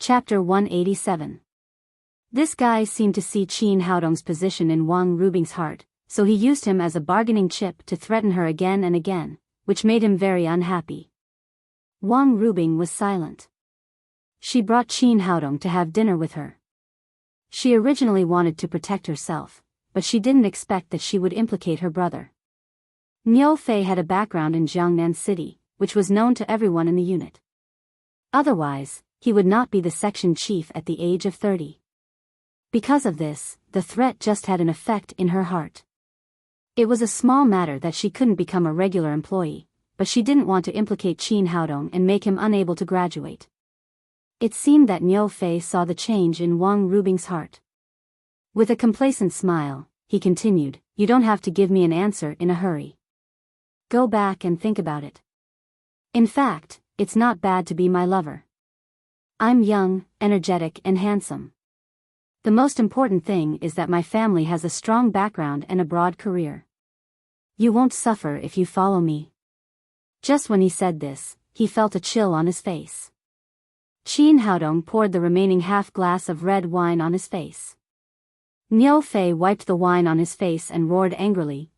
Chapter 187. This guy seemed to see Qin Haodong's position in Wang Rubing's heart, so he used him as a bargaining chip to threaten her again and again, which made him very unhappy. Wang Rubing was silent. She brought Qin Haodong to have dinner with her. She originally wanted to protect herself, but she didn't expect that she would implicate her brother. Niu Fei had a background in Jiangnan City, which was known to everyone in the unit. Otherwise, he would not be the section chief at the age of 30. Because of this, the threat just had an effect in her heart. It was a small matter that she couldn't become a regular employee, but she didn't want to implicate Qin Haodong and make him unable to graduate. It seemed that Niu Fei saw the change in Wang Rubing's heart. With a complacent smile, he continued, "You don't have to give me an answer in a hurry. Go back and think about it. In fact, it's not bad to be my lover. I'm young, energetic and handsome. The most important thing is that my family has a strong background and a broad career. You won't suffer if you follow me." Just when he said this, he felt a chill on his face. Qin Haodong poured the remaining half glass of red wine on his face. Niu Fei wiped the wine on his face and roared angrily,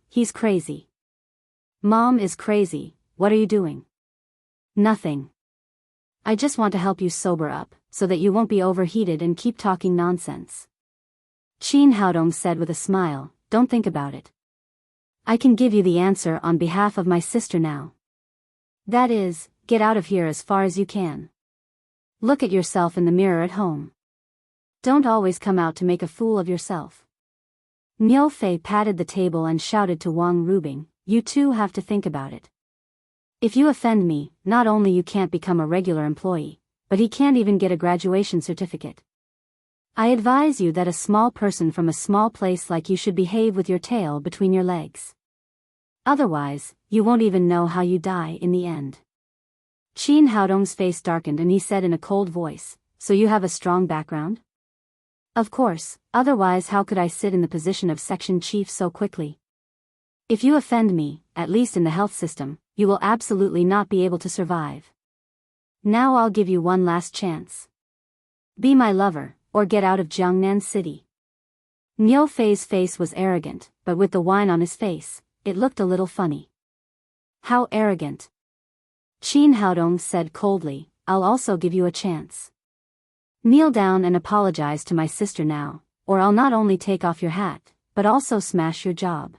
He's crazy. Mom is crazy, what are you doing?" "Nothing. I just want to help you sober up, so that you won't be overheated and keep talking nonsense." Qin Haodong said with a smile, "Don't think about it. I can give you the answer on behalf of my sister now. That is, get out of here as far as you can. Look at yourself in the mirror at home. Don't always come out to make a fool of yourself." Niu Fei patted the table and shouted to Wang Rubing, "You two have to think about it. If you offend me, not only you can't become a regular employee, but he can't even get a graduation certificate. I advise you that a small person from a small place like you should behave with your tail between your legs. Otherwise, you won't even know how you die in the end." Qin Haodong's face darkened and he said in a cold voice, "So you have a strong background?" "Of course, otherwise how could I sit in the position of section chief so quickly? If you offend me, at least in the health system, you will absolutely not be able to survive. Now I'll give you one last chance. Be my lover, or get out of Jiangnan City." Niu Fei's face was arrogant, but with the wine on his face, it looked a little funny. "How arrogant?" Qin Haodong said coldly, "I'll also give you a chance. Kneel down and apologize to my sister now, or I'll not only take off your hat, but also smash your job."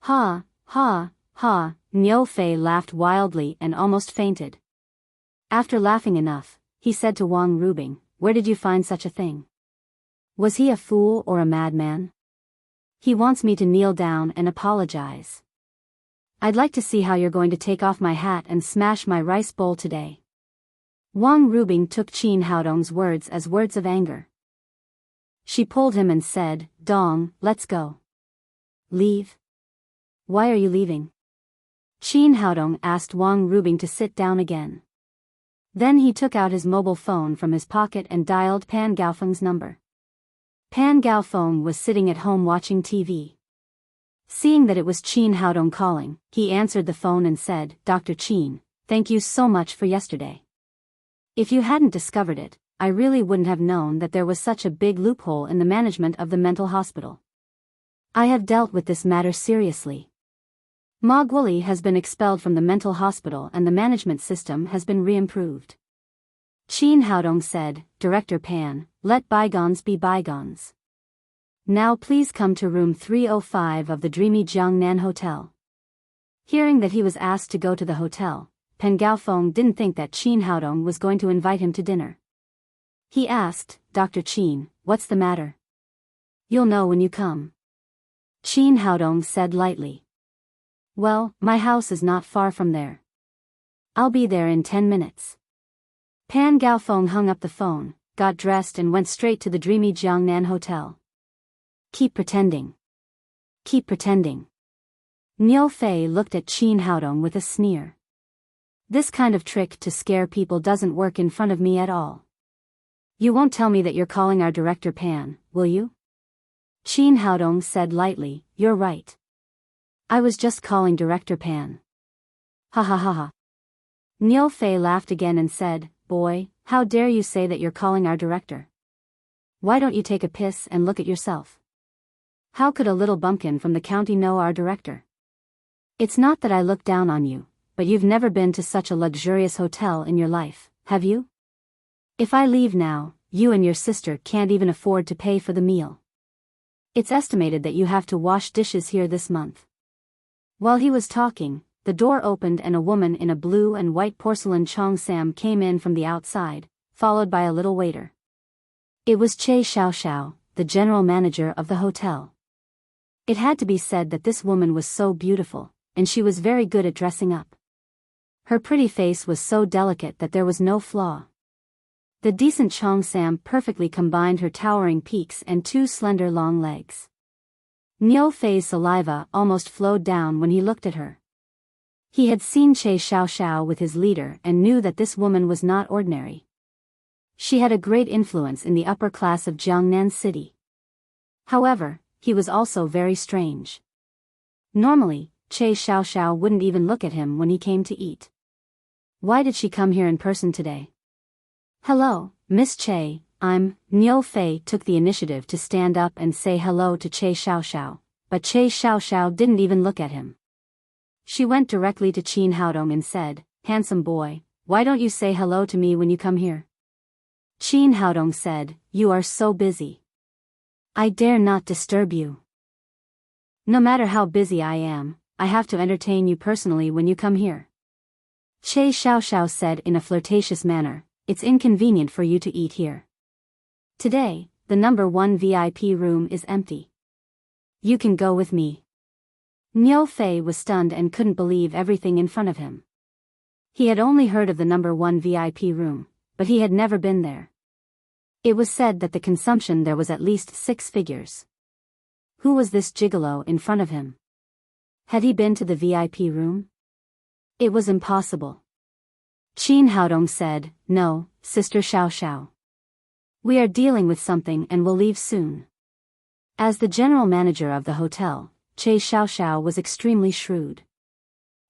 "Ha, ha, ha," Niu Fei laughed wildly and almost fainted. After laughing enough, he said to Wang Rubing, "Where did you find such a thing? Was he a fool or a madman? He wants me to kneel down and apologize. I'd like to see how you're going to take off my hat and smash my rice bowl today." Wang Rubing took Qin Haodong's words as words of anger. She pulled him and said, "Dong, let's go." "Leave? Why are you leaving?" Qin Haodong asked Wang Rubing to sit down again. Then he took out his mobile phone from his pocket and dialed Pan Gaofeng's number. Pan Gaofeng was sitting at home watching TV. Seeing that it was Qin Haodong calling, he answered the phone and said, "Dr. Qin, thank you so much for yesterday. If you hadn't discovered it, I really wouldn't have known that there was such a big loophole in the management of the mental hospital. I have dealt with this matter seriously. Ma Guoli has been expelled from the mental hospital and the management system has been re-improved." Qin Haodong said, "Director Pan, let bygones be bygones. Now please come to room 305 of the dreamy Jiangnan Hotel." Hearing that he was asked to go to the hotel, Pan Gaofeng didn't think that Qin Haodong was going to invite him to dinner. He asked, "Dr. Qin, what's the matter?" "You'll know when you come." Qin Haodong said lightly. "Well, my house is not far from there. I'll be there in 10 minutes. Pan Gaofeng hung up the phone, got dressed and went straight to the dreamy Jiangnan Hotel. "Keep pretending. Keep pretending." Niu Fei looked at Qin Haodong with a sneer. "This kind of trick to scare people doesn't work in front of me at all. You won't tell me that you're calling our director Pan, will you?" Qin Haodong said lightly, "You're right. I was just calling Director Pan." "Ha ha ha ha." Niu Fei laughed again and said, "Boy, How dare you say that you're calling our director? Why don't you take a piss and look at yourself? How could a little bumpkin from the county know our director? It's not that I look down on you, but you've never been to such a luxurious hotel in your life, have you? If I leave now, you and your sister can't even afford to pay for the meal. It's estimated that you have to wash dishes here this month. While he was talking, the door opened and a woman in a blue and white porcelain cheongsam came in from the outside, followed by a little waiter. It was Che Xiaoxiao, the general manager of the hotel. It had to be said that this woman was so beautiful, and she was very good at dressing up. Her pretty face was so delicate that there was no flaw. The decent cheongsam perfectly combined her towering peaks and two slender long legs. Niu Fei's saliva almost flowed down when he looked at her. He had seen Che Xiaoxiao with his leader and knew that this woman was not ordinary. She had a great influence in the upper class of Jiangnan City. However, he was also very strange. Normally, Che Xiaoxiao wouldn't even look at him when he came to eat. Why did she come here in person today? Hello, Miss Che, Niu Fei took the initiative to stand up and say hello to Che Xiaoxiao, but Che Xiaoxiao didn't even look at him. She went directly to Qin Haodong and said, "Handsome boy, why don't you say hello to me when you come here?" Qin Haodong said, "You are so busy. I dare not disturb you. No matter how busy I am, I have to entertain you personally when you come here." Che Xiaoxiao said in a flirtatious manner, "It's inconvenient for you to eat here. Today, the number 1 VIP room is empty. You can go with me." Niu Fei was stunned and couldn't believe everything in front of him. He had only heard of the number 1 VIP room, but he had never been there. It was said that the consumption there was at least 6 figures. Who was this gigolo in front of him? Had he been to the VIP room? It was impossible. Qin Haodong said, "No, Sister Xiaoxiao. We are dealing with something and will leave soon." As the general manager of the hotel, Che Xiaoxiao was extremely shrewd.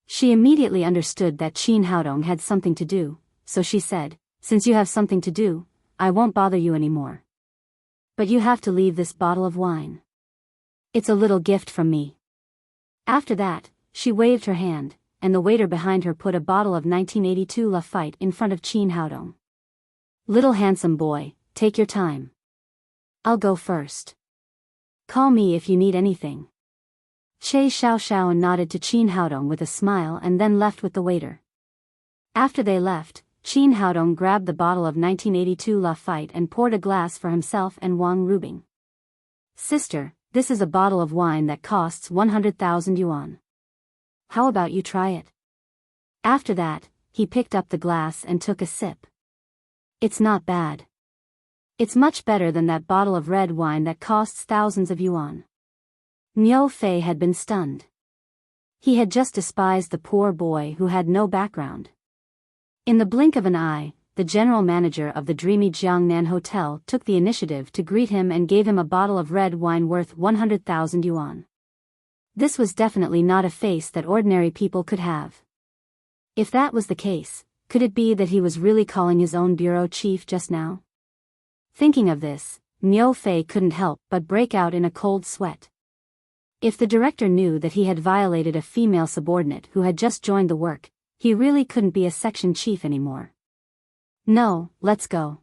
She immediately understood that Qin Haodong had something to do, so she said, "Since you have something to do, I won't bother you anymore. But you have to leave this bottle of wine. It's a little gift from me." After that, she waved her hand, and the waiter behind her put a bottle of 1982 Lafite in front of Qin Haodong. "Little handsome boy, take your time. I'll go first. Call me if you need anything." Che Xiaoxiao nodded to Qin Haodong with a smile and then left with the waiter. After they left, Qin Haodong grabbed the bottle of 1982 Lafite and poured a glass for himself and Wang Rubing. "Sister, this is a bottle of wine that costs 100,000 yuan. How about you try it?" After that, he picked up the glass and took a sip. "It's not bad. It's much better than that bottle of red wine that costs thousands of yuan." Niu Fei had been stunned. He had just despised the poor boy who had no background. In the blink of an eye, the general manager of the dreamy Jiangnan Hotel took the initiative to greet him and gave him a bottle of red wine worth 100,000 yuan. This was definitely not a face that ordinary people could have. If that was the case, could it be that he was really calling his own bureau chief just now? Thinking of this, Niu Fei couldn't help but break out in a cold sweat. If the director knew that he had violated a female subordinate who had just joined the work, he really couldn't be a section chief anymore. "No, let's go."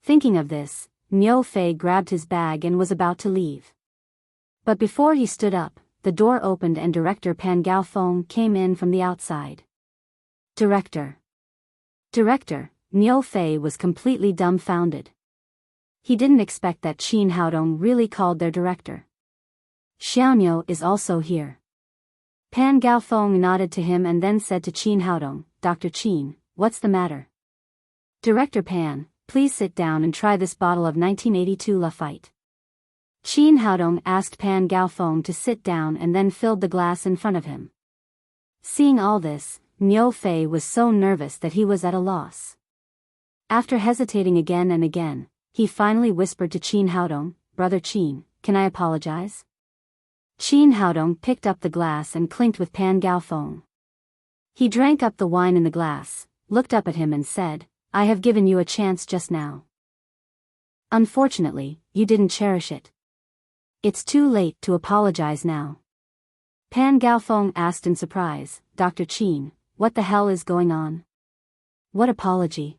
Thinking of this, Niu Fei grabbed his bag and was about to leave. But before he stood up, the door opened and Director Pan Gaofeng came in from the outside. Director, Niu Fei was completely dumbfounded. He didn't expect that Qin Haodong really called their director. "Xiaoniu is also here." Pan Gaofeng nodded to him and then said to Qin Haodong, "Dr. Qin, what's the matter?" "Director Pan, please sit down and try this bottle of 1982 Lafite." Qin Haodong asked Pan Gaofeng to sit down and then filled the glass in front of him. Seeing all this, Niu Fei was so nervous that he was at a loss. After hesitating again and again, he finally whispered to Qin Haodong, "Brother Qin, can I apologize?" Qin Haodong picked up the glass and clinked with Pan Gaofeng. He drank up the wine in the glass, looked up at him and said, I have given you a chance just now. Unfortunately, you didn't cherish it. It's too late to apologize now. Pan Gaofeng asked in surprise. Dr. Qin, what the hell is going on? What apology?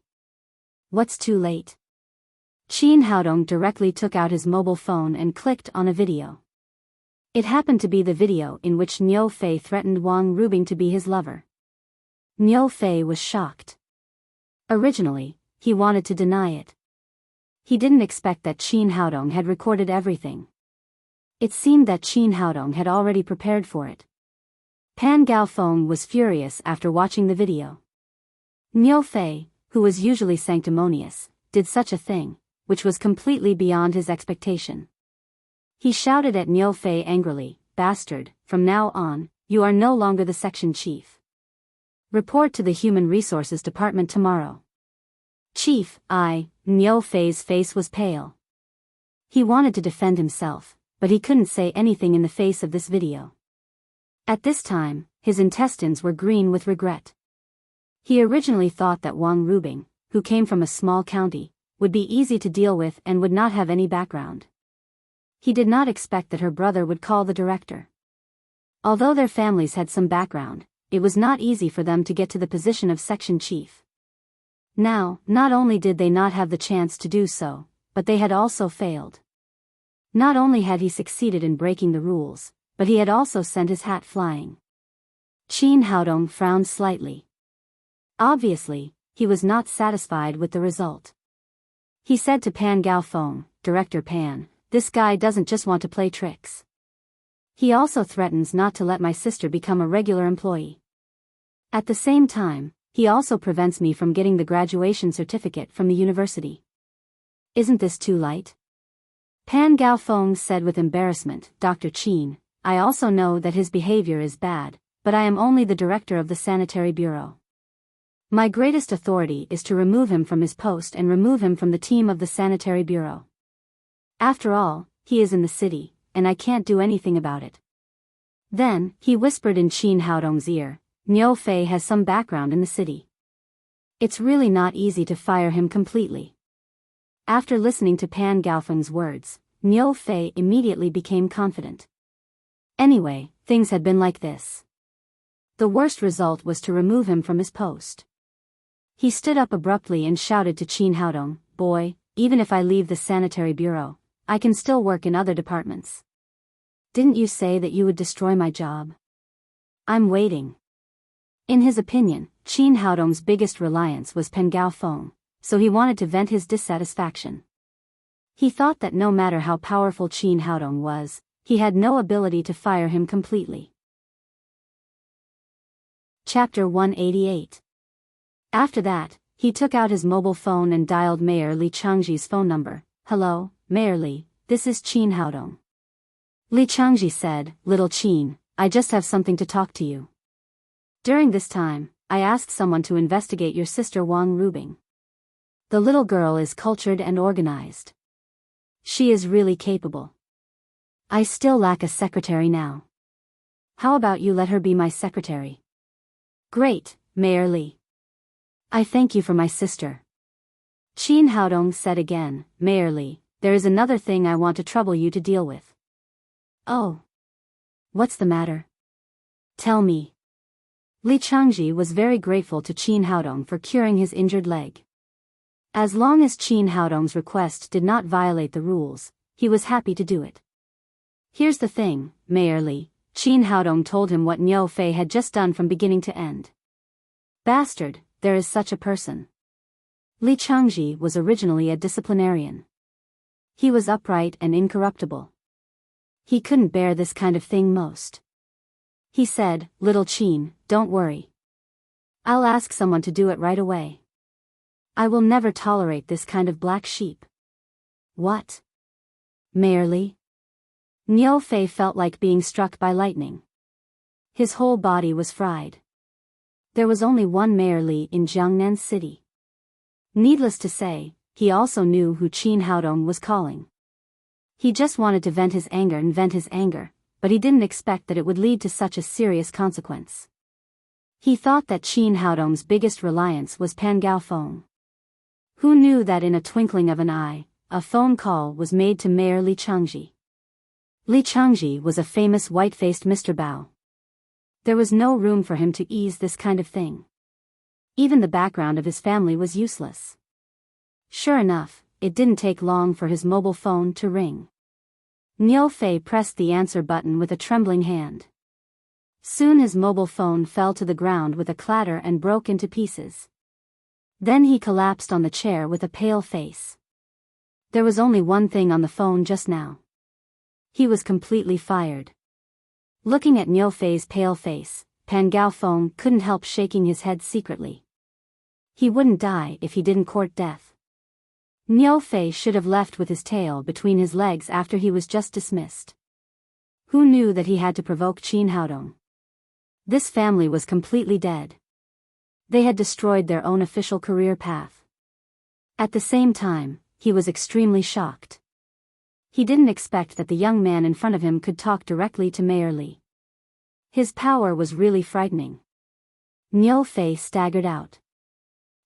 What's too late? Qin Haodong directly took out his mobile phone and clicked on a video. It happened to be the video in which Niu Fei threatened Wang Rubing to be his lover. Niu Fei was shocked. Originally, he wanted to deny it. He didn't expect that Qin Haodong had recorded everything. It seemed that Qin Haodong had already prepared for it. Pan Gaofeng was furious after watching the video. Niu Fei, who was usually sanctimonious, did such a thing, which was completely beyond his expectation. He shouted at Niu Fei angrily, "Bastard, from now on, you are no longer the section chief. Report to the Human Resources Department tomorrow." "Chief, Niu Fei's face was pale. He wanted to defend himself, but he couldn't say anything in the face of this video. At this time, his intestines were green with regret. He originally thought that Wang Rubing, who came from a small county, would be easy to deal with and would not have any background. He did not expect that her brother would call the director. Although their families had some background, it was not easy for them to get to the position of section chief. Now, not only did they not have the chance to do so, but they had also failed. Not only had he succeeded in breaking the rules, but he had also sent his hat flying. Qin Haodong frowned slightly. Obviously, he was not satisfied with the result. He said to Pan Gaofeng, "Director Pan, this guy doesn't just want to play tricks. He also threatens not to let my sister become a regular employee. At the same time, he also prevents me from getting the graduation certificate from the university. Isn't this too light?" Pan Gaofeng said with embarrassment, "Dr. Qin, I also know that his behavior is bad, but I am only the director of the sanitary bureau. My greatest authority is to remove him from his post and remove him from the team of the sanitary bureau. After all, he is in the city, and I can't do anything about it." Then, he whispered in Qin Haodong's ear, "Niu Fei has some background in the city. It's really not easy to fire him completely." After listening to Pan Gaofeng's words, Niu Fei immediately became confident. Anyway, things had been like this. The worst result was to remove him from his post. He stood up abruptly and shouted to Qin Haodong, "Boy, even if I leave the sanitary bureau, I can still work in other departments. Didn't you say that you would destroy my job? I'm waiting." In his opinion, Qin Haodong's biggest reliance was Pan Gaofeng, so he wanted to vent his dissatisfaction. He thought that no matter how powerful Qin Haodong was, he had no ability to fire him completely. Chapter 188. After that, he took out his mobile phone and dialed Mayor Li Changji's phone number. "Hello, Mayor Li, this is Qin Haodong." Li Changji said, "Little Qin, I just have something to talk to you. During this time, I asked someone to investigate your sister Wang Rubing. The little girl is cultured and organized. She is really capable. I still lack a secretary now. How about you let her be my secretary?" "Great, Mayor Li. I thank you for my sister." Qin Haodong said again, "Mayor Li, there is another thing I want to trouble you to deal with." "Oh. What's the matter? Tell me." Li Changji was very grateful to Qin Haodong for curing his injured leg. As long as Qin Haodong's request did not violate the rules, he was happy to do it. "Here's the thing, Mayor Li," Qin Haodong told him what Niu Fei had just done from beginning to end. "Bastard, there is such a person." Li Changji was originally a disciplinarian. He was upright and incorruptible. He couldn't bear this kind of thing most. He said, "Little Qin, don't worry. I'll ask someone to do it right away. I will never tolerate this kind of black sheep." "What? Mayor Li?" Niu Fei felt like being struck by lightning. His whole body was fried. There was only one Mayor Li in Jiangnan City. Needless to say, he also knew who Qin Haodong was calling. He just wanted to vent his anger, but he didn't expect that it would lead to such a serious consequence. He thought that Qin Haodong's biggest reliance was Pan Gaofeng. Who knew that in a twinkling of an eye, a phone call was made to Mayor Li Changji. Li Changji was a famous white-faced Mr. Bao. There was no room for him to ease this kind of thing. Even the background of his family was useless. Sure enough, it didn't take long for his mobile phone to ring. Niu Fei pressed the answer button with a trembling hand. Soon his mobile phone fell to the ground with a clatter and broke into pieces. Then he collapsed on the chair with a pale face. There was only one thing on the phone just now. He was completely fired. Looking at Niu Fei's pale face, Pan Gaofeng couldn't help shaking his head secretly. He wouldn't die if he didn't court death. Niu Fei should have left with his tail between his legs after he was just dismissed. Who knew that he had to provoke Qin Haodong? This family was completely dead. They had destroyed their own official career path. At the same time, he was extremely shocked. He didn't expect that the young man in front of him could talk directly to Mayor Li. His power was really frightening. Niu Fei staggered out.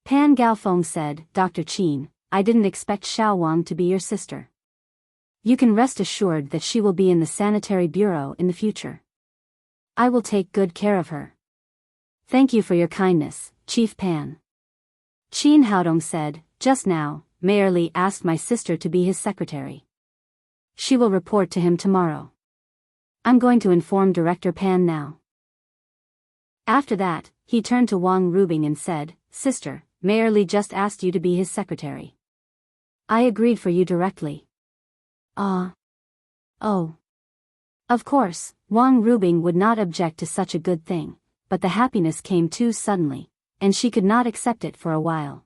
Pan Gaofeng said, "Dr. Qin, I didn't expect Xiao Wang to be your sister. You can rest assured that she will be in the sanitary bureau in the future. I will take good care of her." "Thank you for your kindness, Chief Pan." Qin Haodong said, "Just now, Mayor Li asked my sister to be his secretary. She will report to him tomorrow. I'm going to inform Director Pan now." After that, he turned to Wang Rubing and said, "Sister, Mayor Li just asked you to be his secretary. I agreed for you directly." "Ah. Oh. Of course, Wang Rubing would not object to such a good thing, but the happiness came too suddenly, and she could not accept it for a while.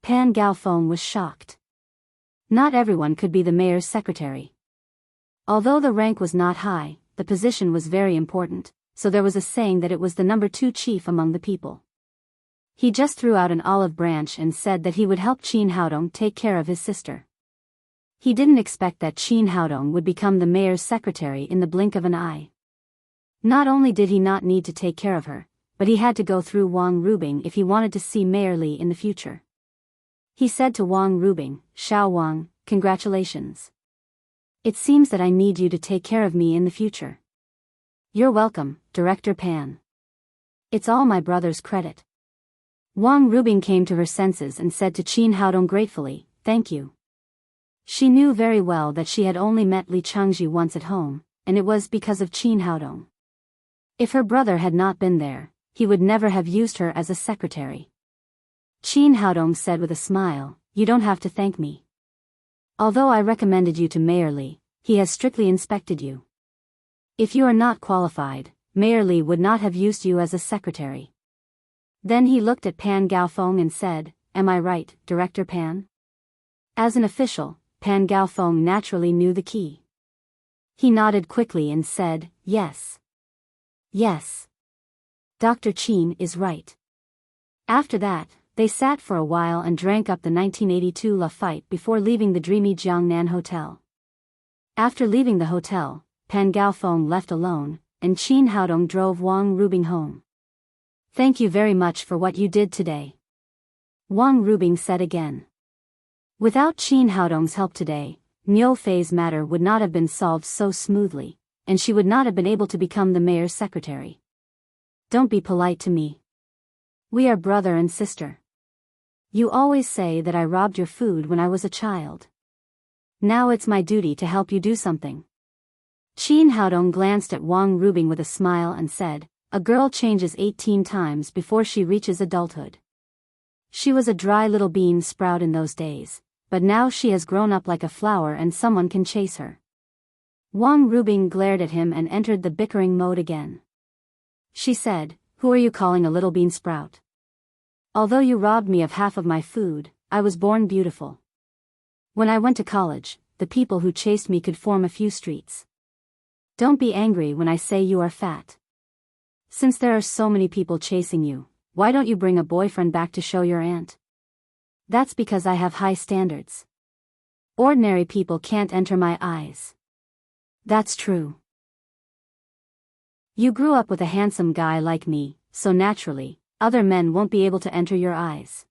Pan Gaofeng was shocked. Not everyone could be the mayor's secretary. Although the rank was not high, the position was very important, so there was a saying that it was the number 2 chief among the people. He just threw out an olive branch and said that he would help Qin Haodong take care of his sister. He didn't expect that Qin Haodong would become the mayor's secretary in the blink of an eye. Not only did he not need to take care of her, but he had to go through Wang Rubing if he wanted to see Mayor Li in the future. He said to Wang Rubing, "Xiao Wang, congratulations. It seems that I need you to take care of me in the future." "You're welcome, Director Pan. It's all my brother's credit." Wang Rubing came to her senses and said to Qin Haodong gratefully, "Thank you." She knew very well that she had only met Li Changji once at home, and it was because of Qin Haodong. If her brother had not been there, he would never have used her as a secretary. Qin Haodong said with a smile, "You don't have to thank me. Although I recommended you to Mayor Li, he has strictly inspected you. If you are not qualified, Mayor Li would not have used you as a secretary." Then he looked at Pan Gaofeng and said, "Am I right, Director Pan?" As an official, Pan Gaofeng naturally knew the key. He nodded quickly and said, "Yes. Yes. Dr. Qin is right." After that, they sat for a while and drank up the 1982 La Fight before leaving the dreamy Jiangnan Hotel. After leaving the hotel, Pan Gaofeng left alone, and Qin Haodong drove Wang Rubing home. "Thank you very much for what you did today," Wang Rubing said again. Without Qin Haodong's help today, Niu Fei's matter would not have been solved so smoothly, and she would not have been able to become the mayor's secretary. "Don't be polite to me. We are brother and sister. You always say that I robbed your food when I was a child. Now it's my duty to help you do something." Qin Haodong glanced at Wang Rubing with a smile and said, "A girl changes 18 times before she reaches adulthood. She was a dry little bean sprout in those days, but now she has grown up like a flower and someone can chase her." Wang Rubing glared at him and entered the bickering mode again. She said, "Who are you calling a little bean sprout? Although you robbed me of half of my food, I was born beautiful. When I went to college, the people who chased me could form a few streets. Don't be angry when I say you are fat. Since there are so many people chasing you, why don't you bring a boyfriend back to show your aunt?" "That's because I have high standards. Ordinary people can't enter my eyes." "That's true. You grew up with a handsome guy like me, so naturally, other men won't be able to enter your eyes."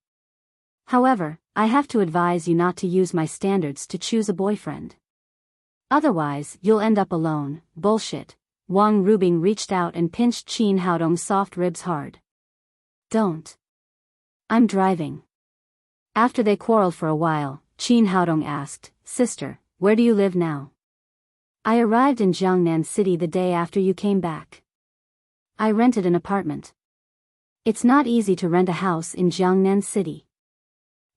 However, I have to advise you not to use my standards to choose a boyfriend. Otherwise, you'll end up alone. Bullshit. Wang Rubing reached out and pinched Qin Haodong's soft ribs hard. Don't. I'm driving. After they quarreled for a while, Qin Haodong asked, Sister, where do you live now? I arrived in Jiangnan City the day after you came back. I rented an apartment. It's not easy to rent a house in Jiangnan City.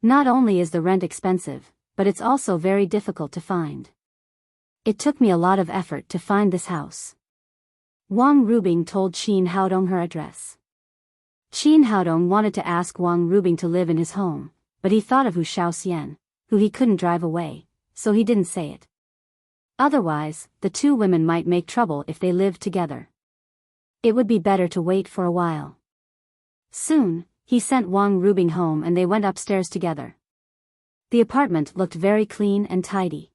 Not only is the rent expensive, but it's also very difficult to find. It took me a lot of effort to find this house. Wang Rubing told Qin Haodong her address. Qin Haodong wanted to ask Wang Rubing to live in his home, but he thought of Hu Shaoxian, who he couldn't drive away, so he didn't say it. Otherwise, the two women might make trouble if they lived together. It would be better to wait for a while. Soon, he sent Wang Rubing home and they went upstairs together. The apartment looked very clean and tidy.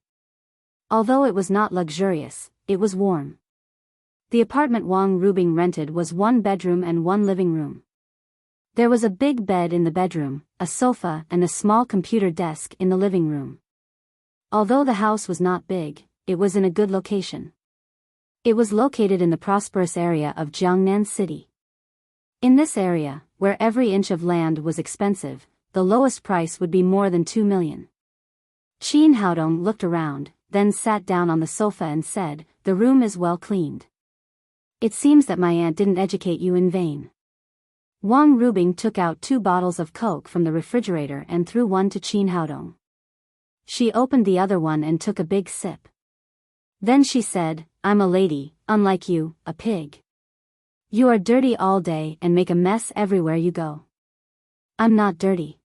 Although it was not luxurious, it was warm. The apartment Wang Rubing rented was 1 bedroom and 1 living room. There was a big bed in the bedroom, a sofa and a small computer desk in the living room. Although the house was not big, it was in a good location. It was located in the prosperous area of Jiangnan City. In this area, where every inch of land was expensive, the lowest price would be more than 2 million. Qin Haodong looked around, then sat down on the sofa and said, The room is well cleaned. It seems that my aunt didn't educate you in vain. Wang Rubing took out 2 bottles of Coke from the refrigerator and threw one to Qin Haodong. She opened the other one and took a big sip. Then she said, I'm a lady, unlike you, a pig. You are dirty all day and make a mess everywhere you go. I'm not dirty.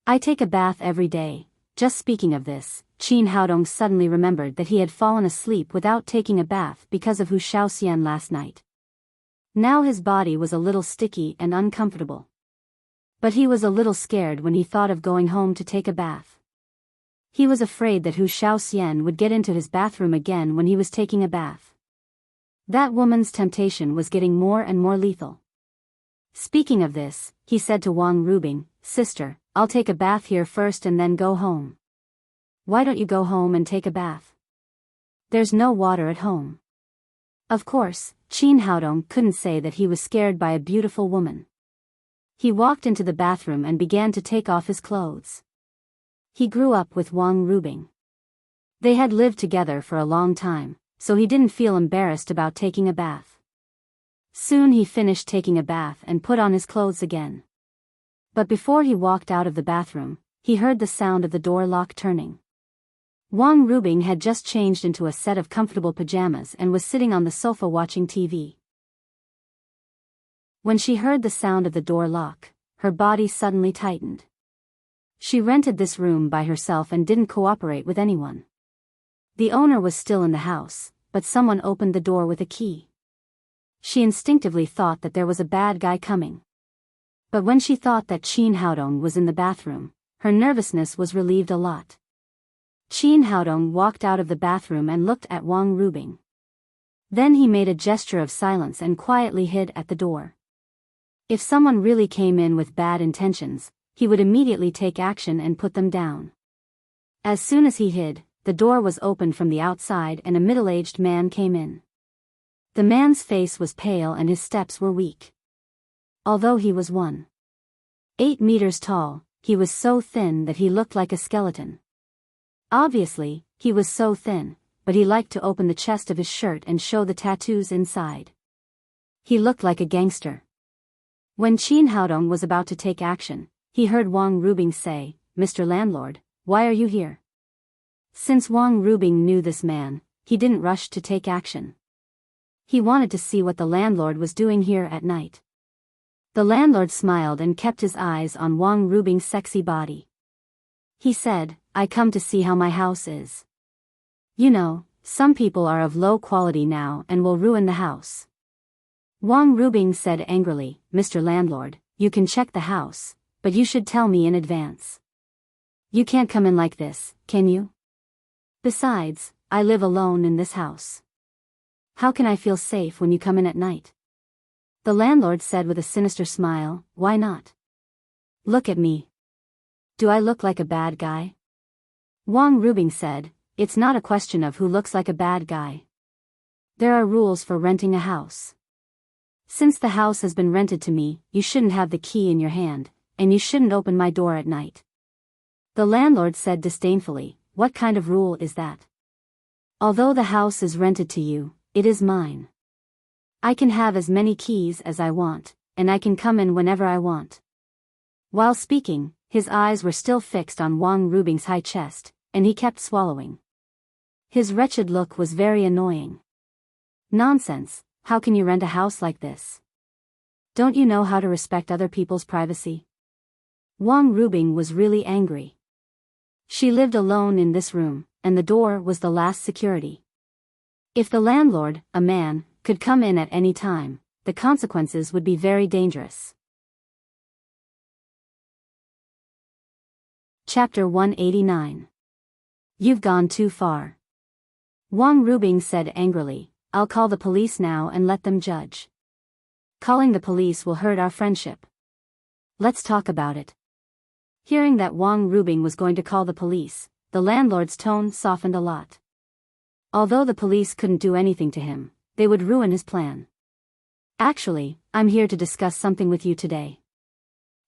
I take a bath every day. Just speaking of this, Qin Haodong suddenly remembered that he had fallen asleep without taking a bath because of Hu Shaoxian last night. Now his body was a little sticky and uncomfortable. But he was a little scared when he thought of going home to take a bath. He was afraid that Hu Shaoxian would get into his bathroom again when he was taking a bath. That woman's temptation was getting more and more lethal. Speaking of this, he said to Wang Rubing, Sister, I'll take a bath here first and then go home. Why don't you go home and take a bath? There's no water at home. Of course, Qin Haodong couldn't say that he was scared by a beautiful woman. He walked into the bathroom and began to take off his clothes. He grew up with Wang Rubing. They had lived together for a long time, so he didn't feel embarrassed about taking a bath. Soon he finished taking a bath and put on his clothes again. But before he walked out of the bathroom, he heard the sound of the door lock turning. Wang Rubing had just changed into a set of comfortable pajamas and was sitting on the sofa watching TV. When she heard the sound of the door lock, her body suddenly tightened. She rented this room by herself and didn't cooperate with anyone. The owner was still in the house, but someone opened the door with a key. She instinctively thought that there was a bad guy coming. But when she thought that Qin Haodong was in the bathroom, her nervousness was relieved a lot. Qin Haodong walked out of the bathroom and looked at Wang Rubing. Then he made a gesture of silence and quietly hid at the door. If someone really came in with bad intentions, he would immediately take action and put them down. As soon as he hid, the door was opened from the outside and a middle-aged man came in. The man's face was pale and his steps were weak. Although he was 1.8 meters tall, he was so thin that he looked like a skeleton. Obviously, he was so thin, but he liked to open the chest of his shirt and show the tattoos inside. He looked like a gangster. When Qin Haodong was about to take action, he heard Wang Rubing say, Mr. Landlord, why are you here? Since Wang Rubing knew this man, he didn't rush to take action. He wanted to see what the landlord was doing here at night. The landlord smiled and kept his eyes on Wang Rubing's sexy body. He said, I come to see how my house is. You know, some people are of low quality now and will ruin the house. Wang Rubing said angrily, Mr. Landlord, you can check the house, but you should tell me in advance. You can't come in like this, can you? Besides, I live alone in this house. How can I feel safe when you come in at night? The landlord said with a sinister smile, why not? Look at me. Do I look like a bad guy? Wang Rubing said, it's not a question of who looks like a bad guy. There are rules for renting a house. Since the house has been rented to me, you shouldn't have the key in your hand, and you shouldn't open my door at night. The landlord said disdainfully, what kind of rule is that? Although the house is rented to you, it is mine. I can have as many keys as I want, and I can come in whenever I want. While speaking, his eyes were still fixed on Wang Rubing's high chest, and he kept swallowing. His wretched look was very annoying. Nonsense, how can you rent a house like this? Don't you know how to respect other people's privacy? Wang Rubing was really angry. She lived alone in this room, and the door was the last security. If the landlord, a man, could come in at any time, the consequences would be very dangerous. Chapter 189. You've gone too far. Wang Rubing said angrily, I'll call the police now and let them judge. Calling the police will hurt our friendship. Let's talk about it. Hearing that Wang Rubing was going to call the police, the landlord's tone softened a lot. Although the police couldn't do anything to him, they would ruin his plan. Actually, I'm here to discuss something with you today.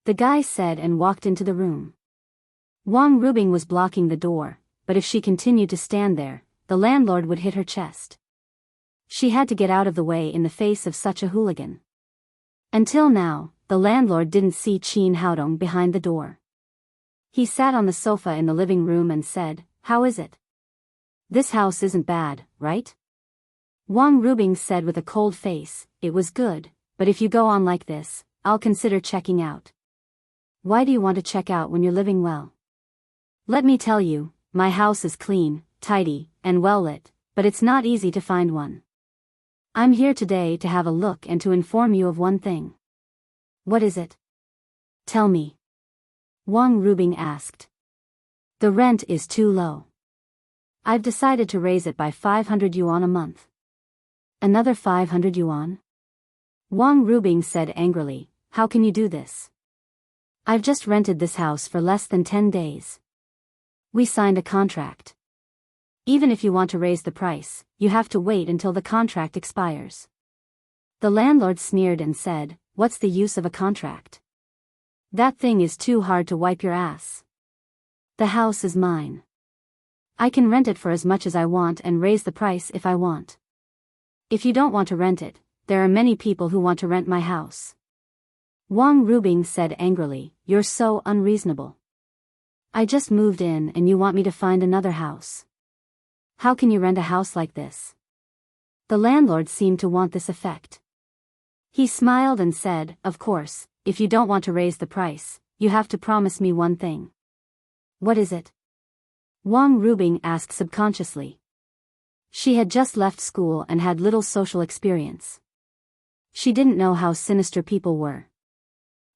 The guy said and walked into the room. Wang Rubing was blocking the door, but if she continued to stand there, the landlord would hit her chest. She had to get out of the way in the face of such a hooligan. Until now, the landlord didn't see Qin Haodong behind the door. He sat on the sofa in the living room and said, how is it? This house isn't bad, right? Wang Rubing said with a cold face, it was good, but if you go on like this, I'll consider checking out. Why do you want to check out when you're living well? Let me tell you, my house is clean, tidy, and well lit, but it's not easy to find one. I'm here today to have a look and to inform you of one thing. What is it? Tell me. Wang Rubing asked. The rent is too low. I've decided to raise it by 500 yuan a month. Another 500 yuan? Wang Rubing said angrily, how can you do this? I've just rented this house for less than 10 days. We signed a contract. Even if you want to raise the price, you have to wait until the contract expires. The landlord sneered and said, what's the use of a contract? That thing is too hard to wipe your ass. The house is mine. I can rent it for as much as I want and raise the price if I want. If you don't want to rent it, there are many people who want to rent my house. Wang Rubing said angrily, you're so unreasonable. I just moved in and you want me to find another house. How can you rent a house like this? The landlord seemed to want this effect. He smiled and said, of course, if you don't want to raise the price, you have to promise me one thing. What is it? Wang Rubing asked subconsciously. She had just left school and had little social experience. She didn't know how sinister people were.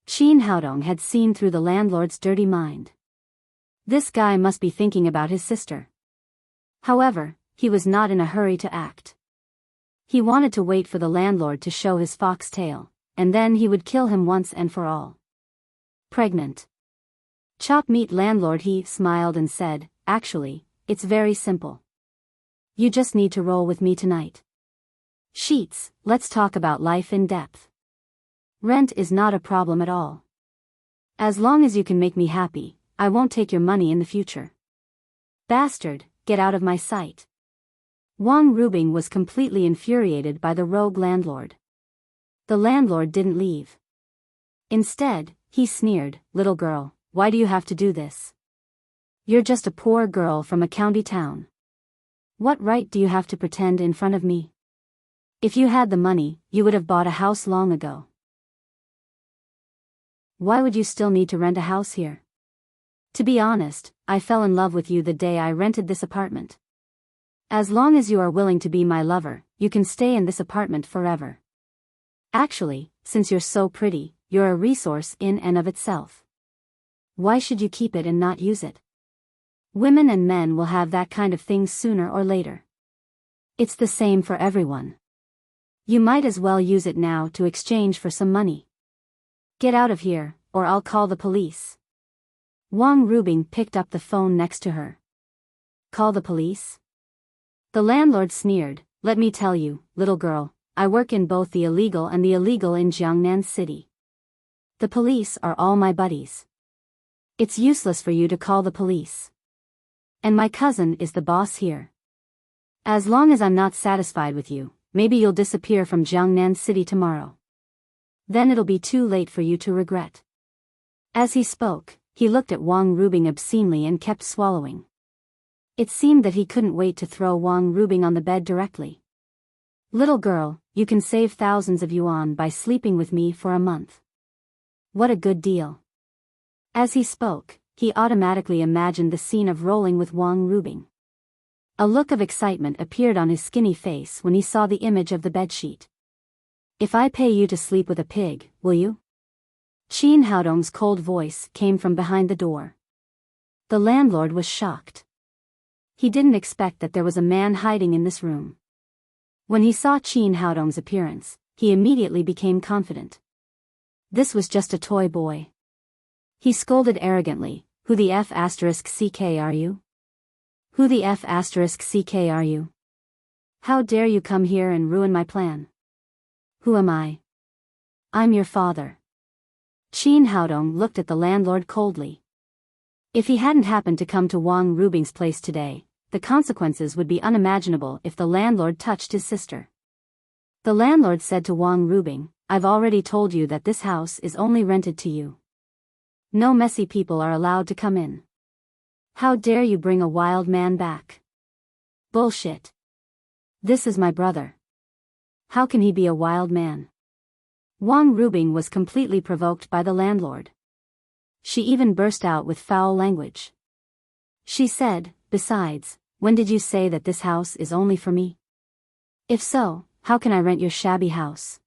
Qin Haodong had seen through the landlord's dirty mind. This guy must be thinking about his sister. However, he was not in a hurry to act. He wanted to wait for the landlord to show his fox tail, and then he would kill him once and for all. Pregnant. Chop meat landlord. He smiled and said, actually, it's very simple. You just need to roll with me tonight. Sheets, let's talk about life in depth. Rent is not a problem at all. As long as you can make me happy, I won't take your money in the future. Bastard, get out of my sight. Wang Rubing was completely infuriated by the rogue landlord. The landlord didn't leave. Instead, he sneered, little girl, why do you have to do this? You're just a poor girl from a county town. What right do you have to pretend in front of me? If you had the money, you would have bought a house long ago. Why would you still need to rent a house here? To be honest, I fell in love with you the day I rented this apartment. As long as you are willing to be my lover, you can stay in this apartment forever. Actually, since you're so pretty, you're a resource in and of itself. Why should you keep it and not use it? Women and men will have that kind of thing sooner or later. It's the same for everyone. You might as well use it now to exchange for some money. Get out of here, or I'll call the police. Wang Rubing picked up the phone next to her. Call the police? The landlord sneered. Let me tell you, little girl, I work in both the illegal and the illegal in Jiangnan City. The police are all my buddies. It's useless for you to call the police. And my cousin is the boss here. As long as I'm not satisfied with you, maybe you'll disappear from Jiangnan City tomorrow. Then it'll be too late for you to regret. As he spoke, he looked at Wang Rubing obscenely and kept swallowing. It seemed that he couldn't wait to throw Wang Rubing on the bed directly. Little girl, you can save thousands of yuan by sleeping with me for a month. What a good deal. As he spoke, he automatically imagined the scene of rolling with Wang Rubing. A look of excitement appeared on his skinny face when he saw the image of the bedsheet. If I pay you to sleep with a pig, will you? Qin Haodong's cold voice came from behind the door. The landlord was shocked. He didn't expect that there was a man hiding in this room. When he saw Qin Haodong's appearance, he immediately became confident. This was just a toy boy. He scolded arrogantly, Who the F***ck are you? Who the F***ck are you? How dare you come here and ruin my plan? Who am I? I'm your father. Qin Haodong looked at the landlord coldly. If he hadn't happened to come to Wang Rubing's place today, the consequences would be unimaginable if the landlord touched his sister. The landlord said to Wang Rubing, I've already told you that this house is only rented to you. No messy people are allowed to come in. How dare you bring a wild man back? Bullshit. This is my brother. How can he be a wild man? Wang Rubing was completely provoked by the landlord. She even burst out with foul language. She said, Besides, when did you say that this house is only for me? If so, how can I rent your shabby house?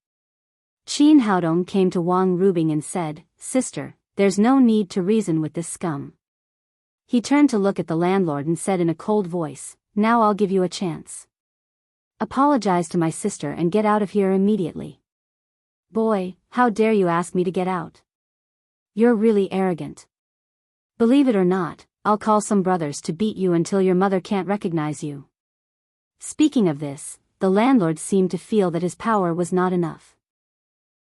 Qin Haodong came to Wang Rubing and said, Sister, there's no need to reason with this scum. He turned to look at the landlord and said in a cold voice, Now I'll give you a chance. Apologize to my sister and get out of here immediately. Boy, how dare you ask me to get out? You're really arrogant. Believe it or not, I'll call some brothers to beat you until your mother can't recognize you. Speaking of this, the landlord seemed to feel that his power was not enough.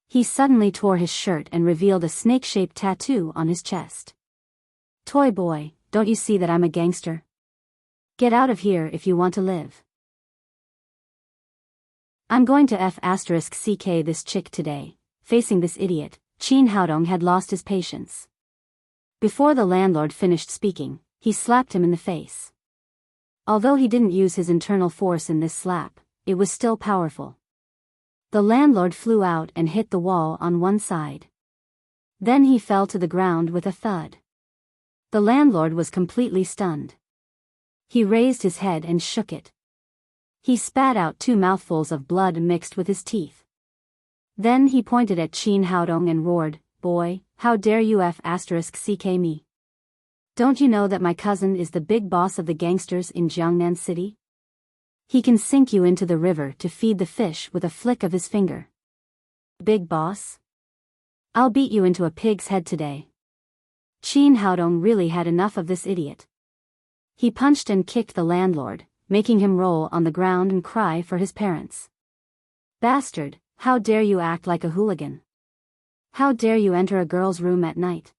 He suddenly tore his shirt and revealed a snake-shaped tattoo on his chest. Toy boy, don't you see that I'm a gangster? Get out of here if you want to live. I'm going to F***ck this chick today. Facing this idiot, Qin Haodong had lost his patience. Before the landlord finished speaking, he slapped him in the face. Although he didn't use his internal force in this slap, it was still powerful. The landlord flew out and hit the wall on one side. Then he fell to the ground with a thud. The landlord was completely stunned. He raised his head and shook it. He spat out 2 mouthfuls of blood mixed with his teeth. Then he pointed at Qin Haodong and roared, Boy, how dare you F***ck me? Don't you know that my cousin is the big boss of the gangsters in Jiangnan City? He can sink you into the river to feed the fish with a flick of his finger. Big boss? I'll beat you into a pig's head today. Qin Haodong really had enough of this idiot. He punched and kicked the landlord, making him roll on the ground and cry for his parents. Bastard, how dare you act like a hooligan? How dare you enter a girl's room at night?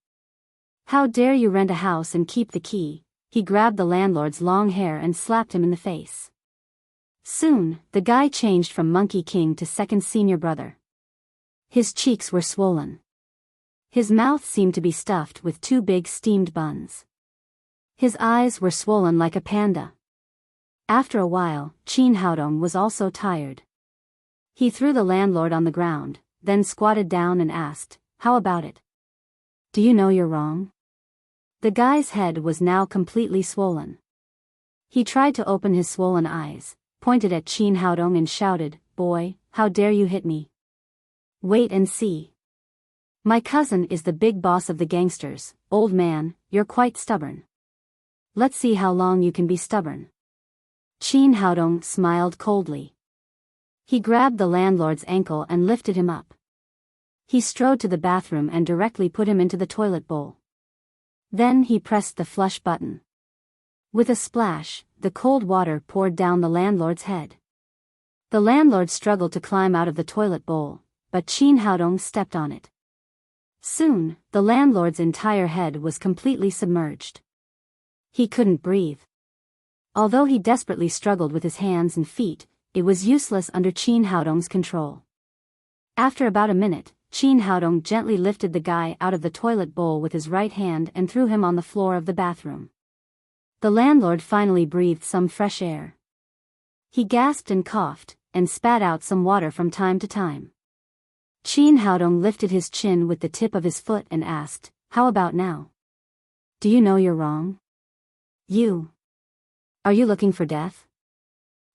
How dare you rent a house and keep the key? He grabbed the landlord's long hair and slapped him in the face. Soon, the guy changed from Monkey King to second senior brother. His cheeks were swollen. His mouth seemed to be stuffed with 2 big steamed buns. His eyes were swollen like a panda. After a while, Qin Haodong was also tired. He threw the landlord on the ground, then squatted down and asked, How about it? Do you know you're wrong? The guy's head was now completely swollen. He tried to open his swollen eyes, pointed at Qin Haodong and shouted, Boy, how dare you hit me? Wait and see. My cousin is the big boss of the gangsters. Old man, you're quite stubborn. Let's see how long you can be stubborn. Qin Haodong smiled coldly. He grabbed the landlord's ankle and lifted him up. He strode to the bathroom and directly put him into the toilet bowl. Then he pressed the flush button. With a splash, the cold water poured down the landlord's head. The landlord struggled to climb out of the toilet bowl, but Chin Haodong stepped on it. Soon, the landlord's entire head was completely submerged. He couldn't breathe. Although he desperately struggled with his hands and feet, it was useless under Chin Haodong's control. After about a minute, Chin Haodong gently lifted the guy out of the toilet bowl with his right hand and threw him on the floor of the bathroom. The landlord finally breathed some fresh air. He gasped and coughed, and spat out some water from time to time. Chin Haodong lifted his chin with the tip of his foot and asked, "How about now? Do you know you're wrong? Are you looking for death?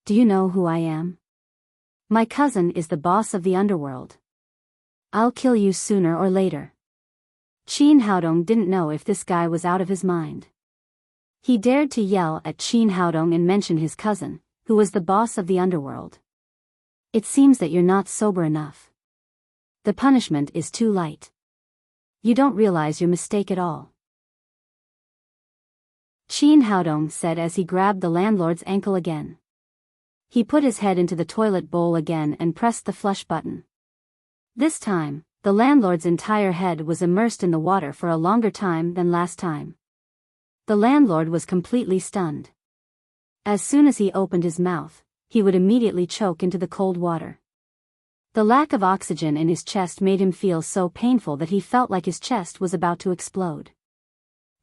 Do you know who I am? My cousin is the boss of the underworld. I'll kill you sooner or later." Chin Haodong didn't know if this guy was out of his mind. He dared to yell at Chin Haodong and mention his cousin, who was the boss of the underworld. "It seems that you're not sober enough. The punishment is too light. You don't realize your mistake at all," Chin Haodong said as he grabbed the landlord's ankle again. He put his head into the toilet bowl again and pressed the flush button. This time, the landlord's entire head was immersed in the water for a longer time than last time. The landlord was completely stunned. As soon as he opened his mouth, he would immediately choke into the cold water. The lack of oxygen in his chest made him feel so painful that he felt like his chest was about to explode.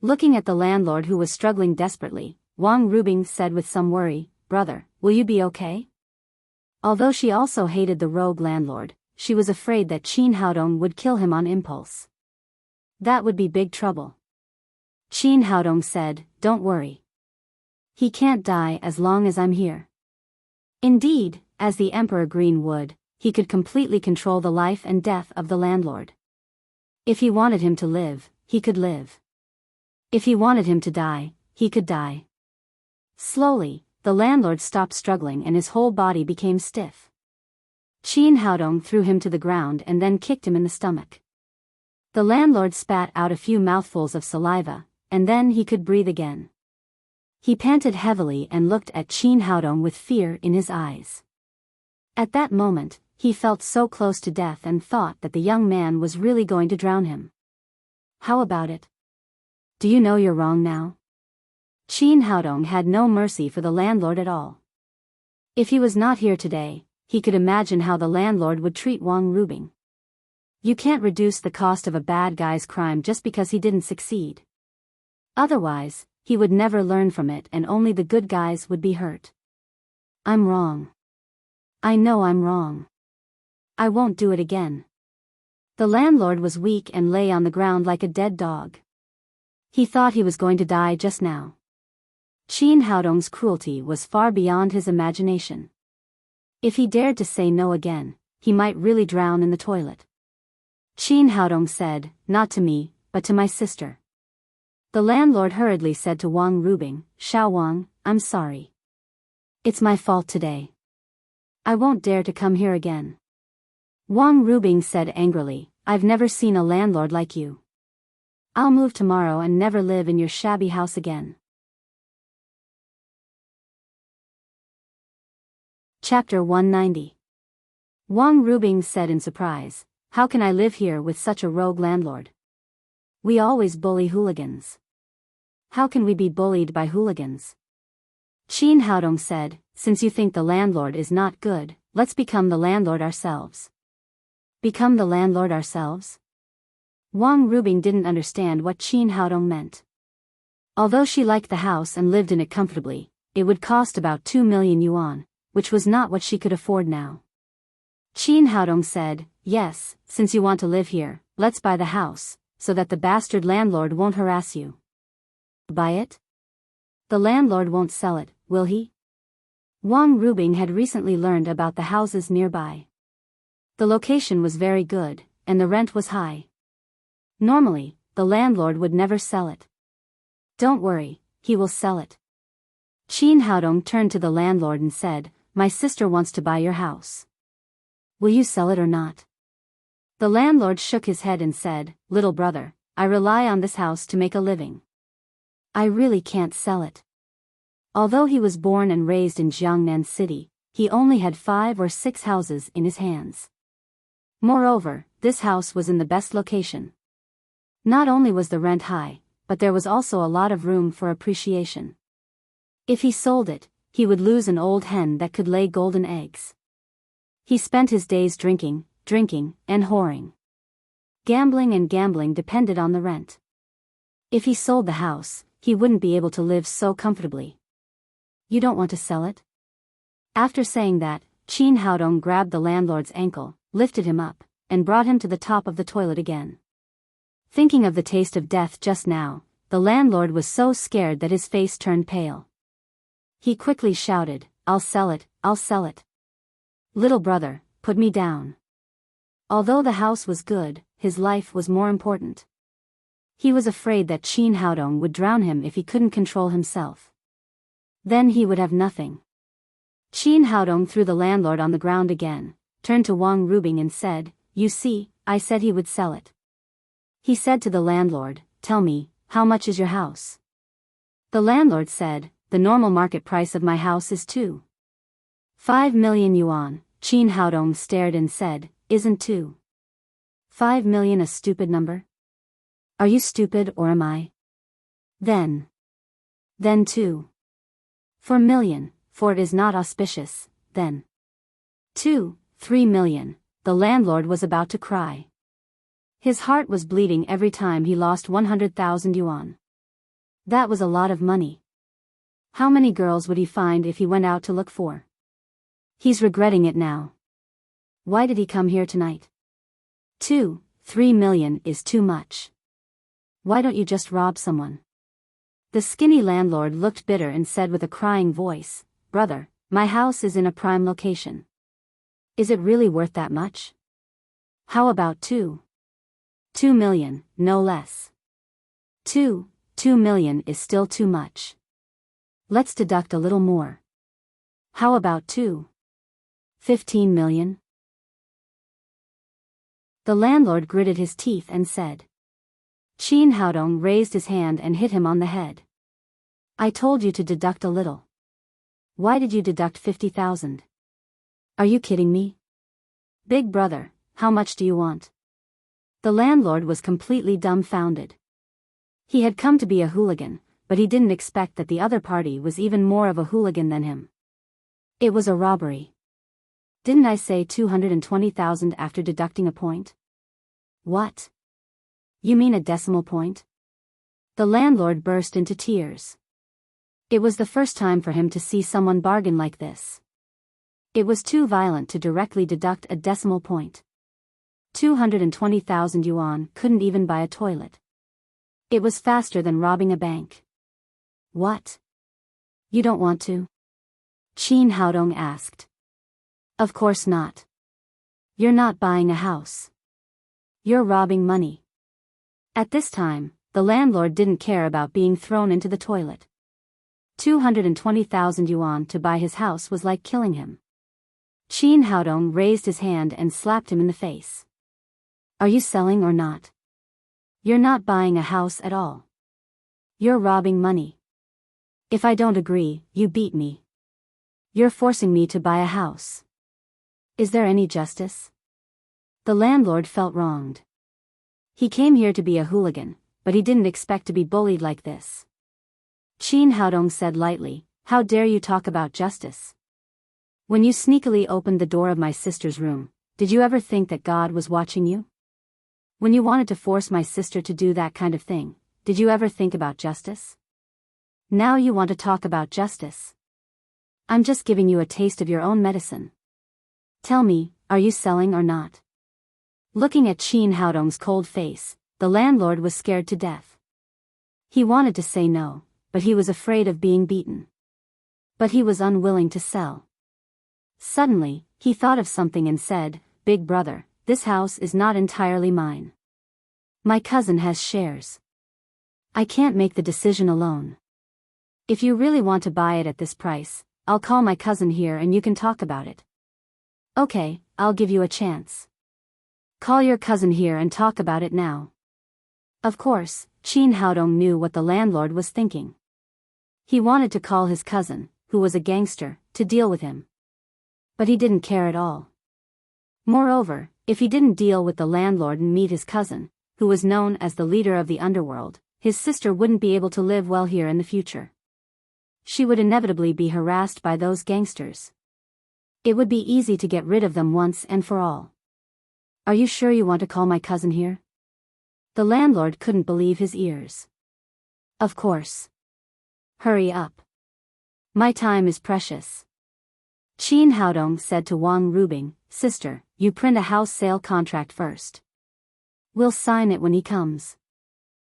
Looking at the landlord who was struggling desperately, Wang Rubing said with some worry, "Brother, will you be okay?" Although she also hated the rogue landlord, she was afraid that Chin Haodong would kill him on impulse. That would be big trouble. Chin Haodong said, "Don't worry. He can't die as long as I'm here." Indeed, as the Emperor Green would, he could completely control the life and death of the landlord. If he wanted him to live, he could live. If he wanted him to die, he could die. Slowly, the landlord stopped struggling and his whole body became stiff. Chin Haodong threw him to the ground and then kicked him in the stomach. The landlord spat out a few mouthfuls of saliva, and then he could breathe again. He panted heavily and looked at Chin Haodong with fear in his eyes. At that moment, he felt so close to death and thought that the young man was really going to drown him. "How about it? Do you know you're wrong now?" Chin Haodong had no mercy for the landlord at all. If he was not here today, he could imagine how the landlord would treat Wang Rubing. You can't reduce the cost of a bad guy's crime just because he didn't succeed. Otherwise, he would never learn from it and only the good guys would be hurt. "I'm wrong. I know I'm wrong. I won't do it again." The landlord was weak and lay on the ground like a dead dog. He thought he was going to die just now. Chin Haodong's cruelty was far beyond his imagination. If he dared to say no again, he might really drown in the toilet. Chin Haodong said, "Not to me, but to my sister." The landlord hurriedly said to Wang Rubing, "Xiao Wang, I'm sorry. It's my fault today. I won't dare to come here again." Wang Rubing said angrily, "I've never seen a landlord like you. I'll move tomorrow and never live in your shabby house again." Chapter 190. Wang Rubing said in surprise, "How can I live here with such a rogue landlord? We always bully hooligans. How can we be bullied by hooligans?" Chin Haodong said, "Since you think the landlord is not good, let's become the landlord ourselves." Become the landlord ourselves? Wang Rubing didn't understand what Chin Haodong meant. Although she liked the house and lived in it comfortably, it would cost about 2 million yuan, which was not what she could afford now. Chin Haodong said, "Yes, since you want to live here, let's buy the house, so that the bastard landlord won't harass you." Buy it? The landlord won't sell it, will he? Wang Rubing had recently learned about the houses nearby. The location was very good, and the rent was high. Normally, the landlord would never sell it. "Don't worry, he will sell it." Chin Haodong turned to the landlord and said, "My sister wants to buy your house. Will you sell it or not?" The landlord shook his head and said, "Little brother, I rely on this house to make a living. I really can't sell it. Although he was born and raised in Jiangnan City, he only had 5 or 6 houses in his hands. Moreover, this house was in the best location. Not only was the rent high, but there was also a lot of room for appreciation. If he sold it, he would lose an old hen that could lay golden eggs. He spent his days drinking, and whoring. Gambling and gambling depended on the rent. If he sold the house, he wouldn't be able to live so comfortably. You don't want to sell it? After saying that, Qin Haodong grabbed the landlord's ankle, lifted him up, and brought him to the top of the toilet again. Thinking of the taste of death just now, the landlord was so scared that his face turned pale. He quickly shouted, I'll sell it, I'll sell it. Little brother, put me down. Although the house was good, his life was more important. He was afraid that Qin Haodong would drown him if he couldn't control himself. Then he would have nothing. Qin Haodong threw the landlord on the ground again, turned to Wang Rubing and said, You see, I said he would sell it. He said to the landlord, Tell me, how much is your house? The landlord said, The normal market price of my house is 2.5 million yuan. Qin Haodong stared and said, Isn't 2.5 million a stupid number? Are you stupid or am I? Then 2.4 million, for it is not auspicious, then 2.3 million. The landlord was about to cry. His heart was bleeding every time he lost 100,000 yuan. That was a lot of money. How many girls would he find if he went out to look for? He's regretting it now. Why did he come here tonight? 2.3 million is too much. Why don't you just rob someone? The skinny landlord looked bitter and said with a crying voice, Brother, my house is in a prime location. Is it really worth that much? How about 2 million, no less. 2 million is still too much. Let's deduct a little more. How about 15 million? The landlord gritted his teeth and said. Qin Haodong raised his hand and hit him on the head. I told you to deduct a little. Why did you deduct 50,000? Are you kidding me? Big brother, how much do you want? The landlord was completely dumbfounded. He had come to be a hooligan, but he didn't expect that the other party was even more of a hooligan than him. It was a robbery. Didn't I say 220,000 after deducting a point? What? You mean a decimal point? The landlord burst into tears. It was the first time for him to see someone bargain like this. It was too violent to directly deduct a decimal point. 220,000 yuan couldn't even buy a toilet. It was faster than robbing a bank. What? You don't want to? Qin Haodong asked. Of course not. You're not buying a house. You're robbing money. At this time, the landlord didn't care about being thrown into the toilet. 220,000 yuan to buy his house was like killing him. Qin Haodong raised his hand and slapped him in the face. Are you selling or not? You're not buying a house at all. You're robbing money. If I don't agree, you beat me. You're forcing me to buy a house. Is there any justice? The landlord felt wronged. He came here to be a hooligan, but he didn't expect to be bullied like this. Qin Haodong said lightly, How dare you talk about justice? When you sneakily opened the door of my sister's room, did you ever think that God was watching you? When you wanted to force my sister to do that kind of thing, did you ever think about justice? Now you want to talk about justice. I'm just giving you a taste of your own medicine. Tell me, are you selling or not? Looking at Qin Haodong's cold face, the landlord was scared to death. He wanted to say no, but he was afraid of being beaten. But he was unwilling to sell. Suddenly, he thought of something and said, Big brother, this house is not entirely mine. My cousin has shares. I can't make the decision alone. If you really want to buy it at this price, I'll call my cousin here and you can talk about it. Okay, I'll give you a chance. Call your cousin here and talk about it now. Of course, Qin Haodong knew what the landlord was thinking. He wanted to call his cousin, who was a gangster, to deal with him. But he didn't care at all. Moreover, if he didn't deal with the landlord and meet his cousin, who was known as the leader of the underworld, his sister wouldn't be able to live well here in the future. She would inevitably be harassed by those gangsters. It would be easy to get rid of them once and for all. Are you sure you want to call my cousin here? The landlord couldn't believe his ears. Of course. Hurry up. My time is precious. Qin Haodong said to Wang Rubing, Sister, you print a house sale contract first. We'll sign it when he comes.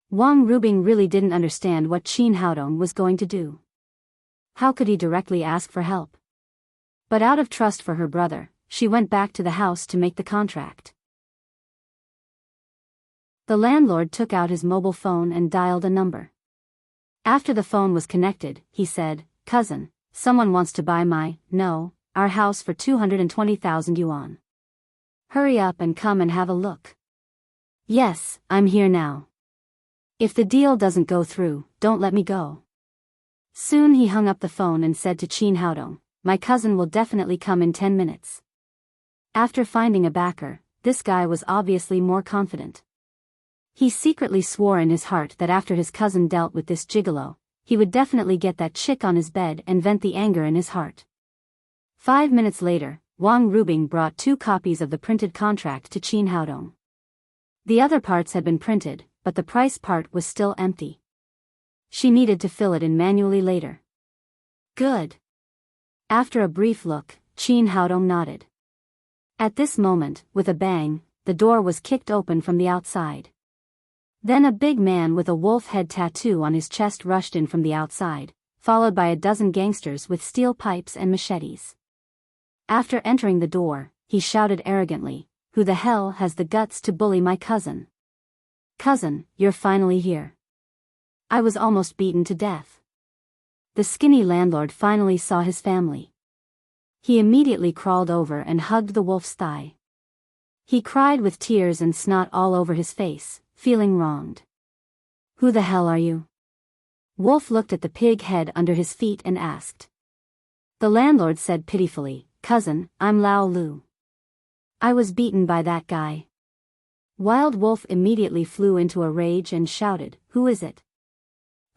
Wang Rubing really didn't understand what Qin Haodong was going to do. How could he directly ask for help? But out of trust for her brother, she went back to the house to make the contract. The landlord took out his mobile phone and dialed a number. After the phone was connected, he said, Cousin, someone wants to buy our house for 220,000 yuan. Hurry up and come and have a look. Yes, I'm here now. If the deal doesn't go through, don't let me go. Soon he hung up the phone and said to Qin Haodong, My cousin will definitely come in 10 minutes. After finding a backer, this guy was obviously more confident. He secretly swore in his heart that after his cousin dealt with this gigolo, he would definitely get that chick on his bed and vent the anger in his heart. 5 minutes later, Wang Rubing brought 2 copies of the printed contract to Qin Haodong. The other parts had been printed, but the price part was still empty. She needed to fill it in manually later. Good. After a brief look, Qin Haodong nodded. At this moment, with a bang, the door was kicked open from the outside. Then a big man with a wolf head tattoo on his chest rushed in from the outside, followed by a dozen gangsters with steel pipes and machetes. After entering the door, he shouted arrogantly, Who the hell has the guts to bully my cousin? Cousin, you're finally here. I was almost beaten to death. The skinny landlord finally saw his family. He immediately crawled over and hugged the wolf's thigh. He cried with tears and snot all over his face, feeling wronged. Who the hell are you? Wolf looked at the pig head under his feet and asked. The landlord said pitifully, Cousin, I'm Lao Lu. I was beaten by that guy. Wild Wolf immediately flew into a rage and shouted, Who is it?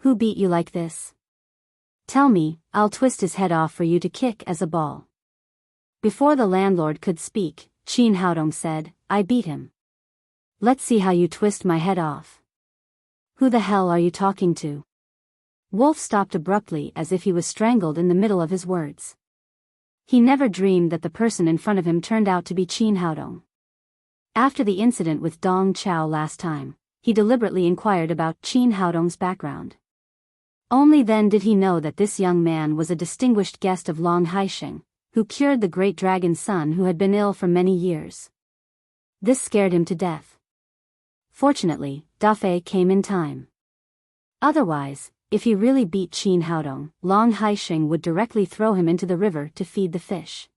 Who beat you like this? Tell me, I'll twist his head off for you to kick as a ball. Before the landlord could speak, Qin Haodong said, I beat him. Let's see how you twist my head off. Who the hell are you talking to? Wolf stopped abruptly as if he was strangled in the middle of his words. He never dreamed that the person in front of him turned out to be Qin Haodong. After the incident with Dong Chao last time, he deliberately inquired about Qin Haodong's background. Only then did he know that this young man was a distinguished guest of Long Haisheng, who cured the great dragon's son who had been ill for many years. This scared him to death. Fortunately, Da Fei came in time. Otherwise, if he really beat Qin Haodong, Long Haisheng would directly throw him into the river to feed the fish.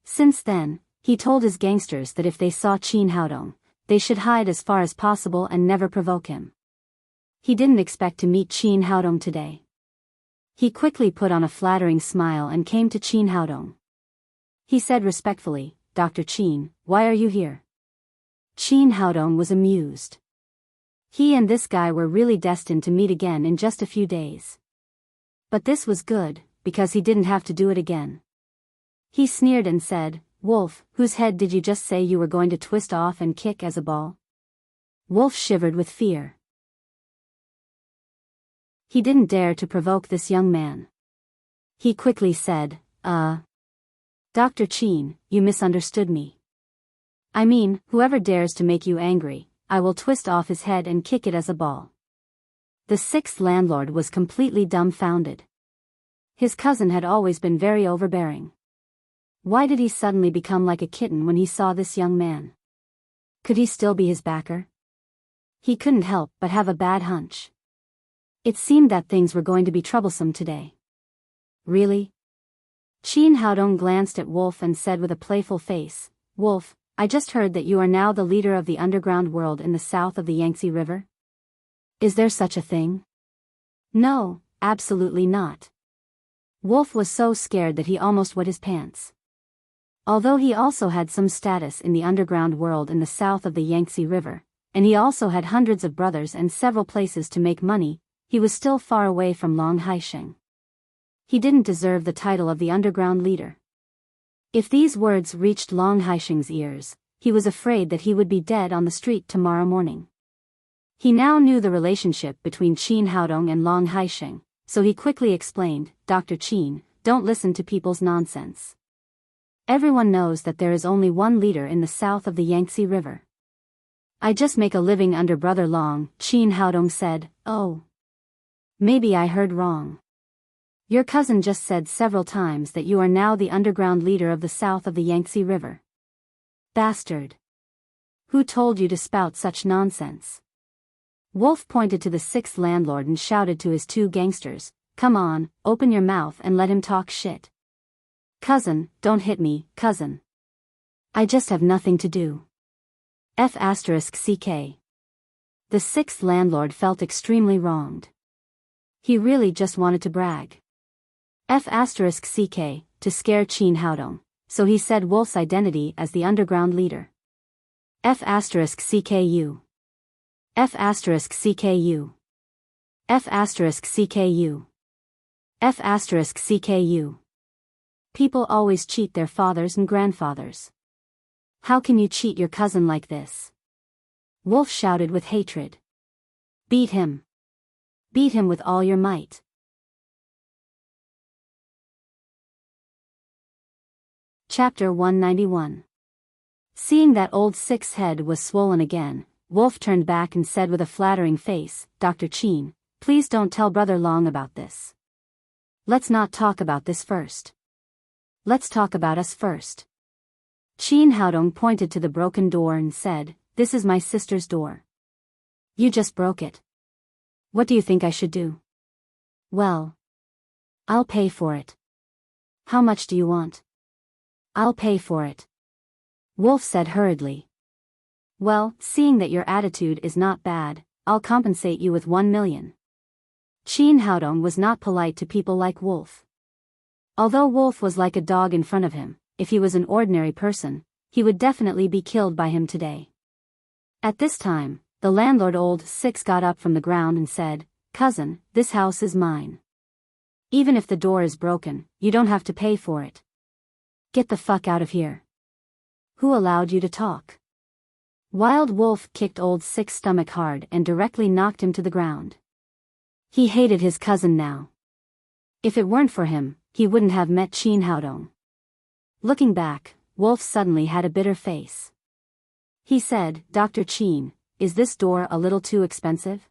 Since then, he told his gangsters that if they saw Qin Haodong, they should hide as far as possible and never provoke him. He didn't expect to meet Qin Haodong today. He quickly put on a flattering smile and came to Qin Haodong. He said respectfully, Dr. Qin, why are you here? Qin Haodong was amused. He and this guy were really destined to meet again in just a few days. But this was good, because he didn't have to do it again. He sneered and said, Wolf, whose head did you just say you were going to twist off and kick as a ball? Wolf shivered with fear. He didn't dare to provoke this young man. He quickly said, Dr. Qin, you misunderstood me. I mean, whoever dares to make you angry, I will twist off his head and kick it as a ball. The sixth landlord was completely dumbfounded. His cousin had always been very overbearing. Why did he suddenly become like a kitten when he saw this young man? Could he still be his backer? He couldn't help but have a bad hunch. It seemed that things were going to be troublesome today. Really? Qin Haodong glanced at Wolf and said with a playful face, Wolf, I just heard that you are now the leader of the underground world in the south of the Yangtze River. Is there such a thing? No, absolutely not. Wolf was so scared that he almost wet his pants. Although he also had some status in the underground world in the south of the Yangtze River, and he also had hundreds of brothers and several places to make money, he was still far away from Long Haisheng. He didn't deserve the title of the underground leader. If these words reached Long Haisheng's ears, he was afraid that he would be dead on the street tomorrow morning. He now knew the relationship between Qin Haodong and Long Haisheng, so he quickly explained, Dr. Qin, don't listen to people's nonsense. Everyone knows that there is only one leader in the south of the Yangtze River. I just make a living under Brother Long, Qin Haodong said. Oh. Maybe I heard wrong. Your cousin just said several times that you are now the underground leader of the south of the Yangtze River. Bastard. Who told you to spout such nonsense? Wolf pointed to the sixth landlord and shouted to his two gangsters, come on, open your mouth and let him talk shit. Cousin, don't hit me, cousin. I just have nothing to do. F***ck. The sixth landlord felt extremely wronged. He really just wanted to brag. F***ck, to scare Qin Haodong, so he said Wolf's identity as the underground leader. F***cku. F***cku. F***cku. F***cku. People always cheat their fathers and grandfathers. How can you cheat your cousin like this? Wolf shouted with hatred. Beat him. Beat him with all your might. Chapter 191. Seeing that old six's head was swollen again, Wolf turned back and said with a flattering face, Dr. Qin, please don't tell Brother Long about this. Let's not talk about this first. Let's talk about us first. Qin Haodong pointed to the broken door and said, this is my sister's door. You just broke it. What do you think I should do? Well, I'll pay for it. How much do you want? I'll pay for it. Wolf said hurriedly. Well, seeing that your attitude is not bad, I'll compensate you with 1 million. Qin Haodong was not polite to people like Wolf. Although Wolf was like a dog in front of him, if he was an ordinary person, he would definitely be killed by him today. At this time, the landlord old six got up from the ground and said, cousin, this house is mine. Even if the door is broken, you don't have to pay for it. Get the fuck out of here. Who allowed you to talk? Wild Wolf kicked old six's stomach hard and directly knocked him to the ground. He hated his cousin now. If it weren't for him, he wouldn't have met Qin Haodong. Looking back, Wolf suddenly had a bitter face. He said, Dr. Qin, is this door a little too expensive?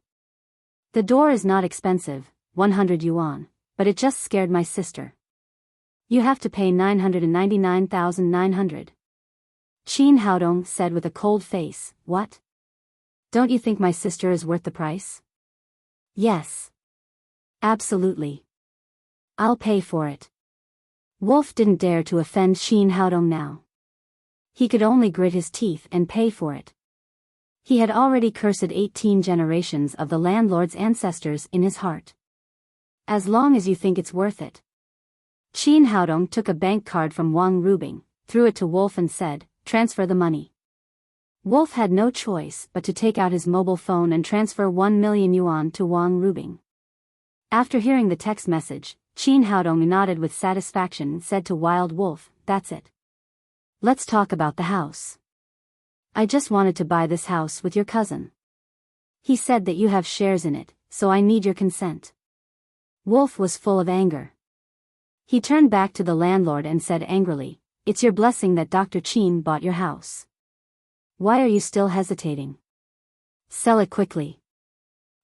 The door is not expensive, 100 yuan, but it just scared my sister. You have to pay 999,900. Qin Haodong said with a cold face, what? Don't you think my sister is worth the price? Yes. Absolutely. I'll pay for it. Wolf didn't dare to offend Qin Haodong now. He could only grit his teeth and pay for it. He had already cursed 18 generations of the landlord's ancestors in his heart. As long as you think it's worth it. Qin Haodong took a bank card from Wang Rubing, threw it to Wolf and said, transfer the money. Wolf had no choice but to take out his mobile phone and transfer 1 million yuan to Wang Rubing. After hearing the text message, Qin Haodong nodded with satisfaction and said to Wild Wolf, that's it. Let's talk about the house. I just wanted to buy this house with your cousin. He said that you have shares in it, so I need your consent. Wolf was full of anger. He turned back to the landlord and said angrily, it's your blessing that Dr. Qin bought your house. Why are you still hesitating? Sell it quickly.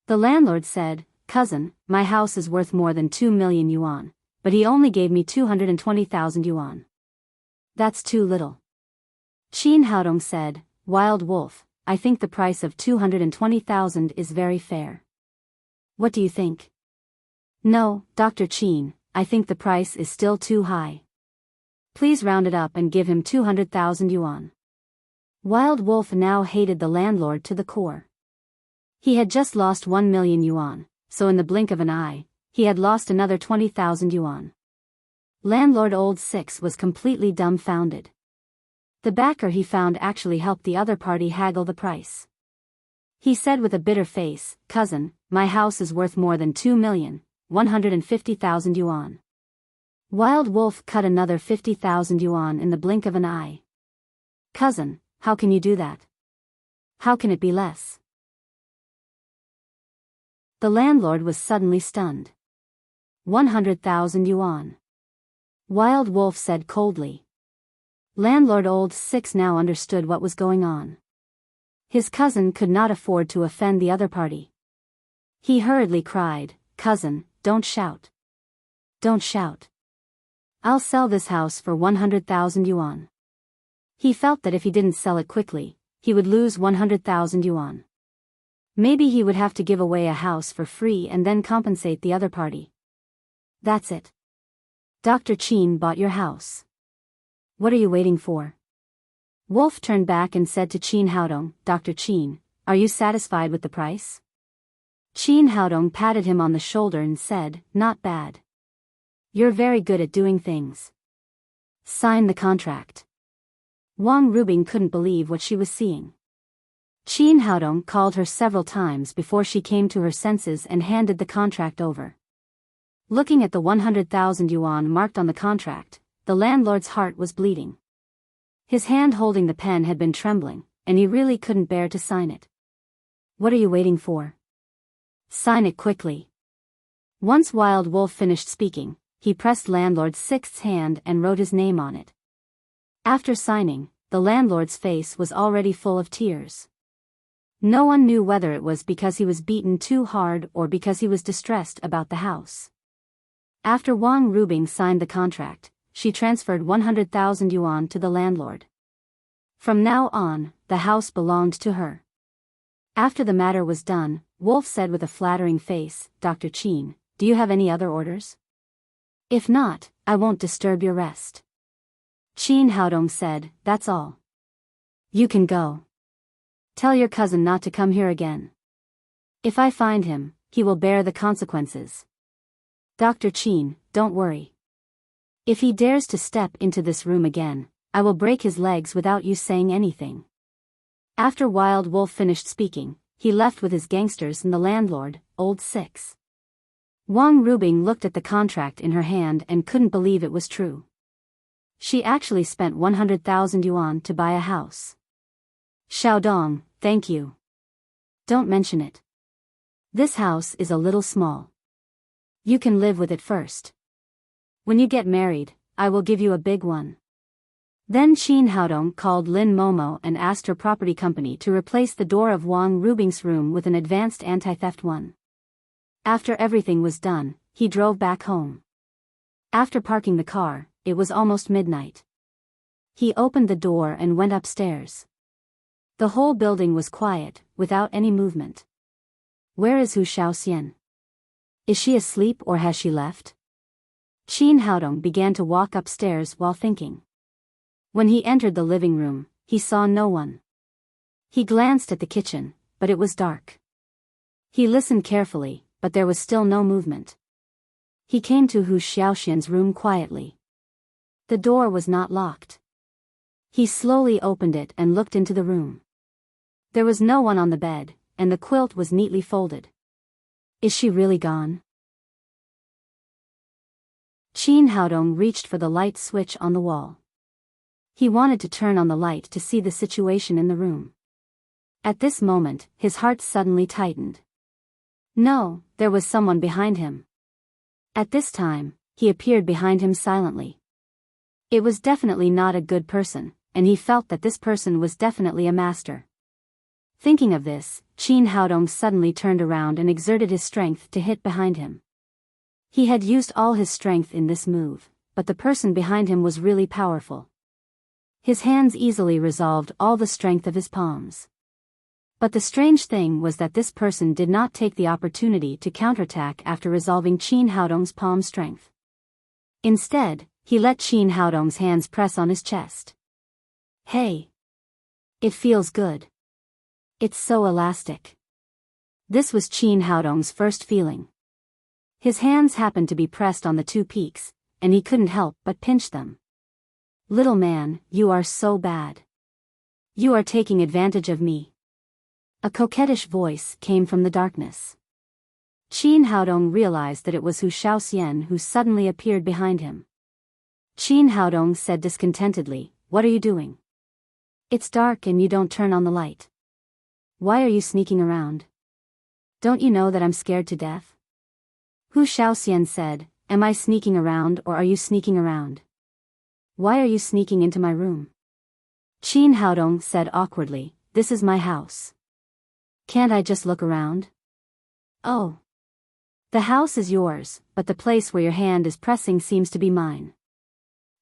The landlord said, cousin, my house is worth more than 2 million yuan, but he only gave me 220,000 yuan. That's too little. Qin Haodong said, Wild Wolf, I think the price of 220,000 is very fair. What do you think? No, Dr. Qin, I think the price is still too high. Please round it up and give him 200,000 yuan. Wild Wolf now hated the landlord to the core. He had just lost 1 million yuan, so in the blink of an eye, he had lost another 20,000 yuan. Landlord Old Six was completely dumbfounded. The backer he found actually helped the other party haggle the price. He said with a bitter face, "Cousin, my house is worth more than 2,150,000 yuan. Wild Wolf cut another 50,000 yuan in the blink of an eye. Cousin, how can you do that? How can it be less?" The landlord was suddenly stunned. 100,000 yuan. Wild Wolf said coldly. Landlord Old Six now understood what was going on. His cousin could not afford to offend the other party. He hurriedly cried, "Cousin, don't shout. Don't shout. I'll sell this house for 100,000 yuan. He felt that if he didn't sell it quickly, he would lose 100,000 yuan. Maybe he would have to give away a house for free and then compensate the other party. That's it. Dr. Qin bought your house. What are you waiting for? Wolf turned back and said to Qin Haodong, "Dr. Qin, are you satisfied with the price?" Qin Haodong patted him on the shoulder and said, "Not bad. You're very good at doing things. Sign the contract." Wang Rubing couldn't believe what she was seeing. Qin Haodong called her several times before she came to her senses and handed the contract over. Looking at the 100,000 yuan marked on the contract, the landlord's heart was bleeding. His hand holding the pen had been trembling, and he really couldn't bear to sign it. "What are you waiting for? Sign it quickly." Once Wild Wolf finished speaking, he pressed Landlord Six's hand and wrote his name on it. After signing, the landlord's face was already full of tears. No one knew whether it was because he was beaten too hard or because he was distressed about the house. After Wang Rubing signed the contract, she transferred 100,000 yuan to the landlord. From now on, the house belonged to her. After the matter was done, Wolf said with a flattering face, "Dr. Qin, do you have any other orders? If not, I won't disturb your rest." Qin Haodong said, "That's all. You can go. Tell your cousin not to come here again. If I find him, he will bear the consequences. Dr. Qin, don't worry. If he dares to step into this room again, I will break his legs without you saying anything." After Wild Wolf finished speaking, he left with his gangsters and the landlord, Old Six. Wang Rubing looked at the contract in her hand and couldn't believe it was true. She actually spent 100,000 yuan to buy a house. "Xiaodong, thank you. Don't mention it. This house is a little small. You can live with it first. When you get married, I will give you a big one." Then Qin Haodong called Lin Momo and asked her property company to replace the door of Wang Rubing's room with an advanced anti-theft one. After everything was done, he drove back home. After parking the car, it was almost midnight. He opened the door and went upstairs. The whole building was quiet, without any movement. Where is Hu Shaoxian? Is she asleep or has she left? Qin Haodong began to walk upstairs while thinking. When he entered the living room, he saw no one. He glanced at the kitchen, but it was dark. He listened carefully, but there was still no movement. He came to Hu Xiaoxian's room quietly. The door was not locked. He slowly opened it and looked into the room. There was no one on the bed, and the quilt was neatly folded. Is she really gone? Qin Haodong reached for the light switch on the wall. He wanted to turn on the light to see the situation in the room. At this moment, his heart suddenly tightened. No, there was someone behind him. At this time, he appeared behind him silently. It was definitely not a good person, and he felt that this person was definitely a master. Thinking of this, Qin Haodong suddenly turned around and exerted his strength to hit behind him. He had used all his strength in this move, but the person behind him was really powerful. His hands easily resolved all the strength of his palms. But the strange thing was that this person did not take the opportunity to counterattack after resolving Qin Haodong's palm strength. Instead, he let Qin Haodong's hands press on his chest. Hey! It feels good. It's so elastic. This was Qin Haodong's first feeling. His hands happened to be pressed on the two peaks, and he couldn't help but pinch them. Little man, you are so bad. You are taking advantage of me. A coquettish voice came from the darkness. Qin Haodong realized that it was Hu Shaoxian who suddenly appeared behind him. Qin Haodong said discontentedly, "What are you doing? It's dark and you don't turn on the light. Why are you sneaking around? Don't you know that I'm scared to death?" Hu Shaoxian said, "Am I sneaking around or are you sneaking around? Why are you sneaking into my room?" Qin Haodong said awkwardly, "This is my house. Can't I just look around?" "Oh. The house is yours, but the place where your hand is pressing seems to be mine.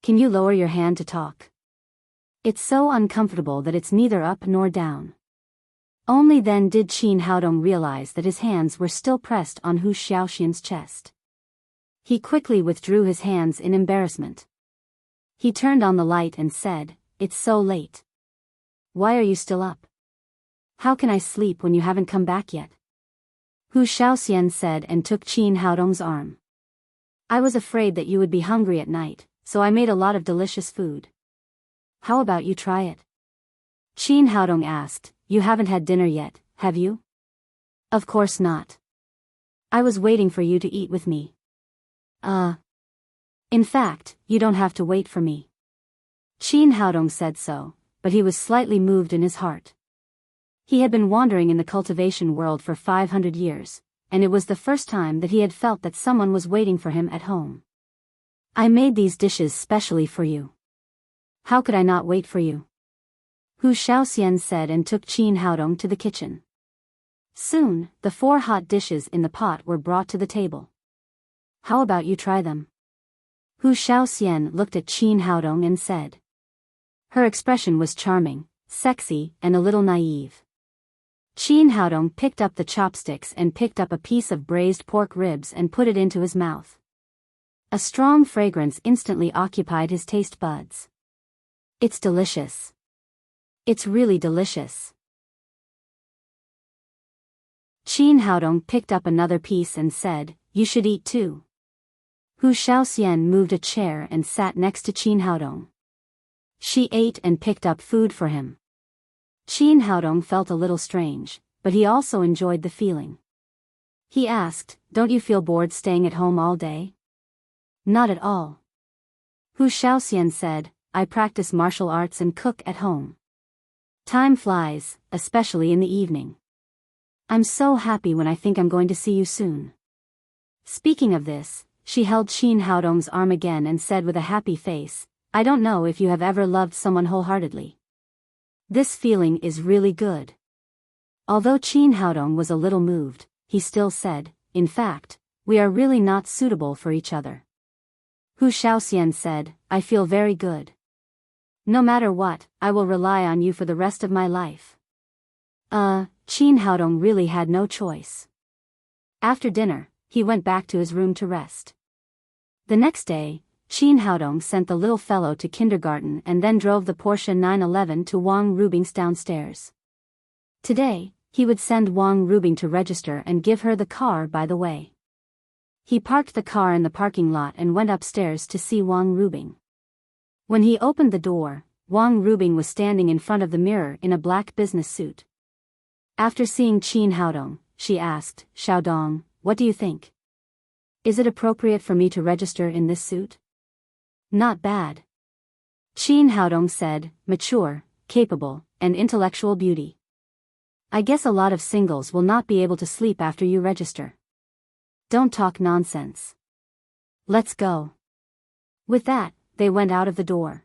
Can you lower your hand to talk? It's so uncomfortable that it's neither up nor down." Only then did Qin Haodong realize that his hands were still pressed on Hu Shaoxian's chest. He quickly withdrew his hands in embarrassment. He turned on the light and said, "It's so late. Why are you still up? How can I sleep when you haven't come back yet?" Hu Shaoxian said and took Qin Haodong's arm. "I was afraid that you would be hungry at night, so I made a lot of delicious food. How about you try it?" Qin Haodong asked, "You haven't had dinner yet, have you?" "Of course not. I was waiting for you to eat with me." In fact, you don't have to wait for me." Qin Haodong said so, but he was slightly moved in his heart. He had been wandering in the cultivation world for 500 years, and it was the first time that he had felt that someone was waiting for him at home. "I made these dishes specially for you. How could I not wait for you?" Hu Shaoxian said and took Qin Haodong to the kitchen. Soon, the 4 hot dishes in the pot were brought to the table. "How about you try them?" Hu Shaoxian looked at Qin Haodong and said. Her expression was charming, sexy, and a little naive. Qin Haodong picked up the chopsticks and picked up a piece of braised pork ribs and put it into his mouth. A strong fragrance instantly occupied his taste buds. "It's delicious. It's really delicious." Qin Haodong picked up another piece and said, "You should eat too." Hu Shaoxian moved a chair and sat next to Qin Haodong. She ate and picked up food for him. Qin Haodong felt a little strange, but he also enjoyed the feeling. He asked, "Don't you feel bored staying at home all day?" "Not at all." Hu Shaoxian said, "I practice martial arts and cook at home. Time flies, especially in the evening. I'm so happy when I think I'm going to see you soon." Speaking of this, she held Qin Haodong's arm again and said with a happy face, "I don't know if you have ever loved someone wholeheartedly. This feeling is really good." Although Qin Haodong was a little moved, he still said, "In fact, we are really not suitable for each other." Hu Shaoxian said, "I feel very good. No matter what, I will rely on you for the rest of my life." Qin Haodong really had no choice. After dinner, he went back to his room to rest. The next day, Qin Haodong sent the little fellow to kindergarten and then drove the Porsche 911 to Wang Rubing's downstairs. Today, he would send Wang Rubing to register and give her the car by the way. He parked the car in the parking lot and went upstairs to see Wang Rubing. When he opened the door, Wang Rubing was standing in front of the mirror in a black business suit. After seeing Qin Haodong, she asked, "Xiaodong, what do you think? Is it appropriate for me to register in this suit?" "Not bad." Qin Haodong said, "Mature, capable, and intellectual beauty. I guess a lot of singles will not be able to sleep after you register. Don't talk nonsense. Let's go." With that, they went out of the door.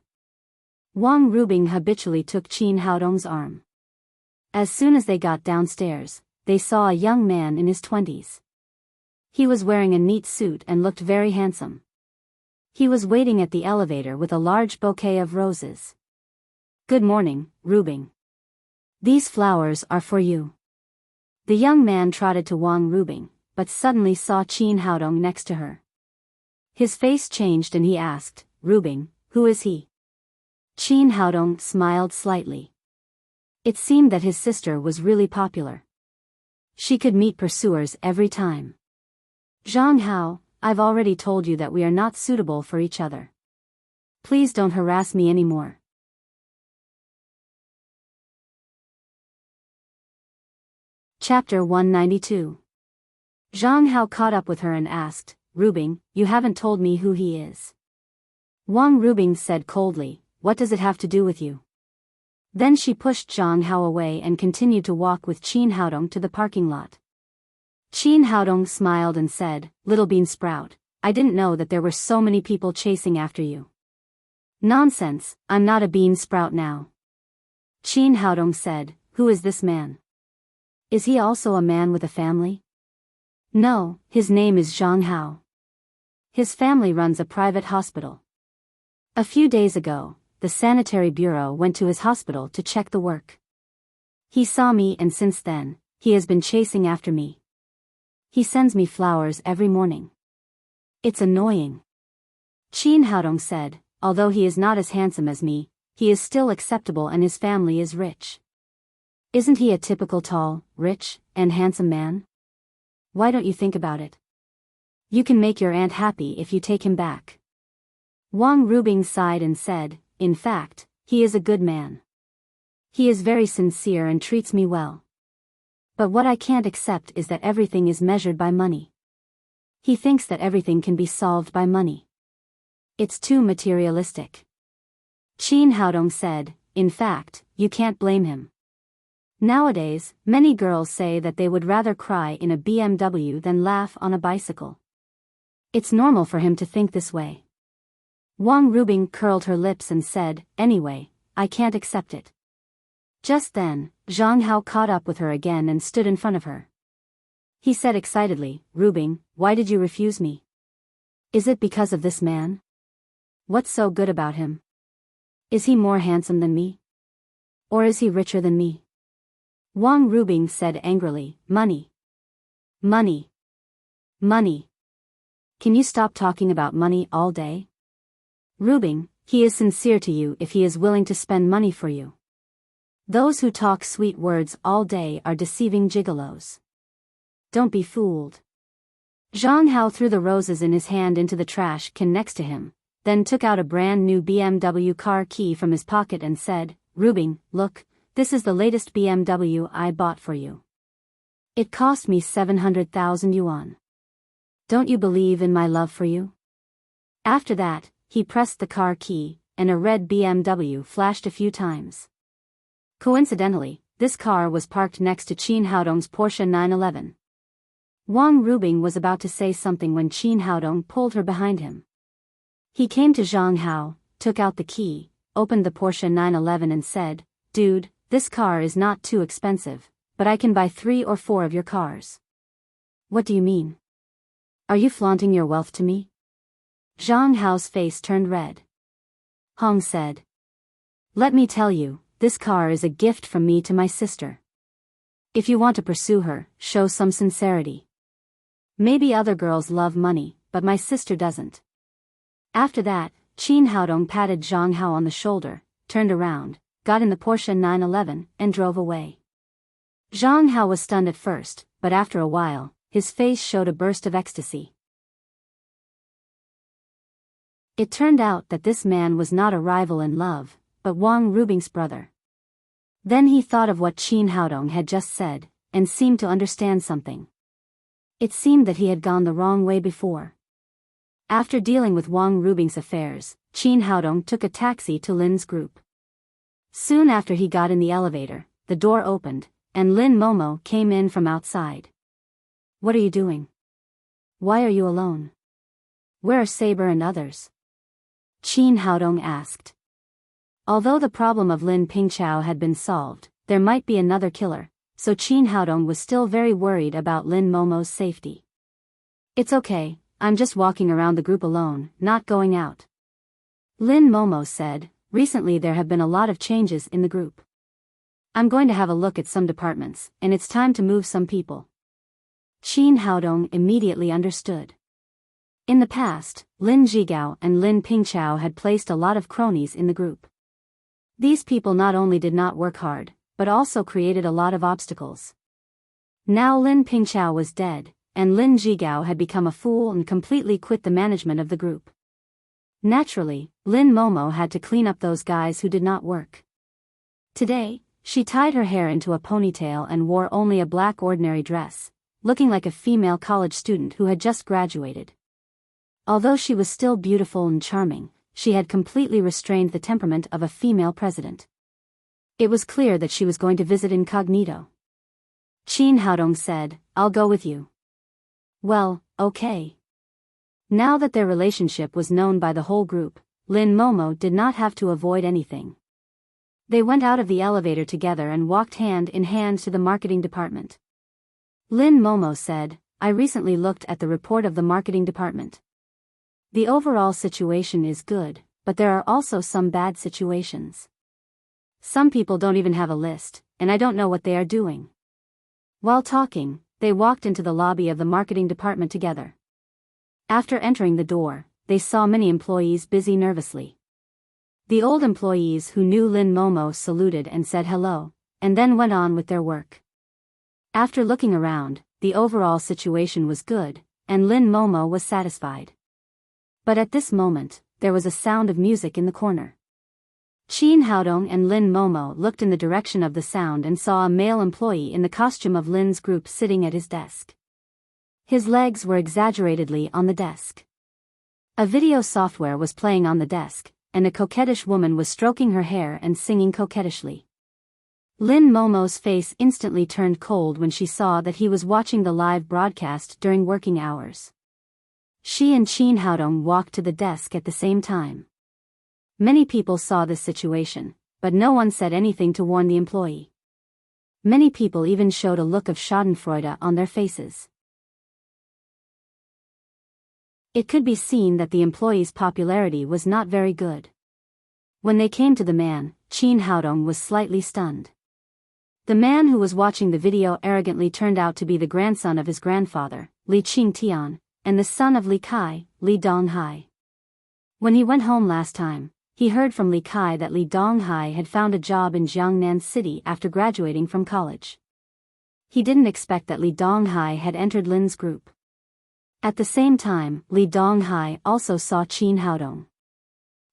Wang Rubing habitually took Qin Haodong's arm. As soon as they got downstairs, they saw a young man in his 20s. He was wearing a neat suit and looked very handsome. He was waiting at the elevator with a large bouquet of roses. "Good morning, Rubing. These flowers are for you." The young man trotted to Wang Rubing, but suddenly saw Qin Haodong next to her. His face changed and he asked, "Rubing, who is he?" Qin Haodong smiled slightly. It seemed that his sister was really popular. She could meet pursuers every time. Zhang Hao, I've already told you that we are not suitable for each other. Please don't harass me anymore. Chapter 192. Zhang Hao caught up with her and asked, Rubing, you haven't told me who he is. Wang Rubing said coldly, what does it have to do with you? Then she pushed Zhang Hao away and continued to walk with Qin Haodong to the parking lot. Qin Haodong smiled and said, Little bean sprout, I didn't know that there were so many people chasing after you. Nonsense, I'm not a bean sprout now. Qin Haodong said, who is this man? Is he also a man with a family? No, his name is Zhang Hao. His family runs a private hospital. A few days ago, the sanitary bureau went to his hospital to check the work. He saw me and since then, he has been chasing after me. He sends me flowers every morning. It's annoying. Qin Haodong said, although he is not as handsome as me, he is still acceptable and his family is rich. Isn't he a typical tall, rich, and handsome man? Why don't you think about it? You can make your aunt happy if you take him back. Wang Rubing sighed and said, in fact, he is a good man. He is very sincere and treats me well. But what I can't accept is that everything is measured by money. He thinks that everything can be solved by money. It's too materialistic. Qin Haodong said, in fact, you can't blame him. Nowadays, many girls say that they would rather cry in a BMW than laugh on a bicycle. It's normal for him to think this way. Wang Rubing curled her lips and said, anyway, I can't accept it. Just then, Zhang Hao caught up with her again and stood in front of her. He said excitedly, Rubing, why did you refuse me? Is it because of this man? What's so good about him? Is he more handsome than me? Or is he richer than me? Wang Rubing said angrily, money. Money. Money. Can you stop talking about money all day? Rubing, he is sincere to you if he is willing to spend money for you. Those who talk sweet words all day are deceiving gigolos. Don't be fooled. Zhang Hao threw the roses in his hand into the trash can next to him, then took out a brand new BMW car key from his pocket and said, Rubing, look, this is the latest BMW I bought for you. It cost me 700,000 yuan. Don't you believe in my love for you? After that, he pressed the car key, and a red BMW flashed a few times. Coincidentally, this car was parked next to Qin Haodong's Porsche 911. Wang Rubing was about to say something when Qin Haodong pulled her behind him. He came to Zhang Hao, took out the key, opened the Porsche 911 and said, Dude, this car is not too expensive, but I can buy 3 or 4 of your cars. What do you mean? Are you flaunting your wealth to me? Zhang Hao's face turned red. Hong said, Let me tell you, this car is a gift from me to my sister. If you want to pursue her, show some sincerity. Maybe other girls love money, but my sister doesn't. After that, Qin Haodong patted Zhang Hao on the shoulder, turned around, got in the Porsche 911, and drove away. Zhang Hao was stunned at first, but after a while, his face showed a burst of ecstasy. It turned out that this man was not a rival in love, but Wang Rubing's brother. Then he thought of what Qin Haodong had just said, and seemed to understand something. It seemed that he had gone the wrong way before. After dealing with Wang Rubing's affairs, Qin Haodong took a taxi to Lin's group. Soon after he got in the elevator, the door opened, and Lin Momo came in from outside. What are you doing? Why are you alone? Where are Saber and others? Qin Haodong asked. Although the problem of Lin Pingchao had been solved, there might be another killer, so Qin Haodong was still very worried about Lin Momo's safety. It's okay, I'm just walking around the group alone, not going out. Lin Momo said, recently there have been a lot of changes in the group. I'm going to have a look at some departments, and it's time to move some people. Qin Haodong immediately understood. In the past, Lin Zhigao and Lin Pingchao had placed a lot of cronies in the group. These people not only did not work hard, but also created a lot of obstacles. Now Lin Pingqiao was dead, and Lin Zhigao had become a fool and completely quit the management of the group. Naturally, Lin Momo had to clean up those guys who did not work. Today, she tied her hair into a ponytail and wore only a black ordinary dress, looking like a female college student who had just graduated. Although she was still beautiful and charming, she had completely restrained the temperament of a female president. It was clear that she was going to visit incognito. Qin Haodong said, "I'll go with you." Well, okay. Now that their relationship was known by the whole group, Lin Momo did not have to avoid anything. They went out of the elevator together and walked hand in hand to the marketing department. Lin Momo said, "I recently looked at the report of the marketing department. The overall situation is good, but there are also some bad situations. Some people don't even have a list, and I don't know what they are doing." While talking, they walked into the lobby of the marketing department together. After entering the door, they saw many employees busy nervously. The old employees who knew Lin Momo saluted and said hello, and then went on with their work. After looking around, the overall situation was good, and Lin Momo was satisfied. But at this moment, there was a sound of music in the corner. Qin Haodong and Lin Momo looked in the direction of the sound and saw a male employee in the costume of Lin's group sitting at his desk. His legs were exaggeratedly on the desk. A video software was playing on the desk, and a coquettish woman was stroking her hair and singing coquettishly. Lin Momo's face instantly turned cold when she saw that he was watching the live broadcast during working hours. She and Qin Haodong walked to the desk at the same time. Many people saw this situation, but no one said anything to warn the employee. Many people even showed a look of schadenfreude on their faces. It could be seen that the employee's popularity was not very good. When they came to the man, Qin Haodong was slightly stunned. The man who was watching the video arrogantly turned out to be the grandson of his grandfather, Li Qingtian, and the son of Li Kai, Li Donghai. When he went home last time, he heard from Li Kai that Li Donghai had found a job in Jiangnan City after graduating from college. He didn't expect that Li Donghai had entered Lin's group. At the same time, Li Donghai also saw Qin Haodong.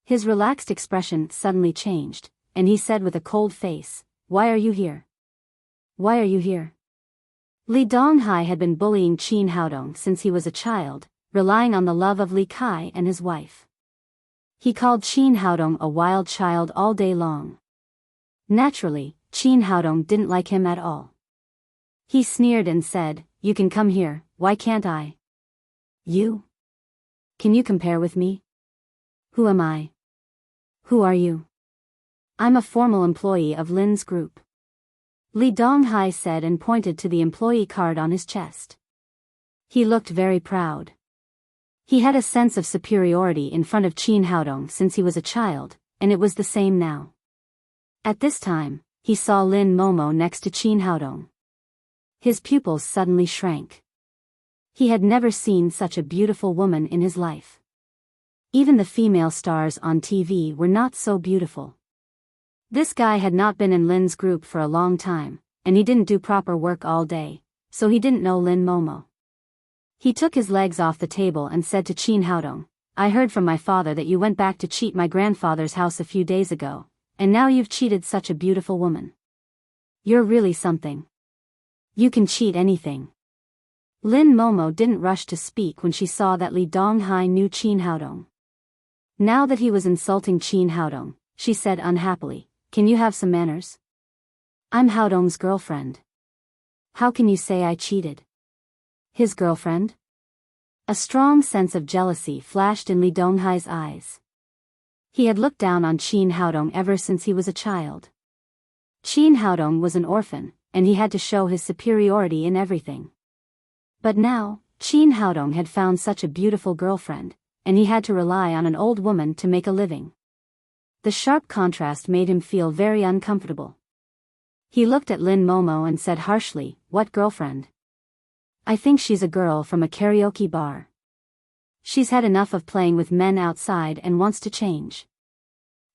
His relaxed expression suddenly changed, and he said with a cold face, "Why are you here? Why are you here?" Li Donghai had been bullying Qin Haodong since he was a child, relying on the love of Li Kai and his wife. He called Qin Haodong a wild child all day long. Naturally, Qin Haodong didn't like him at all. He sneered and said, "You can come here, why can't I? You? Can you compare with me? Who am I? Who are you?" "I'm a formal employee of Lin's group," Li Donghai said and pointed to the employee card on his chest. He looked very proud. He had a sense of superiority in front of Qin Haodong since he was a child, and it was the same now. At this time, he saw Lin Momo next to Qin Haodong. His pupils suddenly shrank. He had never seen such a beautiful woman in his life. Even the female stars on TV were not so beautiful. This guy had not been in Lin's group for a long time, and he didn't do proper work all day, so he didn't know Lin Momo. He took his legs off the table and said to Qin Haodong, "I heard from my father that you went back to cheat my grandfather's house a few days ago, and now you've cheated such a beautiful woman. You're really something. You can cheat anything." Lin Momo didn't rush to speak when she saw that Li Donghai knew Qin Haodong. Now that he was insulting Qin Haodong, she said unhappily, "Can you have some manners? I'm Haodong's girlfriend. How can you say I cheated?" His girlfriend? A strong sense of jealousy flashed in Li Donghai's eyes. He had looked down on Qin Haodong ever since he was a child. Qin Haodong was an orphan, and he had to show his superiority in everything. But now, Qin Haodong had found such a beautiful girlfriend, and he had to rely on an old woman to make a living. The sharp contrast made him feel very uncomfortable. He looked at Lin Momo and said harshly, "What girlfriend? I think she's a girl from a karaoke bar. She's had enough of playing with men outside and wants to change.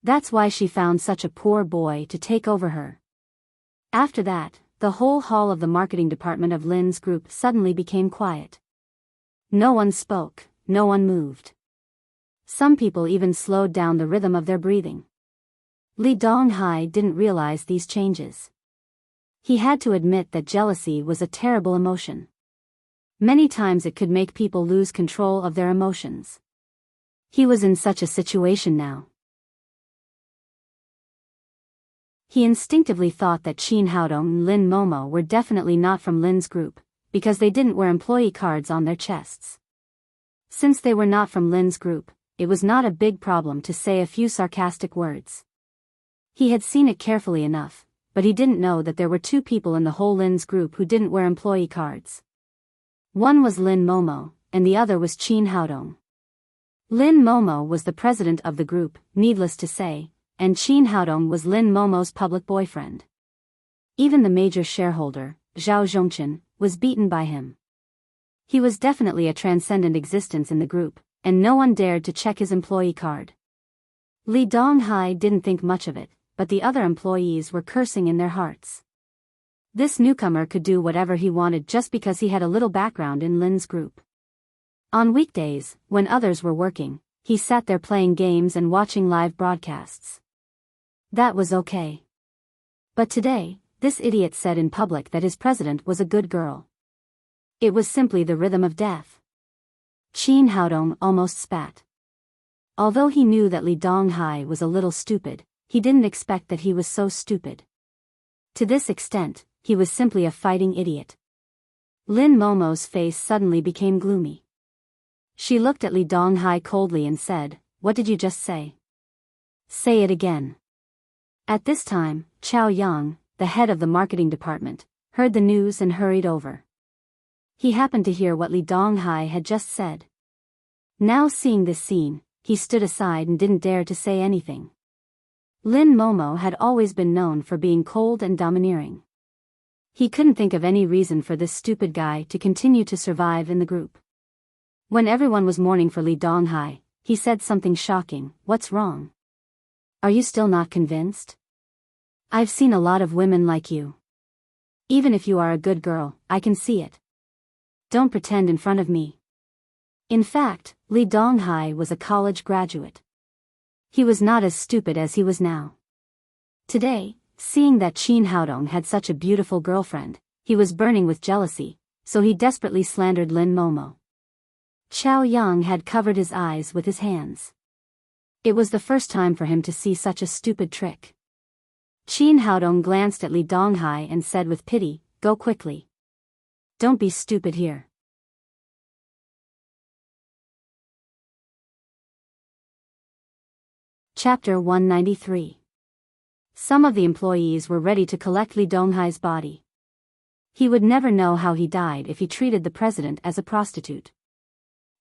That's why she found such a poor boy to take over her." After that, the whole hall of the marketing department of Lin's group suddenly became quiet. No one spoke, no one moved. Some people even slowed down the rhythm of their breathing. Li Donghai didn't realize these changes. He had to admit that jealousy was a terrible emotion. Many times it could make people lose control of their emotions. He was in such a situation now. He instinctively thought that Qin Haodong and Lin Momo were definitely not from Lin's group, because they didn't wear employee cards on their chests. Since they were not from Lin's group, it was not a big problem to say a few sarcastic words. He had seen it carefully enough, but he didn't know that there were two people in the whole Lin's group who didn't wear employee cards. One was Lin Momo, and the other was Qin Haodong. Lin Momo was the president of the group, needless to say, and Qin Haodong was Lin Momo's public boyfriend. Even the major shareholder, Zhao Zhongchen, was beaten by him. He was definitely a transcendent existence in the group, and no one dared to check his employee card. Li Donghai didn't think much of it, but the other employees were cursing in their hearts. This newcomer could do whatever he wanted just because he had a little background in Lin's group. On weekdays, when others were working, he sat there playing games and watching live broadcasts. That was okay. But today, this idiot said in public that his president was a good girl. It was simply the rhythm of death. Qin Haodong almost spat. Although he knew that Li Donghai was a little stupid, he didn't expect that he was so stupid. To this extent, he was simply a fighting idiot. Lin Momo's face suddenly became gloomy. She looked at Li Donghai coldly and said, "What did you just say? Say it again." At this time, Chao Yang, the head of the marketing department, heard the news and hurried over. He happened to hear what Li Donghai had just said. Now seeing this scene, he stood aside and didn't dare to say anything. Lin Momo had always been known for being cold and domineering. He couldn't think of any reason for this stupid guy to continue to survive in the group. When everyone was mourning for Li Donghai, he said something shocking. "What's wrong? Are you still not convinced? I've seen a lot of women like you. Even if you are a good girl, I can see it. Don't pretend in front of me." In fact, Li Donghai was a college graduate. He was not as stupid as he was now. Today, seeing that Qin Haodong had such a beautiful girlfriend, he was burning with jealousy, so he desperately slandered Lin Momo. Chao Yang had covered his eyes with his hands. It was the first time for him to see such a stupid trick. Qin Haodong glanced at Li Donghai and said with pity, "Go quickly. Don't be stupid here." Chapter 193. Some of the employees were ready to collect Li Donghai's body. He would never know how he died if he treated the president as a prostitute.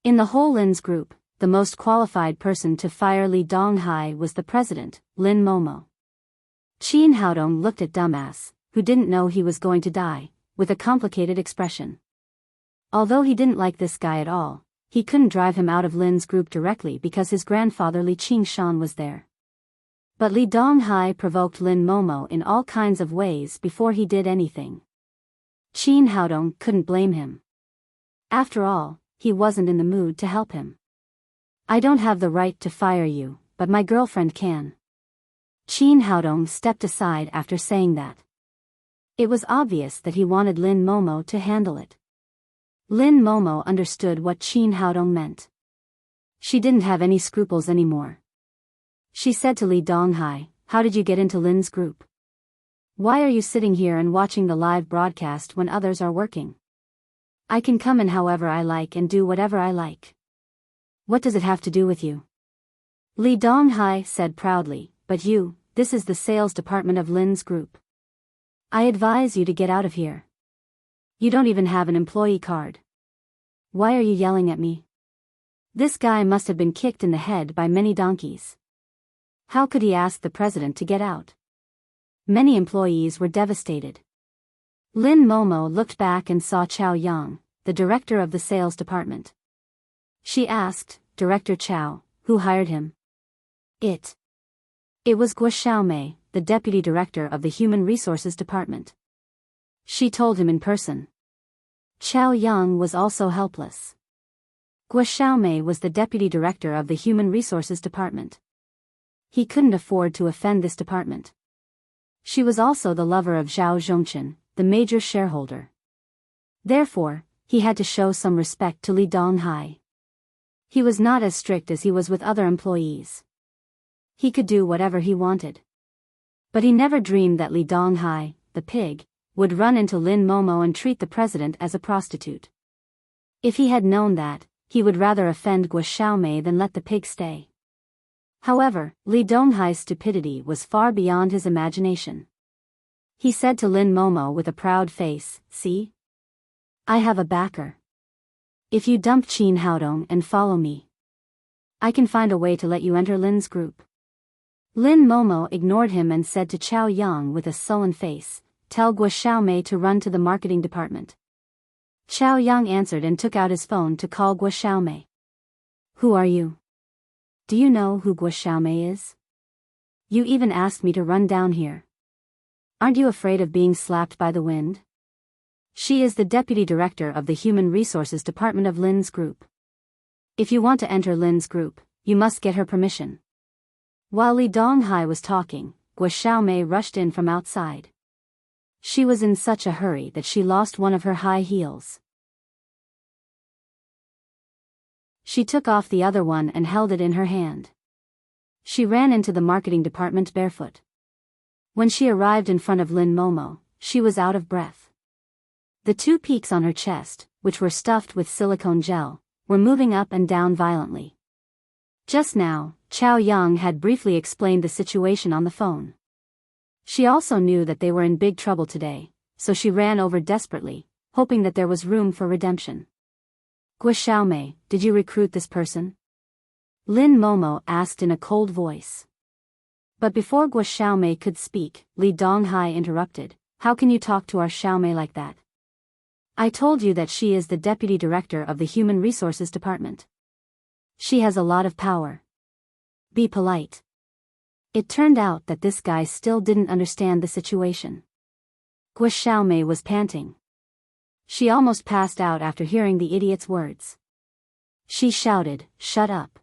In the whole Lin's group, the most qualified person to fire Li Donghai was the president, Lin Momo. Qin Haodong looked at dumbass, who didn't know he was going to die, with a complicated expression. Although he didn't like this guy at all, he couldn't drive him out of Lin's group directly because his grandfather Li Qingshan was there. But Li Donghai provoked Lin Momo in all kinds of ways before he did anything. Qin Haodong couldn't blame him. After all, he wasn't in the mood to help him. "I don't have the right to fire you, but my girlfriend can." Qin Haodong stepped aside after saying that. It was obvious that he wanted Lin Momo to handle it. Lin Momo understood what Qin Haodong meant. She didn't have any scruples anymore. She said to Li Donghai, "How did you get into Lin's group? Why are you sitting here and watching the live broadcast when others are working? I can come in however I like and do whatever I like. What does it have to do with you?" Li Donghai said proudly, "But this is the sales department of Lin's group. I advise you to get out of here. You don't even have an employee card. Why are you yelling at me?" This guy must have been kicked in the head by many donkeys. How could he ask the president to get out? Many employees were devastated. Lin Momo looked back and saw Chao Yang, the director of the sales department. She asked, "Director Chao, who hired him?" It was Guo Xiaomei, the deputy director of the human resources department. She told him in person. Qiao Yang was also helpless. Guo Xiaomei was the deputy director of the Human Resources Department. He couldn't afford to offend this department. She was also the lover of Zhao Zhongchen, the major shareholder. Therefore, he had to show some respect to Li Donghai. He was not as strict as he was with other employees. He could do whatever he wanted. But he never dreamed that Li Donghai, the pig, would run into Lin Momo and treat the president as a prostitute. If he had known that, he would rather offend Guo Xiaomei than let the pig stay. However, Li Donghai's stupidity was far beyond his imagination. He said to Lin Momo with a proud face, "See? I have a backer. If you dump Qin Haodong and follow me, I can find a way to let you enter Lin's group." Lin Momo ignored him and said to Qiao Yang with a sullen face, "Tell Guo Xiaomei to run to the marketing department." Qiao Yang answered and took out his phone to call Guo Xiaomei. "Who are you? Do you know who Guo Xiaomei is? You even asked me to run down here. Aren't you afraid of being slapped by the wind? She is the deputy director of the Human Resources Department of Lin's group. If you want to enter Lin's group, you must get her permission." While Li Donghai was talking, Guo Xiaomei rushed in from outside. She was in such a hurry that she lost one of her high heels. She took off the other one and held it in her hand. She ran into the marketing department barefoot. When she arrived in front of Lin Momo, she was out of breath. The two peaks on her chest, which were stuffed with silicone gel, were moving up and down violently. Just now, Qiao Yang had briefly explained the situation on the phone. She also knew that they were in big trouble today, so she ran over desperately, hoping that there was room for redemption. "Guo Xiaomei, did you recruit this person?" Lin Momo asked in a cold voice. But before Guo Xiaomei could speak, Li Donghai interrupted, "How can you talk to our Xiaomei like that? I told you that she is the deputy director of the Human Resources Department. She has a lot of power. Be polite." It turned out that this guy still didn't understand the situation. Guo Xiaomei was panting. She almost passed out after hearing the idiot's words. She shouted, "Shut up."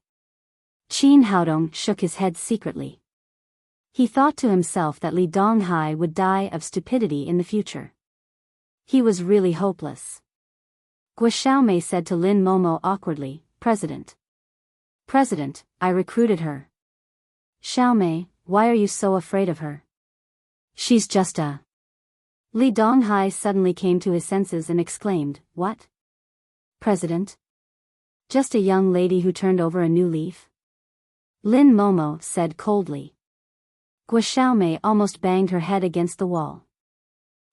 Qin Haodong shook his head secretly. He thought to himself that Li Donghai would die of stupidity in the future. He was really hopeless. Guo Xiaomei said to Lin Momo awkwardly, "President. President, I recruited her." "Xiaomei, why are you so afraid of her? She's just a..." Li Donghai suddenly came to his senses and exclaimed, "What? President? Just a young lady who turned over a new leaf?" Lin Momo said coldly. Guo Xiaomei almost banged her head against the wall.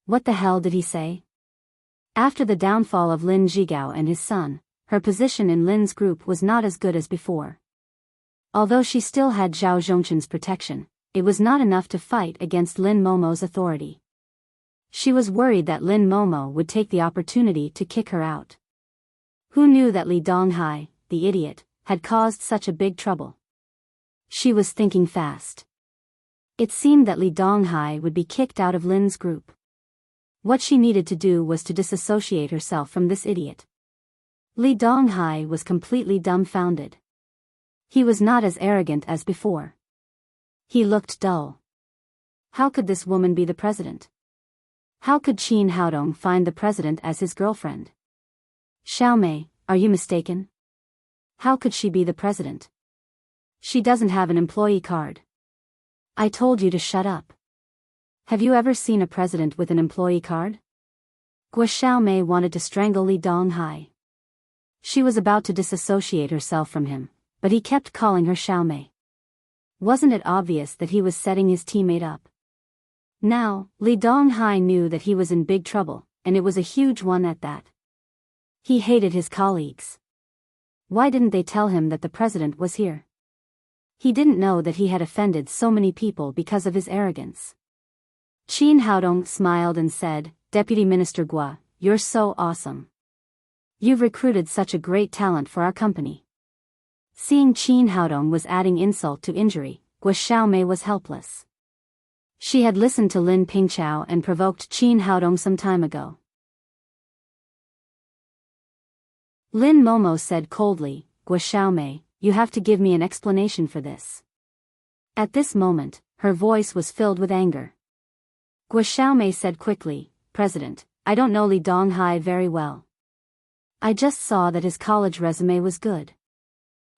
What the hell did he say? After the downfall of Lin Zhigao and his son, her position in Lin's group was not as good as before. Although she still had Zhao Zhongchen's protection, it was not enough to fight against Lin Momo's authority. She was worried that Lin Momo would take the opportunity to kick her out. Who knew that Li Donghai, the idiot, had caused such a big trouble? She was thinking fast. It seemed that Li Donghai would be kicked out of Lin's group. What she needed to do was to disassociate herself from this idiot. Li Donghai was completely dumbfounded. He was not as arrogant as before. He looked dull. How could this woman be the president? How could Qin Haodong find the president as his girlfriend? Xiaomei, are you mistaken? How could she be the president? She doesn't have an employee card. I told you to shut up. Have you ever seen a president with an employee card? Guo Xiaomei wanted to strangle Li Donghai. She was about to disassociate herself from him, but he kept calling her Xiaomei. Wasn't it obvious that he was setting his teammate up? Now, Li Donghai knew that he was in big trouble, and it was a huge one at that. He hated his colleagues. Why didn't they tell him that the president was here? He didn't know that he had offended so many people because of his arrogance. Qin Haodong smiled and said, "Deputy Minister Guo, you're so awesome. You've recruited such a great talent for our company." Seeing Qin Haodong was adding insult to injury, Guo Xiaomei was helpless. She had listened to Lin Pingchao and provoked Qin Haodong some time ago. Lin Momo said coldly, "Guo Xiaomei, you have to give me an explanation for this." At this moment, her voice was filled with anger. Guo Xiaomei said quickly, "President, I don't know Li Donghai very well. I just saw that his college resume was good.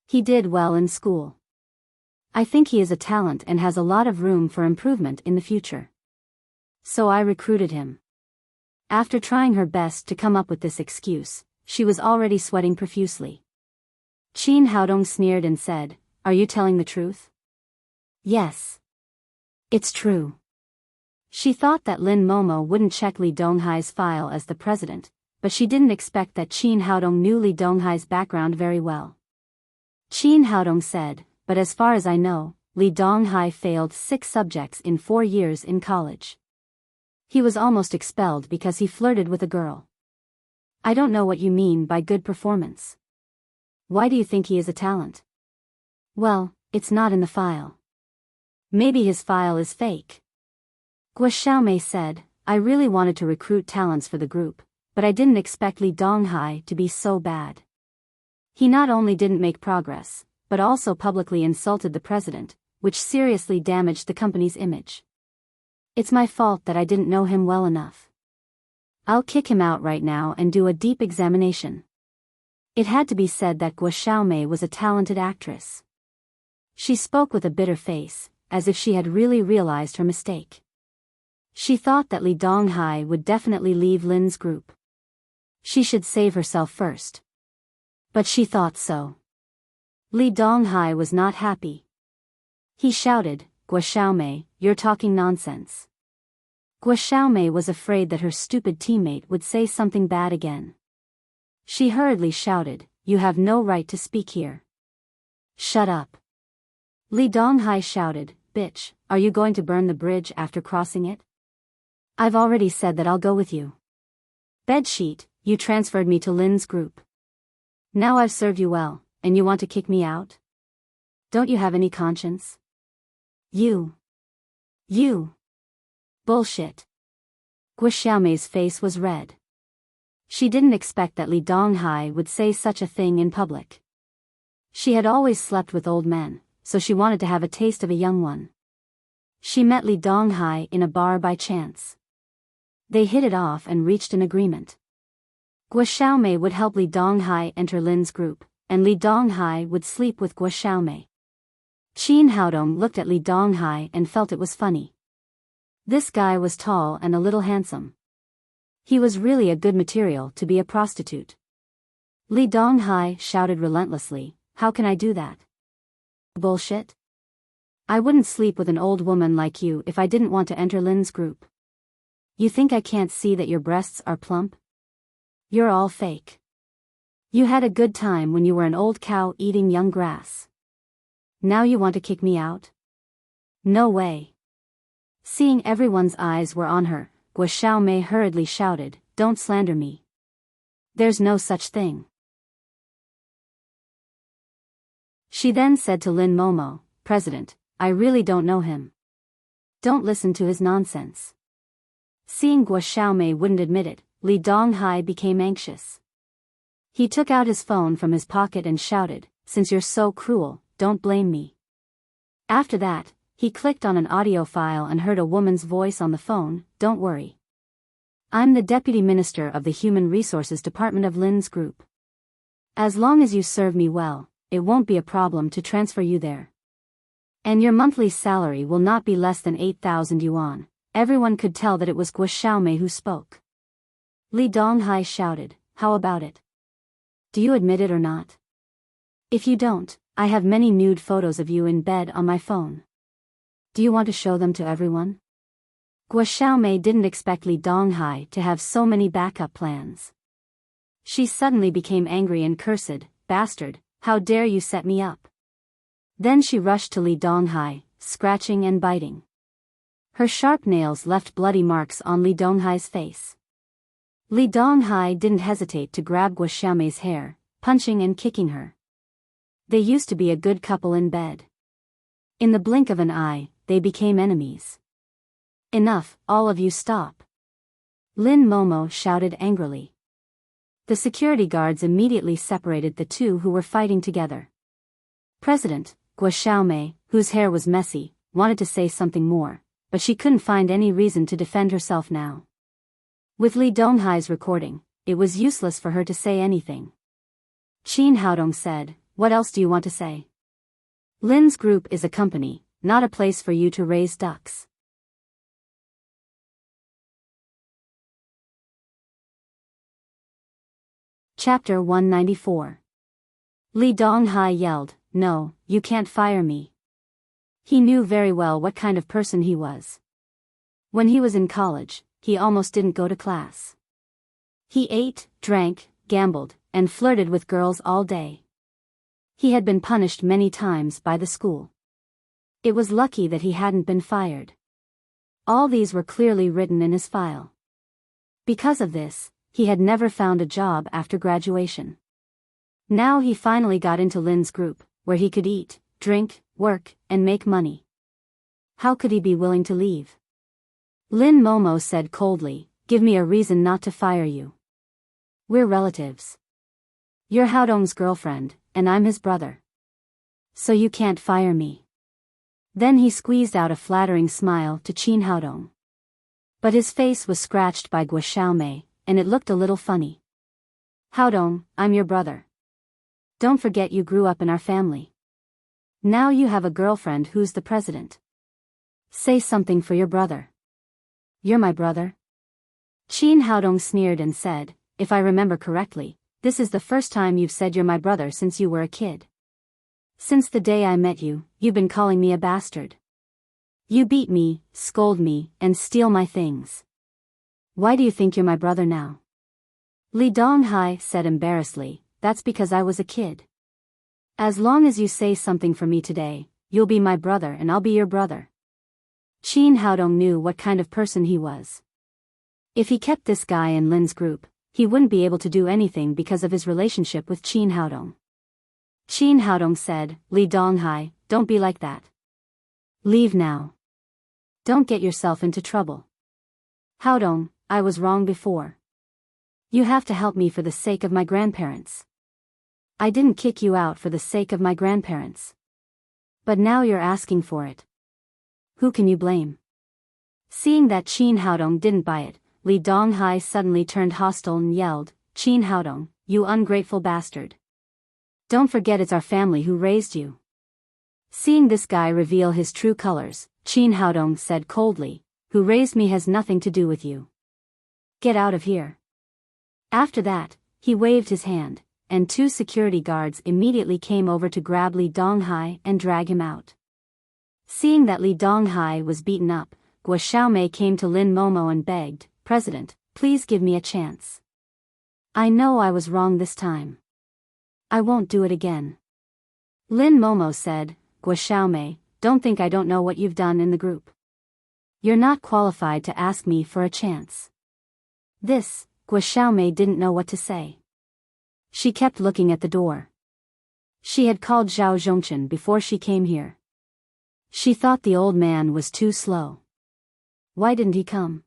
He did well in school. I think he is a talent and has a lot of room for improvement in the future. So I recruited him." After trying her best to come up with this excuse, she was already sweating profusely. Qin Haodong sneered and said, "Are you telling the truth?" "Yes. It's true." She thought that Lin Momo wouldn't check Li Donghai's file as the president, but she didn't expect that Qin Haodong knew Li Donghai's background very well. Qin Haodong said, "But as far as I know, Li Donghai failed 6 subjects in 4 years in college. He was almost expelled because he flirted with a girl. I don't know what you mean by good performance. Why do you think he is a talent?" "Well, it's not in the file. Maybe his file is fake." Guo Xiaomei said, "I really wanted to recruit talents for the group, but I didn't expect Li Donghai to be so bad. He not only didn't make progress, but also publicly insulted the president, which seriously damaged the company's image. It's my fault that I didn't know him well enough. I'll kick him out right now and do a deep examination." It had to be said that Guo Xiaomei was a talented actress. She spoke with a bitter face, as if she had really realized her mistake. She thought that Li Donghai would definitely leave Lin's group. She should save herself first. But she thought so. Li Donghai was not happy. He shouted, "Guo Xiaomei, you're talking nonsense." Guo Xiaomei was afraid that her stupid teammate would say something bad again. She hurriedly shouted, "You have no right to speak here." "Shut up." Li Donghai shouted, "Bitch, are you going to burn the bridge after crossing it? I've already said that I'll go with you. Bedsheet, you transferred me to Lin's group. Now I've served you well, and you want to kick me out? Don't you have any conscience? You. Bullshit." Guo Xiaomei's face was red. She didn't expect that Li Donghai would say such a thing in public. She had always slept with old men, so she wanted to have a taste of a young one. She met Li Donghai in a bar by chance. They hit it off and reached an agreement. Guo Xiaomei would help Li Donghai enter Lin's group, and Li Donghai would sleep with Guo Xiaomei. Qin Haodong looked at Li Donghai and felt it was funny. This guy was tall and a little handsome. He was really a good material to be a prostitute. Li Donghai shouted relentlessly, "How can I do that? Bullshit. I wouldn't sleep with an old woman like you if I didn't want to enter Lin's group. You think I can't see that your breasts are plump? You're all fake. You had a good time when you were an old cow eating young grass. Now you want to kick me out? No way." Seeing everyone's eyes were on her, Guo Xiaomei hurriedly shouted, "Don't slander me. There's no such thing." She then said to Lin Momo, "President, I really don't know him. Don't listen to his nonsense." Seeing Guo Xiaomei wouldn't admit it, Li Donghai became anxious. He took out his phone from his pocket and shouted, "Since you're so cruel, don't blame me." After that, he clicked on an audio file and heard a woman's voice on the phone, "Don't worry. I'm the Deputy Minister of the Human Resources Department of Lin's group. As long as you serve me well, it won't be a problem to transfer you there. And your monthly salary will not be less than 8,000 yuan. Everyone could tell that it was Guo Xiaomei who spoke. Li Donghai shouted, "How about it? Do you admit it or not? If you don't, I have many nude photos of you in bed on my phone. Do you want to show them to everyone?" Guo Xiaomei didn't expect Li Donghai to have so many backup plans. She suddenly became angry and cursed, "Bastard, how dare you set me up?" Then she rushed to Li Donghai, scratching and biting. Her sharp nails left bloody marks on Li Donghai's face. Li Donghai didn't hesitate to grab Guo Xiaomei's hair, punching and kicking her. They used to be a good couple in bed. In the blink of an eye, they became enemies. Enough, all of you stop. Lin Momo shouted angrily. The security guards immediately separated the two who were fighting together. President, Guo Xiaomei, whose hair was messy, wanted to say something more, but she couldn't find any reason to defend herself now. With Li Donghai's recording, it was useless for her to say anything. Qin Haodong said, "What else do you want to say? Lin's group is a company, not a place for you to raise ducks." Chapter 194. Li Donghai yelled, "No, you can't fire me." He knew very well what kind of person he was. When he was in college, he almost didn't go to class. He ate, drank, gambled, and flirted with girls all day. He had been punished many times by the school. It was lucky that he hadn't been fired. All these were clearly written in his file. Because of this, he had never found a job after graduation. Now he finally got into Lin's group, where he could eat, drink, work, and make money. How could he be willing to leave? Lin Momo said coldly, "Give me a reason not to fire you. We're relatives. You're Haodong's girlfriend, and I'm his brother. So you can't fire me." Then he squeezed out a flattering smile to Qin Haodong. But his face was scratched by Guo Xiaomei, and it looked a little funny. "Haodong, I'm your brother. Don't forget you grew up in our family. Now you have a girlfriend who's the president. Say something for your brother." "You're my brother?" Qin Haodong sneered and said, "If I remember correctly, this is the first time you've said you're my brother since you were a kid. Since the day I met you, you've been calling me a bastard. You beat me, scold me, and steal my things. Why do you think you're my brother now?" Li Donghai said embarrassedly, "That's because I was a kid. As long as you say something for me today, you'll be my brother and I'll be your brother." Qin Haodong knew what kind of person he was. If he kept this guy in Lin's group, he wouldn't be able to do anything because of his relationship with Qin Haodong. Qin Haodong said, "Li Donghai, don't be like that. Leave now. Don't get yourself into trouble." "Haodong, I was wrong before. You have to help me for the sake of my grandparents. I didn't kick you out for the sake of my grandparents. But now you're asking for it. Who can you blame?" Seeing that Qin Haodong didn't buy it, Li Donghai suddenly turned hostile and yelled, "Qin Haodong, you ungrateful bastard. Don't forget it's our family who raised you." Seeing this guy reveal his true colors, Qin Haodong said coldly, "Who raised me has nothing to do with you. Get out of here." After that, he waved his hand, and two security guards immediately came over to grab Li Donghai and drag him out. Seeing that Li Donghai was beaten up, Guo Xiaomei came to Lin Momo and begged, "President, please give me a chance. I know I was wrong this time. I won't do it again." Lin Momo said, "Guo Xiaomei, don't think I don't know what you've done in the group. You're not qualified to ask me for a chance." This, Guo Xiaomei didn't know what to say. She kept looking at the door. She had called Zhao Zhongchen before she came here. She thought the old man was too slow. Why didn't he come?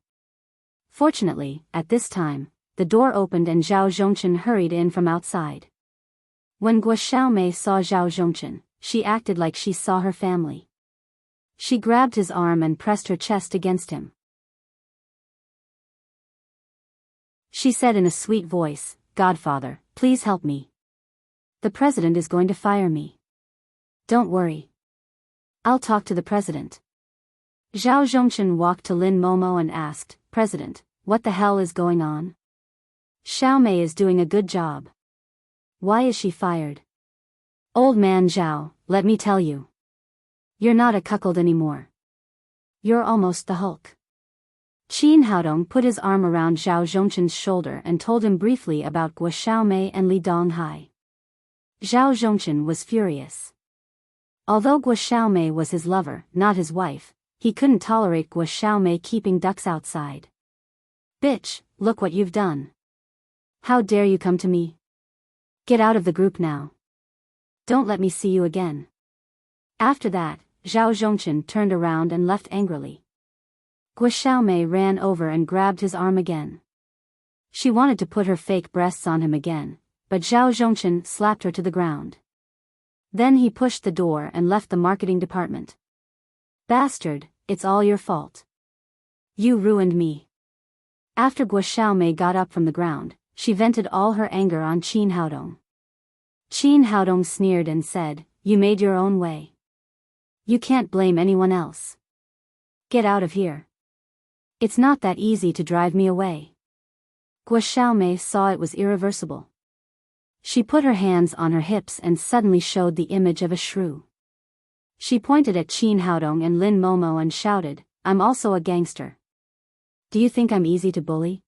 Fortunately, at this time, the door opened and Zhao Zhongchen hurried in from outside. When Guo Xiaomei saw Zhao Zhongchen, she acted like she saw her family. She grabbed his arm and pressed her chest against him. She said in a sweet voice, "Godfather, please help me. The president is going to fire me. Don't worry. I'll talk to the president." Zhao Zhongchen walked to Lin Momo and asked, "President, what the hell is going on? Xiaomei is doing a good job. Why is she fired?" "Old man Zhao, let me tell you. You're not a cuckold anymore. You're almost the Hulk." Qin Haodong put his arm around Zhao Zhongchen's shoulder and told him briefly about Guo Xiaomei and Li Donghai. Zhao Zhongchen was furious. Although Guo Xiaomei was his lover, not his wife, he couldn't tolerate Guo Xiaomei keeping ducks outside. "Bitch, look what you've done. How dare you come to me? Get out of the group now. Don't let me see you again." After that, Zhao Zhongchen turned around and left angrily. Gua Xiaomei ran over and grabbed his arm again. She wanted to put her fake breasts on him again, but Zhao Zhongchen slapped her to the ground. Then he pushed the door and left the marketing department. Bastard, it's all your fault. You ruined me. After Gua Xiaomei got up from the ground, she vented all her anger on Qin Haodong. Qin Haodong sneered and said, "You made your own way. You can't blame anyone else. Get out of here. It's not that easy to drive me away." Gua Xiaomei saw it was irreversible. She put her hands on her hips and suddenly showed the image of a shrew. She pointed at Qin Haodong and Lin Momo and shouted, "I'm also a gangster. Do you think I'm easy to bully?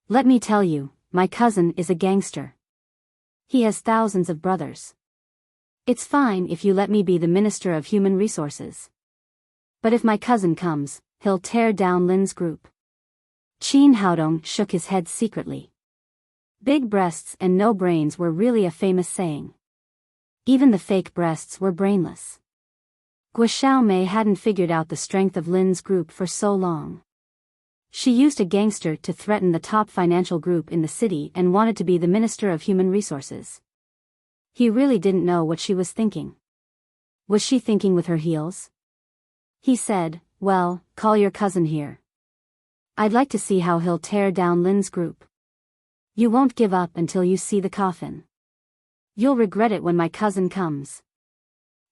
Let me tell you, my cousin is a gangster. He has thousands of brothers. It's fine if you let me be the Minister of Human Resources. But if my cousin comes, he'll tear down Lin's group." Qin Haodong shook his head secretly. Big breasts and no brains were really a famous saying. Even the fake breasts were brainless. Gua Xiaomei hadn't figured out the strength of Lin's group for so long. She used a gangster to threaten the top financial group in the city and wanted to be the Minister of Human Resources. He really didn't know what she was thinking. Was she thinking with her heels? He said, "Well, call your cousin here. I'd like to see how he'll tear down Lin's group. You won't give up until you see the coffin. You'll regret it when my cousin comes."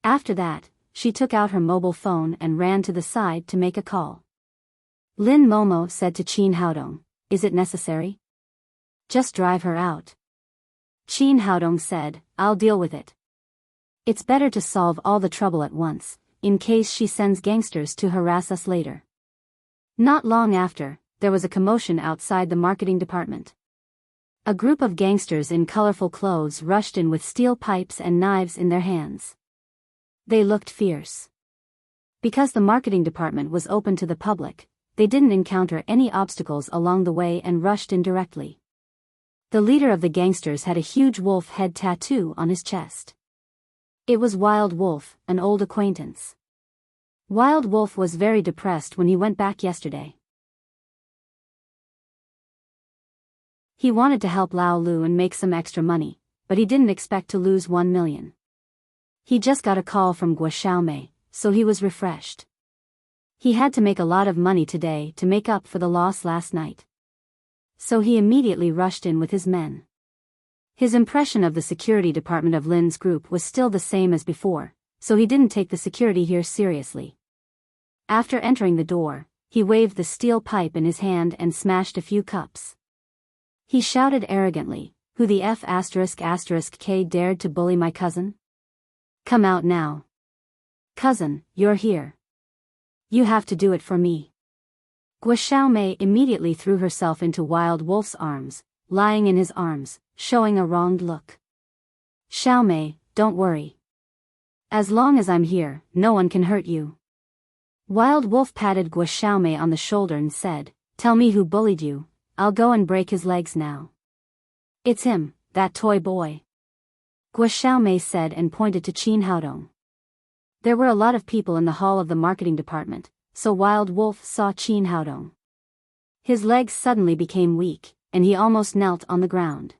After that, she took out her mobile phone and ran to the side to make a call. Lin Momo said to Qin Haodong, "Is it necessary? Just drive her out." Qin Haodong said, "I'll deal with it. It's better to solve all the trouble at once, in case she sends gangsters to harass us later." Not long after, there was a commotion outside the marketing department. A group of gangsters in colorful clothes rushed in with steel pipes and knives in their hands. They looked fierce. Because the marketing department was open to the public, they didn't encounter any obstacles along the way and rushed in directly. The leader of the gangsters had a huge wolf head tattoo on his chest. It was Wild Wolf, an old acquaintance. Wild Wolf was very depressed when he went back yesterday. He wanted to help Lao Lu and make some extra money, but he didn't expect to lose 1 million. He just got a call from Gua Xiaomei, so he was refreshed. He had to make a lot of money today to make up for the loss last night. So he immediately rushed in with his men. His impression of the security department of Lin's group was still the same as before, so he didn't take the security here seriously. After entering the door, he waved the steel pipe in his hand and smashed a few cups. He shouted arrogantly, "Who the F***K dared to bully my cousin? Come out now. Cousin, you're here. You have to do it for me." Gua Xiaomei immediately threw herself into Wild Wolf's arms, lying in his arms, showing a wronged look. "Xiaomei, don't worry. As long as I'm here, no one can hurt you." Wild Wolf patted Gua Xiaomei on the shoulder and said, "Tell me who bullied you. I'll go and break his legs now." "It's him, that toy boy," Gua Xiaomei said and pointed to Qin Haodong. There were a lot of people in the hall of the marketing department, so Wild Wolf saw Qin Haodong. His legs suddenly became weak, and he almost knelt on the ground.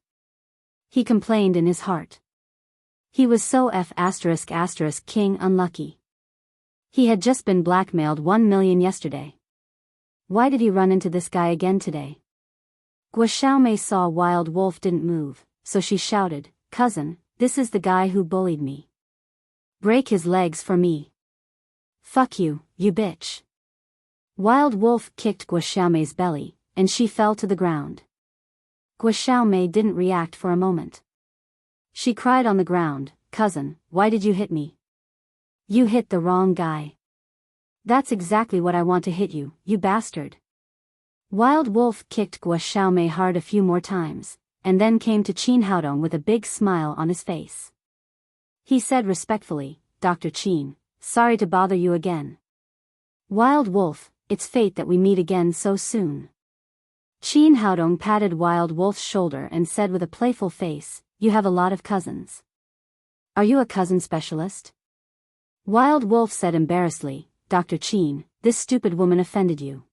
He complained in his heart. He was so king unlucky. He had just been blackmailed 1 million yesterday. Why did he run into this guy again today? Gua Xiaomei saw Wild Wolf didn't move, so she shouted, "Cousin, this is the guy who bullied me. Break his legs for me." "Fuck you, you bitch." Wild Wolf kicked Gua Xiaomei's belly, and she fell to the ground. Gua Xiaomei didn't react for a moment. She cried on the ground, "Cousin, why did you hit me? You hit the wrong guy. That's exactly what I want to hit you, you bastard." Wild Wolf kicked Gua Xiaomei hard a few more times, and then came to Qin Haodong with a big smile on his face. He said respectfully, "Dr. Qin, sorry to bother you again." "Wild Wolf, it's fate that we meet again so soon." Qin Haodong patted Wild Wolf's shoulder and said with a playful face, "You have a lot of cousins. Are you a cousin specialist?" Wild Wolf said embarrassedly, "Dr. Qin, this stupid woman offended you.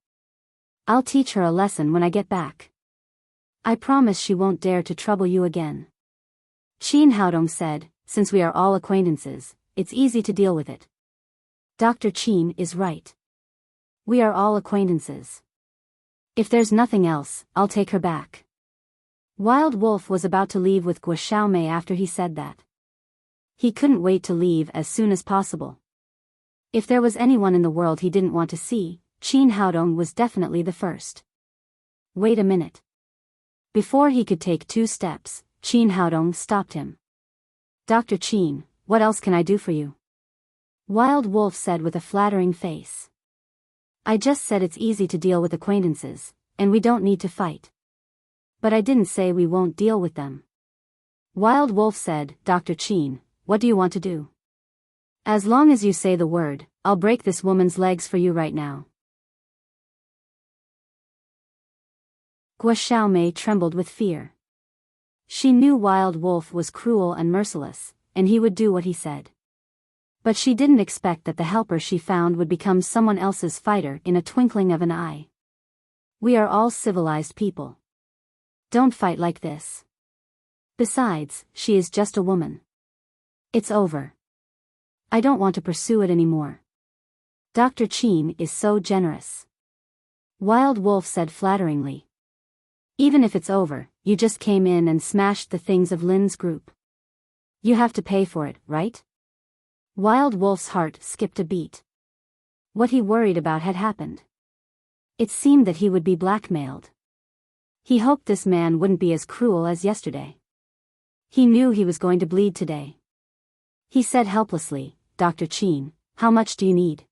I'll teach her a lesson when I get back. I promise she won't dare to trouble you again. Qin Haodong said, since we are all acquaintances, it's easy to deal with it. Dr. Qin is right. We are all acquaintances. If there's nothing else, I'll take her back. Wild Wolf was about to leave with Guo Xiaomei after he said that. He couldn't wait to leave as soon as possible. If there was anyone in the world he didn't want to see, Qin Haodong was definitely the first. Wait a minute. Before he could take 2 steps, Qin Haodong stopped him. Dr. Qin, what else can I do for you? Wild Wolf said with a flattering face. I just said it's easy to deal with acquaintances, and we don't need to fight. But I didn't say we won't deal with them. Wild Wolf said, Dr. Qin, what do you want to do? As long as you say the word, I'll break this woman's legs for you right now. Guo Xiaomei trembled with fear. She knew Wild Wolf was cruel and merciless, and he would do what he said. But she didn't expect that the helper she found would become someone else's fighter in a twinkling of an eye. We are all civilized people. Don't fight like this. Besides, she is just a woman. It's over. I don't want to pursue it anymore. Dr. Qin is so generous. Wild Wolf said flatteringly. Even if it's over, you just came in and smashed the things of Lin's group. You have to pay for it, right? Wild Wolf's heart skipped a beat. What he worried about had happened. It seemed that he would be blackmailed. He hoped this man wouldn't be as cruel as yesterday. He knew he was going to bleed today. He said helplessly, Dr. Qin, how much do you need?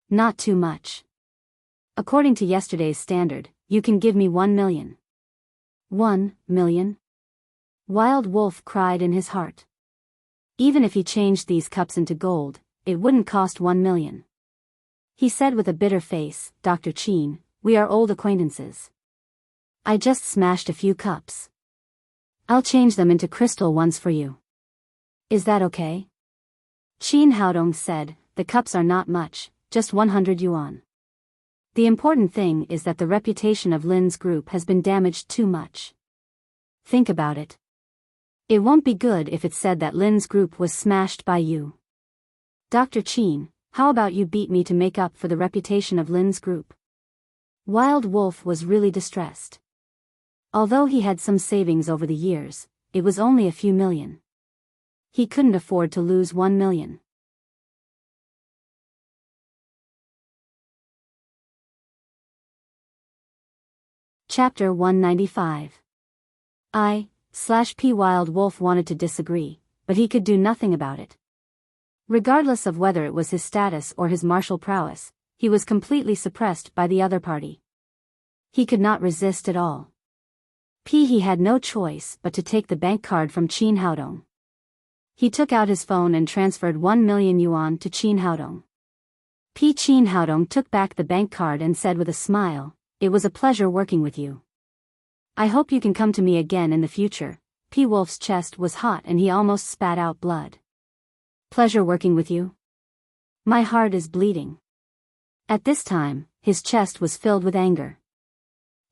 Not too much. According to yesterday's standard, you can give me 1 million. 1 million? Wild Wolf cried in his heart. Even if he changed these cups into gold, it wouldn't cost 1 million. He said with a bitter face, Dr. Qin, we are old acquaintances. I just smashed a few cups. I'll change them into crystal ones for you. Is that okay? Qin Haodong said, the cups are not much, just 100 yuan. The important thing is that the reputation of Lin's group has been damaged too much. Think about it. It won't be good if it's said that Lin's group was smashed by you. Dr. Qin, how about you beat me to make up for the reputation of Lin's group? Wild Wolf was really distressed. Although he had some savings over the years, it was only a few million. He couldn't afford to lose 1 million. Chapter 195. P. Wild Wolf wanted to disagree, but he could do nothing about it. Regardless of whether it was his status or his martial prowess, he was completely suppressed by the other party. He could not resist at all. He had no choice but to take the bank card from Qin Haodong. He took out his phone and transferred 1 million yuan to Qin Haodong. Qin Haodong took back the bank card and said with a smile, it was a pleasure working with you. I hope you can come to me again in the future. P. Wolf's chest was hot and he almost spat out blood. Pleasure working with you? My heart is bleeding. At this time, his chest was filled with anger.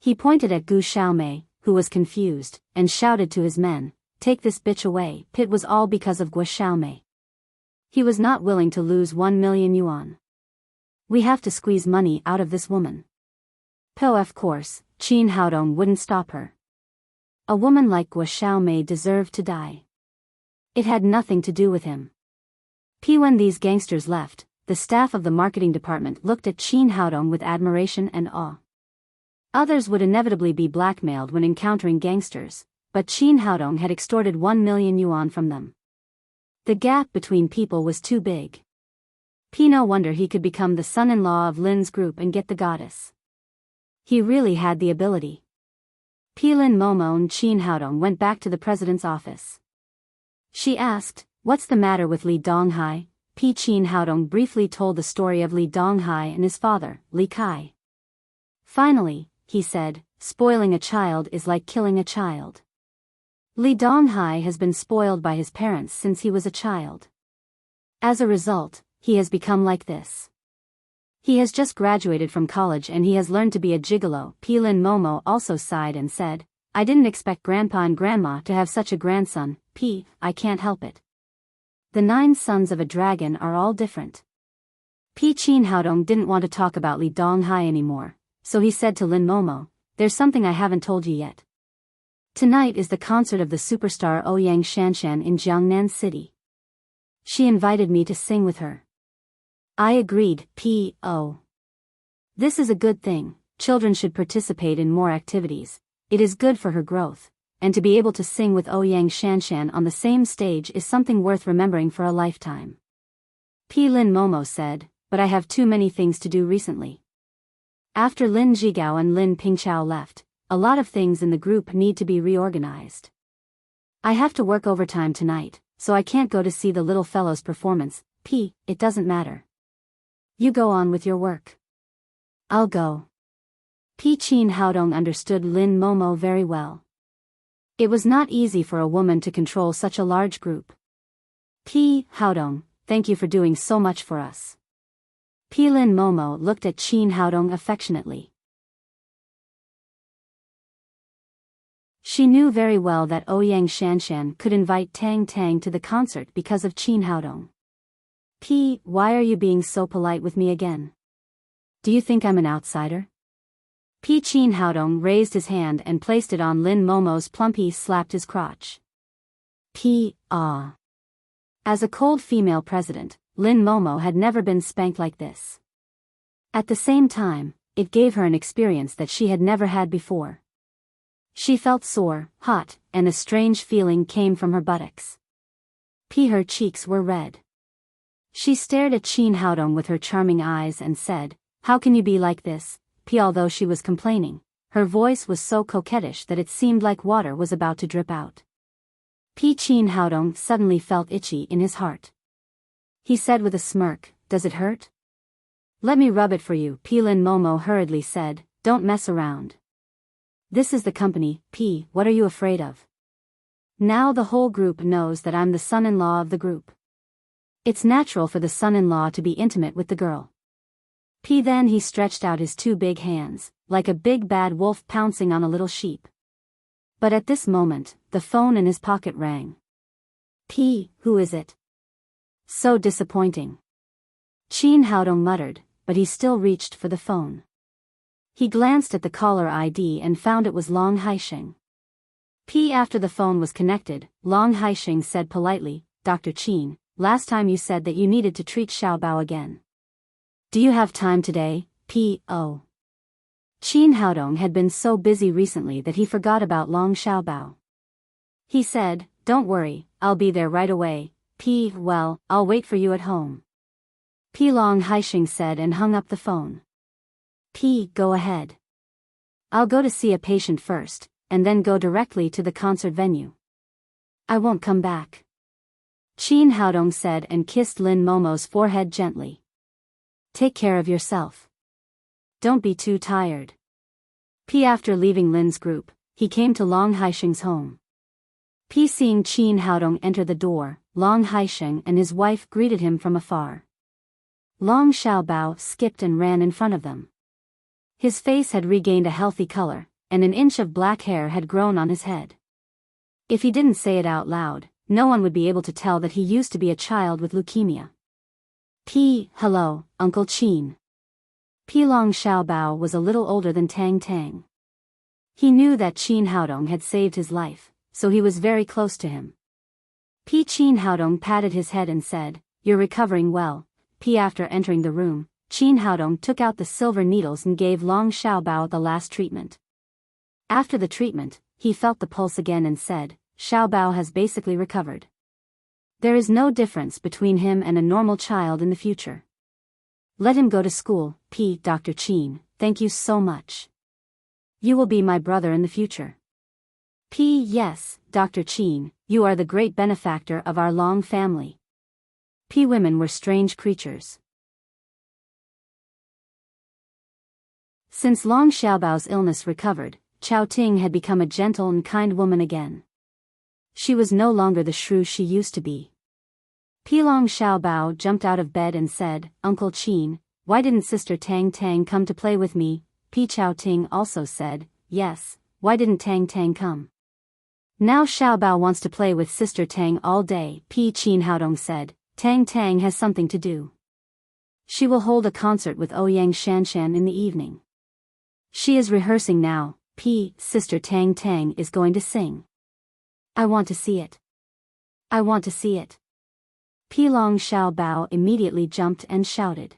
He pointed at Guo Xiaomei, who was confused, and shouted to his men, take this bitch away. It was all because of Guo Xiaomei. He was not willing to lose 1 million yuan. We have to squeeze money out of this woman. Of course, Qin Haodong wouldn't stop her. A woman like Guo Xiaomei deserved to die. It had nothing to do with him. When these gangsters left, the staff of the marketing department looked at Qin Haodong with admiration and awe. Others would inevitably be blackmailed when encountering gangsters, but Qin Haodong had extorted 1 million yuan from them. The gap between people was too big. No wonder he could become the son-in-law of Lin's group and get the goddess. He really had the ability. Lin Momo and Qin Haodong went back to the president's office. She asked, what's the matter with Li Donghai? Qin Haodong briefly told the story of Li Donghai and his father, Li Kai. Finally, he said, spoiling a child is like killing a child. Li Donghai has been spoiled by his parents since he was a child. As a result, he has become like this. He has just graduated from college and he has learned to be a gigolo. Lin Momo also sighed and said, I didn't expect Grandpa and Grandma to have such a grandson. I can't help it. The 9 sons of a dragon are all different. Qin Haodong didn't want to talk about Li Donghai anymore, so he said to Lin Momo, there's something I haven't told you yet. Tonight is the concert of the superstar Ouyang Shanshan in Jiangnan City. She invited me to sing with her. I agreed. This is a good thing. Children should participate in more activities. It is good for her growth, and to be able to sing with Ouyang Shanshan on the same stage is something worth remembering for a lifetime. Lin Momo said, but I have too many things to do recently. After Lin Zhigao and Lin Pingchao left, a lot of things in the group need to be reorganized. I have to work overtime tonight, so I can't go to see the little fellow's performance. It doesn't matter. You go on with your work. I'll go. Qin Haodong understood Lin Momo very well. It was not easy for a woman to control such a large group. Haodong, thank you for doing so much for us. Lin Momo looked at Qin Haodong affectionately. She knew very well that Ouyang Shanshan could invite Tang Tang to the concert because of Qin Haodong. Why are you being so polite with me again? Do you think I'm an outsider? Qin Haodong raised his hand and placed it on Lin Momo's plump. He slapped his crotch. As a cold female president, Lin Momo had never been spanked like this. At the same time, it gave her an experience that she had never had before. She felt sore, hot, and a strange feeling came from her buttocks. Her cheeks were red. She stared at Qin Haodong with her charming eyes and said, how can you be like this? Although she was complaining, her voice was so coquettish that it seemed like water was about to drip out. Qin Haodong suddenly felt itchy in his heart. He said with a smirk, does it hurt? Let me rub it for you. Lin Momo hurriedly said, don't mess around. This is the company. What are you afraid of? Now the whole group knows that I'm the son-in-law of the group. It's natural for the son-in-law to be intimate with the girl. Then he stretched out his 2 big hands, like a big bad wolf pouncing on a little sheep. But at this moment, the phone in his pocket rang. Who is it? So disappointing. Qin Haodong muttered, but he still reached for the phone. He glanced at the caller ID and found it was Long Haisheng. After the phone was connected, Long Haisheng said politely, Dr. Qin, last time you said that you needed to treat Xiaobao again. Do you have time today? Qin Haodong had been so busy recently that he forgot about Long Xiaobao. He said, don't worry, I'll be there right away. Well, I'll wait for you at home. Long Haisheng said and hung up the phone. Go ahead. I'll go to see a patient first, and then go directly to the concert venue. I won't come back. Qin Haodong said and kissed Lin Momo's forehead gently. Take care of yourself. Don't be too tired. After leaving Lin's group, he came to Long Haisheng's home. Seeing Qin Haodong enter the door, Long Haisheng and his wife greeted him from afar. Long Xiaobao skipped and ran in front of them. His face had regained a healthy color, and an inch of black hair had grown on his head. If he didn't say it out loud, no one would be able to tell that he used to be a child with leukemia. Hello, Uncle Qin. Long Xiaobao was a little older than Tang Tang. He knew that Qin Haodong had saved his life, so he was very close to him. Qin Haodong patted his head and said, you're recovering well. After entering the room, Qin Haodong took out the silver needles and gave Long Xiaobao the last treatment. After the treatment, he felt the pulse again and said, Xiaobao has basically recovered. There is no difference between him and a normal child in the future. Let him go to school. Dr. Qin, thank you so much. You will be my brother in the future. Yes, Dr. Qin, you are the great benefactor of our Long family. Women were strange creatures. Since Long Xiaobao's illness recovered, Chao Ting had become a gentle and kind woman again. She was no longer the shrew she used to be. Long Xiaobao jumped out of bed and said, Uncle Qin, why didn't Sister Tang Tang come to play with me? Pi Chao-ting also said, yes, why didn't Tang Tang come? Now Xiao Bao wants to play with Sister Tang all day, Pi Qin Haodong said, Tang Tang has something to do. She will hold a concert with Ouyang Shanshan in the evening. She is rehearsing now, Sister Tang Tang is going to sing. I want to see it. I want to see it. Long Xiao Bao immediately jumped and shouted.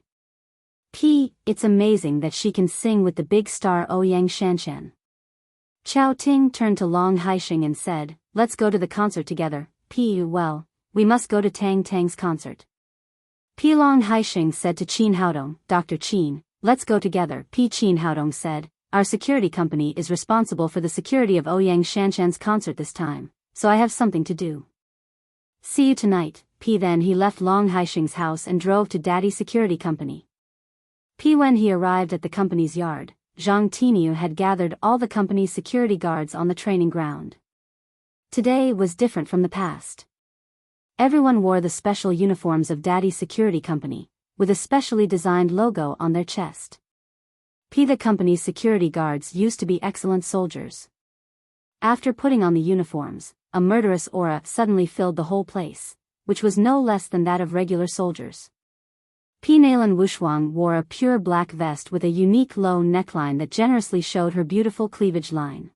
It's amazing that she can sing with the big star Ouyang Shanshan. Chao Ting turned to Long Haisheng and said, let's go to the concert together, well, we must go to Tang Tang's concert. Long Haisheng said to Qin Haodong, Dr. Qin, let's go together. Qin Haodong said, our security company is responsible for the security of Ouyang Shanshan's concert this time, so I have something to do. See you tonight, Then he left Long Haisheng's house and drove to Daddy's security company. When he arrived at the company's yard, Zhang Tiniu had gathered all the company's security guards on the training ground. Today was different from the past. Everyone wore the special uniforms of Daddy's security company, with a specially designed logo on their chest. The company's security guards used to be excellent soldiers. After putting on the uniforms, a murderous aura suddenly filled the whole place, which was no less than that of regular soldiers. Nalan Wushuang wore a pure black vest with a unique low neckline that generously showed her beautiful cleavage line.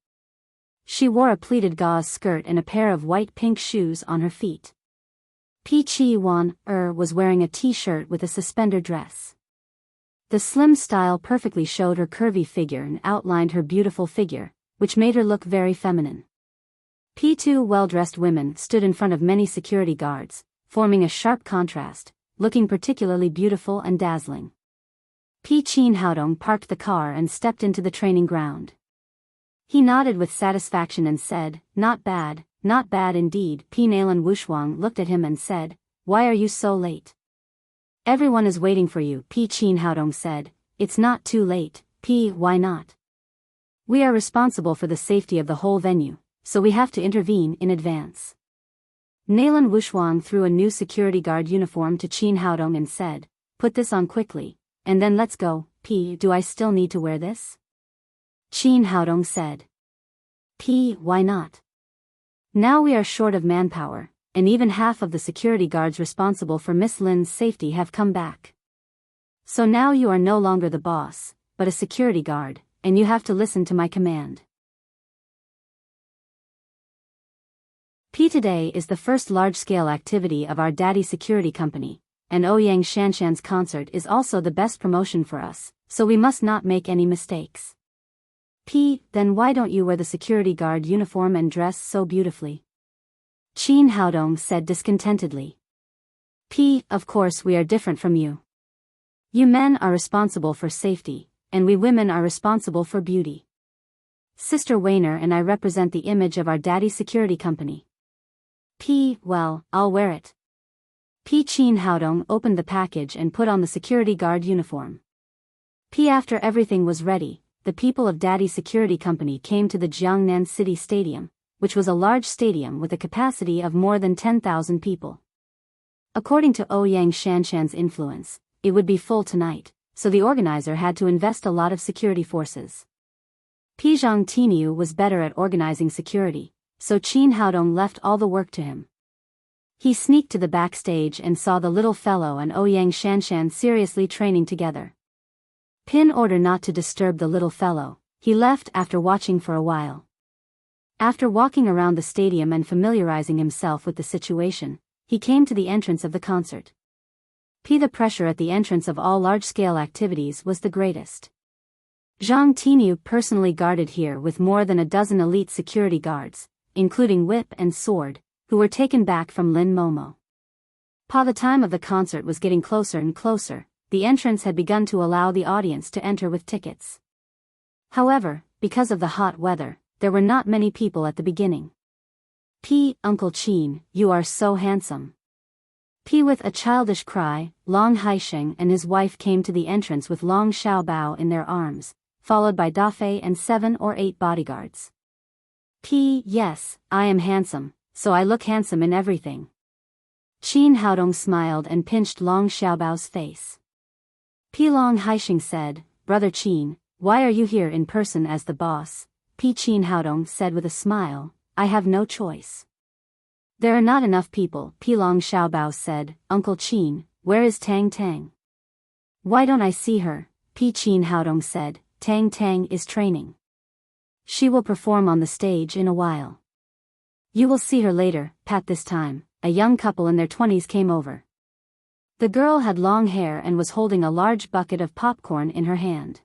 She wore a pleated gauze skirt and a pair of white-pink shoes on her feet. Chi Wan was wearing a t-shirt with a suspender dress. The slim style perfectly showed her curvy figure and outlined her beautiful figure, which made her look very feminine. Two well-dressed women stood in front of many security guards, forming a sharp contrast, looking particularly beautiful and dazzling. Qin Haodong parked the car and stepped into the training ground. He nodded with satisfaction and said, not bad indeed. Nalan Wushuang looked at him and said, why are you so late? Everyone is waiting for you, Qin Haodong said, it's not too late, why not? We are responsible for the safety of the whole venue, so we have to intervene in advance. Nalan Wushuang threw a new security guard uniform to Qin Haodong and said, put this on quickly, and then let's go. Do I still need to wear this? Qin Haodong said. Why not? Now we are short of manpower, and even half of the security guards responsible for Miss Lin's safety have come back. So now you are no longer the boss, but a security guard, and you have to listen to my command. Today is the first large-scale activity of our Daddy Security Company, and Ouyang Shanshan's concert is also the best promotion for us, so we must not make any mistakes. Then why don't you wear the security guard uniform and dress so beautifully? Qin Haodong said discontentedly. Of course we are different from you. You men are responsible for safety, and we women are responsible for beauty. Sister Weiner and I represent the image of our Daddy Security Company. Well, I'll wear it. Qin Haodong opened the package and put on the security guard uniform. After everything was ready, the people of Daddy's security company came to the Jiangnan City Stadium, which was a large stadium with a capacity of more than 10,000 people. According to Ouyang Shanshan's influence, it would be full tonight, so the organizer had to invest a lot of security forces. Zhang Tiniu was better at organizing security, so Qin Haodong left all the work to him. He sneaked to the backstage and saw the little fellow and Ouyang Shanshan seriously training together. In order not to disturb the little fellow, he left after watching for a while. After walking around the stadium and familiarizing himself with the situation, he came to the entrance of the concert. The pressure at the entrance of all large-scale activities was the greatest. Zhang Tiniu personally guarded here with more than a dozen elite security guards, including whip and sword, who were taken back from Lin Momo. The time of the concert was getting closer and closer. The entrance had begun to allow the audience to enter with tickets. However, because of the hot weather, there were not many people at the beginning. Uncle Qin, you are so handsome. With a childish cry, Long Haisheng and his wife came to the entrance with Long Xiaobao in their arms, followed by Dafei and 7 or 8 bodyguards. Yes, I am handsome, so I look handsome in everything. Qin Haodong smiled and pinched Long Xiaobao's face. P. Long Haisheng said, "Brother Qin, why are you here in person as the boss?" P. Qin Haodong said with a smile, "I have no choice." "There are not enough people," P. Long Xiaobao said. "Uncle Qin, where is Tang Tang?" "Why don't I see her?" P. Qin Haodong said. "Tang Tang is training. She will perform on the stage in a while. You will see her later." Pat this time, a young couple in their 20s came over. The girl had long hair and was holding a large bucket of popcorn in her hand.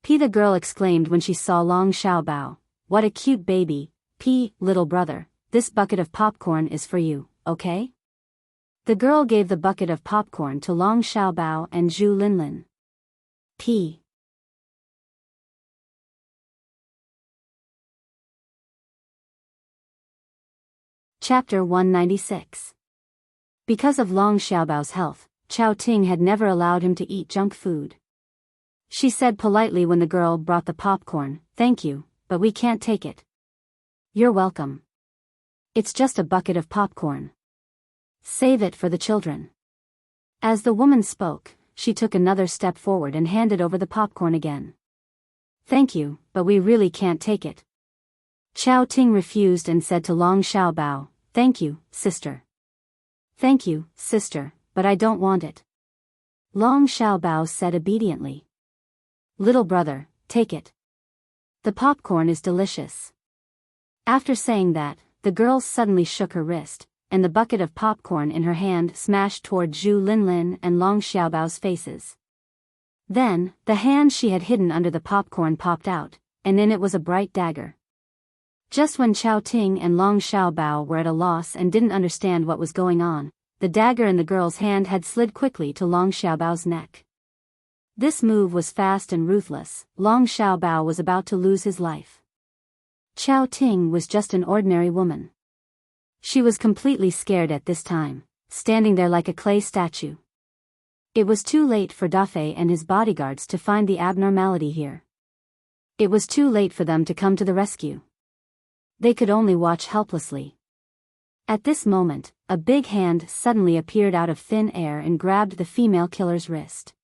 The girl exclaimed when she saw Long Xiaobao, "What a cute baby." P. "Little brother, this bucket of popcorn is for you, okay?" The girl gave the bucket of popcorn to Long Xiaobao and Zhu Linlin. P. Chapter 196. Because of Long Xiaobao's health, Chao Ting had never allowed him to eat junk food. She said politely when the girl brought the popcorn, "Thank you, but we can't take it." "You're welcome. It's just a bucket of popcorn. Save it for the children." As the woman spoke, she took another step forward and handed over the popcorn again. "Thank you, but we really can't take it." Chao Ting refused and said to Long Xiaobao, "Thank you, sister." "Thank you, sister, but I don't want it." Long Xiaobao said obediently. "Little brother, take it. The popcorn is delicious." After saying that, the girl suddenly shook her wrist, and the bucket of popcorn in her hand smashed toward Zhu Linlin and Long Xiaobao's faces. Then, the hand she had hidden under the popcorn popped out, and in it was a bright dagger. Just when Chao Ting and Long Xiaobao were at a loss and didn't understand what was going on, the dagger in the girl's hand had slid quickly to Long Xiaobao's neck. This move was fast and ruthless. Long Xiaobao was about to lose his life. Chao Ting was just an ordinary woman. She was completely scared at this time, standing there like a clay statue. It was too late for Dafei and his bodyguards to find the abnormality here. It was too late for them to come to the rescue. They could only watch helplessly. At this moment, a big hand suddenly appeared out of thin air and grabbed the female killer's wrist.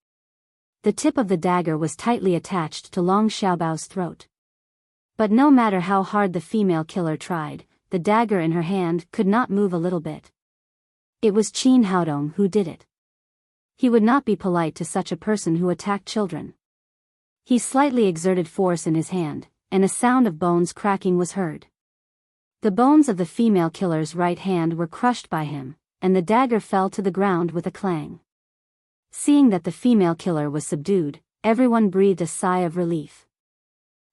The tip of the dagger was tightly attached to Long Xiaobao's throat. But no matter how hard the female killer tried, the dagger in her hand could not move a little bit. It was Qin Haodong who did it. He would not be polite to such a person who attacked children. He slightly exerted force in his hand, and a sound of bones cracking was heard. The bones of the female killer's right hand were crushed by him, and the dagger fell to the ground with a clang. Seeing that the female killer was subdued, everyone breathed a sigh of relief.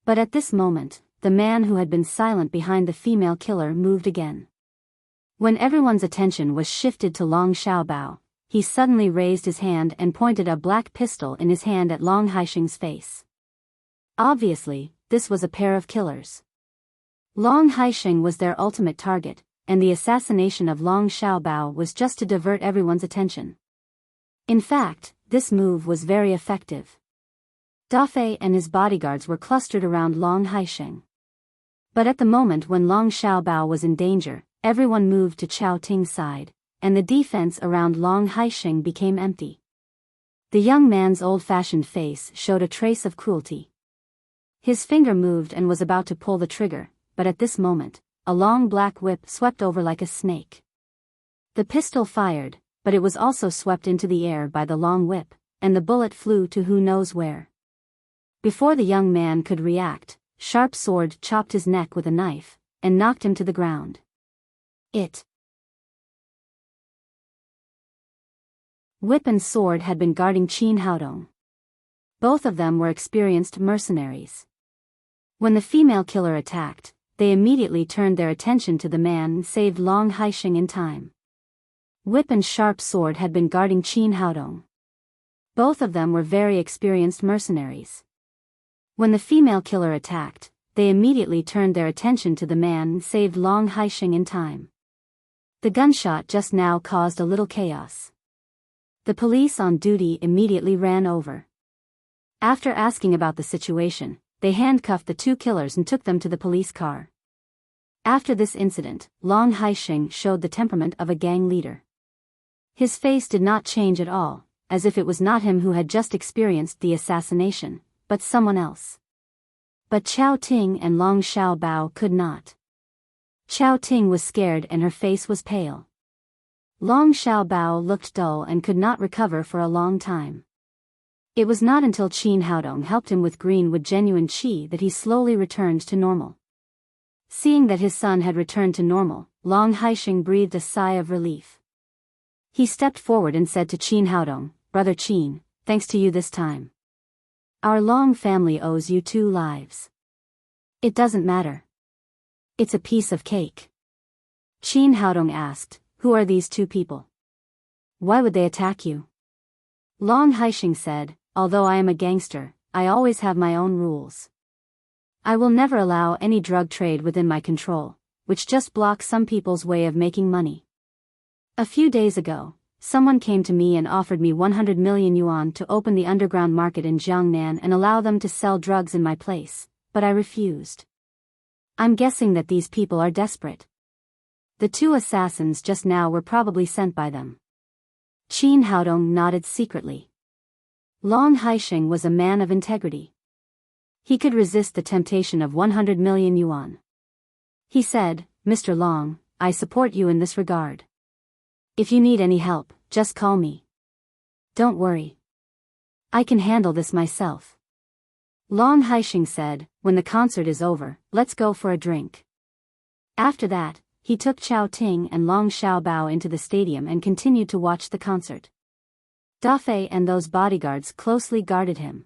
But at this moment, the man who had been silent behind the female killer moved again. When everyone's attention was shifted to Long Xiaobao, he suddenly raised his hand and pointed a black pistol in his hand at Long Haisheng's face. Obviously, this was a pair of killers. Long Haisheng was their ultimate target, and the assassination of Long Xiaobao was just to divert everyone's attention. In fact, this move was very effective. Dafei and his bodyguards were clustered around Long Haisheng. But at the moment when Long Xiaobao was in danger, everyone moved to Chao Ting's side, and the defense around Long Haisheng became empty. The young man's old-fashioned face showed a trace of cruelty. His finger moved and was about to pull the trigger, but at this moment, a long black whip swept over like a snake. The pistol fired, but it was also swept into the air by the long whip, and the bullet flew to who knows where. Before the young man could react, Sharp Sword chopped his neck with a knife, and knocked him to the ground. Whip and Sword had been guarding Qin Haodong. Both of them were experienced mercenaries. When the female killer attacked, they immediately turned their attention to the man and saved Long Haisheng in time. Whip and Sharp Sword had been guarding Qin Haodong. Both of them were very experienced mercenaries. When the female killer attacked, they immediately turned their attention to the man and saved Long Haisheng in time. The gunshot just now caused a little chaos. The police on duty immediately ran over. After asking about the situation, they handcuffed the two killers and took them to the police car. After this incident, Long Haisheng showed the temperament of a gang leader. His face did not change at all, as if it was not him who had just experienced the assassination, but someone else. But Chao Ting and Long Xiaobao could not. Chao Ting was scared and her face was pale. Long Xiaobao looked dull and could not recover for a long time. It was not until Qin Haodong helped him with greenwood genuine qi that he slowly returned to normal. Seeing that his son had returned to normal, Long Haixing breathed a sigh of relief. He stepped forward and said to Qin Haodong, "Brother Qin, thanks to you this time. Our Long family owes you 2 lives. It doesn't matter. It's a piece of cake." Qin Haodong asked, "Who are these 2 people? Why would they attack you?" Long Haixing said, "Although I am a gangster, I always have my own rules. I will never allow any drug trade within my control, which just blocks some people's way of making money. A few days ago, someone came to me and offered me 100 million yuan to open the underground market in Jiangnan and allow them to sell drugs in my place, but I refused. I'm guessing that these people are desperate. The 2 assassins just now were probably sent by them." Qin Haodong nodded secretly. Long Haixing was a man of integrity. He could resist the temptation of 100 million yuan. He said, "Mr. Long, I support you in this regard. If you need any help, just call me. Don't worry. I can handle this myself." Long Haixing said, "When the concert is over, let's go for a drink." After that, he took Chao Ting and Long Xiaobao into the stadium and continued to watch the concert. Da Fei and those bodyguards closely guarded him.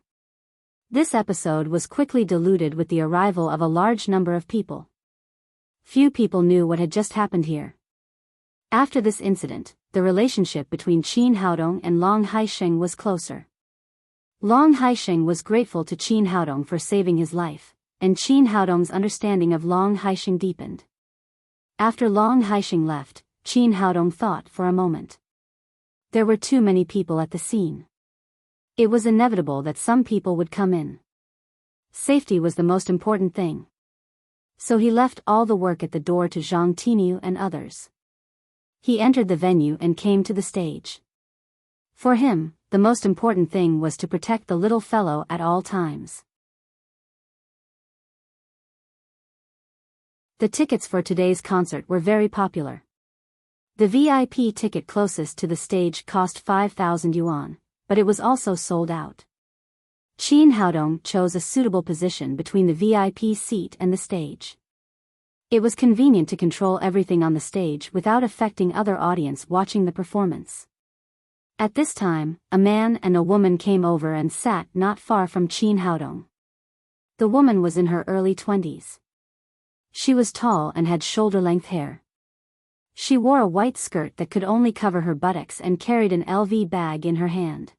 This episode was quickly diluted with the arrival of a large number of people. Few people knew what had just happened here. After this incident, the relationship between Qin Haodong and Long Haixing was closer. Long Haixing was grateful to Qin Haodong for saving his life, and Qin Haodong's understanding of Long Haixing deepened. After Long Haixing left, Qin Haodong thought for a moment. There were too many people at the scene. It was inevitable that some people would come in. Safety was the most important thing. So he left all the work at the door to Zhang Tiniu and others. He entered the venue and came to the stage. For him, the most important thing was to protect the little fellow at all times. The tickets for today's concert were very popular. The VIP ticket closest to the stage cost 5,000 yuan, but it was also sold out. Qin Haodong chose a suitable position between the VIP seat and the stage. It was convenient to control everything on the stage without affecting other audience watching the performance. At this time, a man and a woman came over and sat not far from Qin Haodong. The woman was in her early 20s. She was tall and had shoulder-length hair. She wore a white skirt that could only cover her buttocks and carried an LV bag in her hand.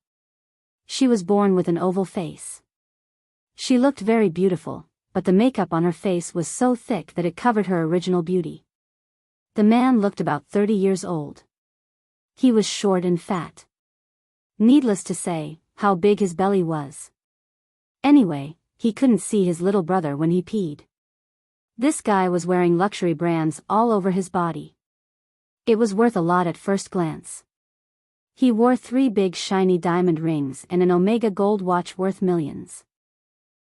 She was born with an oval face. She looked very beautiful, but the makeup on her face was so thick that it covered her original beauty. The man looked about 30 years old. He was short and fat. Needless to say, how big his belly was. Anyway, he couldn't see his little brother when he peed. This guy was wearing luxury brands all over his body. It was worth a lot at first glance. He wore 3 big shiny diamond rings and an Omega gold watch worth millions.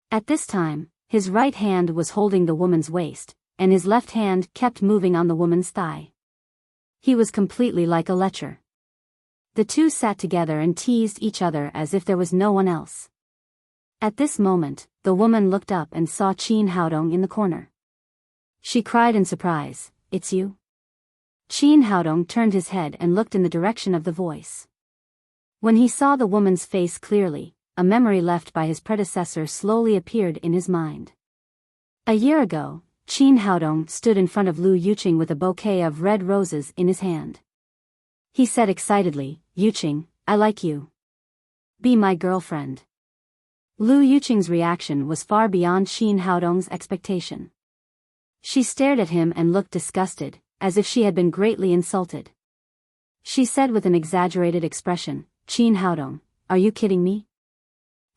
At this time, his right hand was holding the woman's waist, and his left hand kept moving on the woman's thigh. He was completely like a lecher. The two sat together and teased each other as if there was no one else. At this moment, the woman looked up and saw Qin Haodong in the corner. She cried in surprise, "It's you?" Qin Haodong turned his head and looked in the direction of the voice. When he saw the woman's face clearly, a memory left by his predecessor slowly appeared in his mind. A year ago, Qin Haodong stood in front of Lu Yuqing with a bouquet of red roses in his hand. He said excitedly, "Yuqing, I like you. Be my girlfriend." Lu Yuqing's reaction was far beyond Qin Haodong's expectation. She stared at him and looked disgusted, as if she had been greatly insulted. She said with an exaggerated expression, "Qin Haodong, are you kidding me?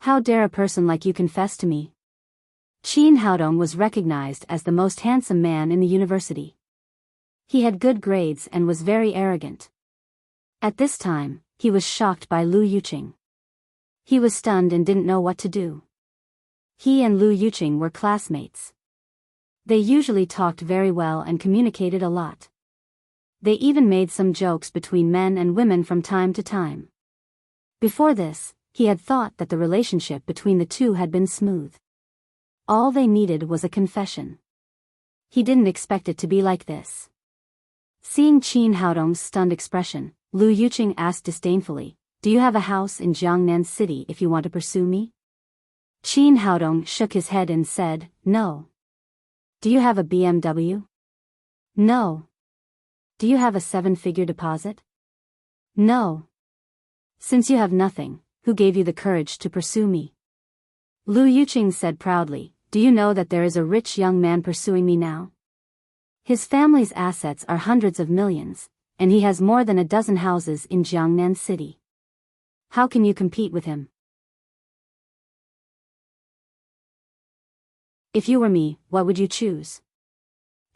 How dare a person like you confess to me?" Qin Haodong was recognized as the most handsome man in the university. He had good grades and was very arrogant. At this time, he was shocked by Lu Yuqing. He was stunned and didn't know what to do. He and Lu Yuqing were classmates. They usually talked very well and communicated a lot. They even made some jokes between men and women from time to time. Before this, he had thought that the relationship between the two had been smooth. All they needed was a confession. He didn't expect it to be like this. Seeing Qin Haodong's stunned expression, Lu Yuqing asked disdainfully, "Do you have a house in Jiangnan City if you want to pursue me?" Qin Haodong shook his head and said, "No." "Do you have a BMW?" "No." "Do you have a 7-figure deposit?" "No." "Since you have nothing, who gave you the courage to pursue me?" Lu Yuqing said proudly, "Do you know that there is a rich young man pursuing me now? His family's assets are hundreds of millions, and he has more than a dozen houses in Jiangnan City. How can you compete with him?" "If you were me, what would you choose?"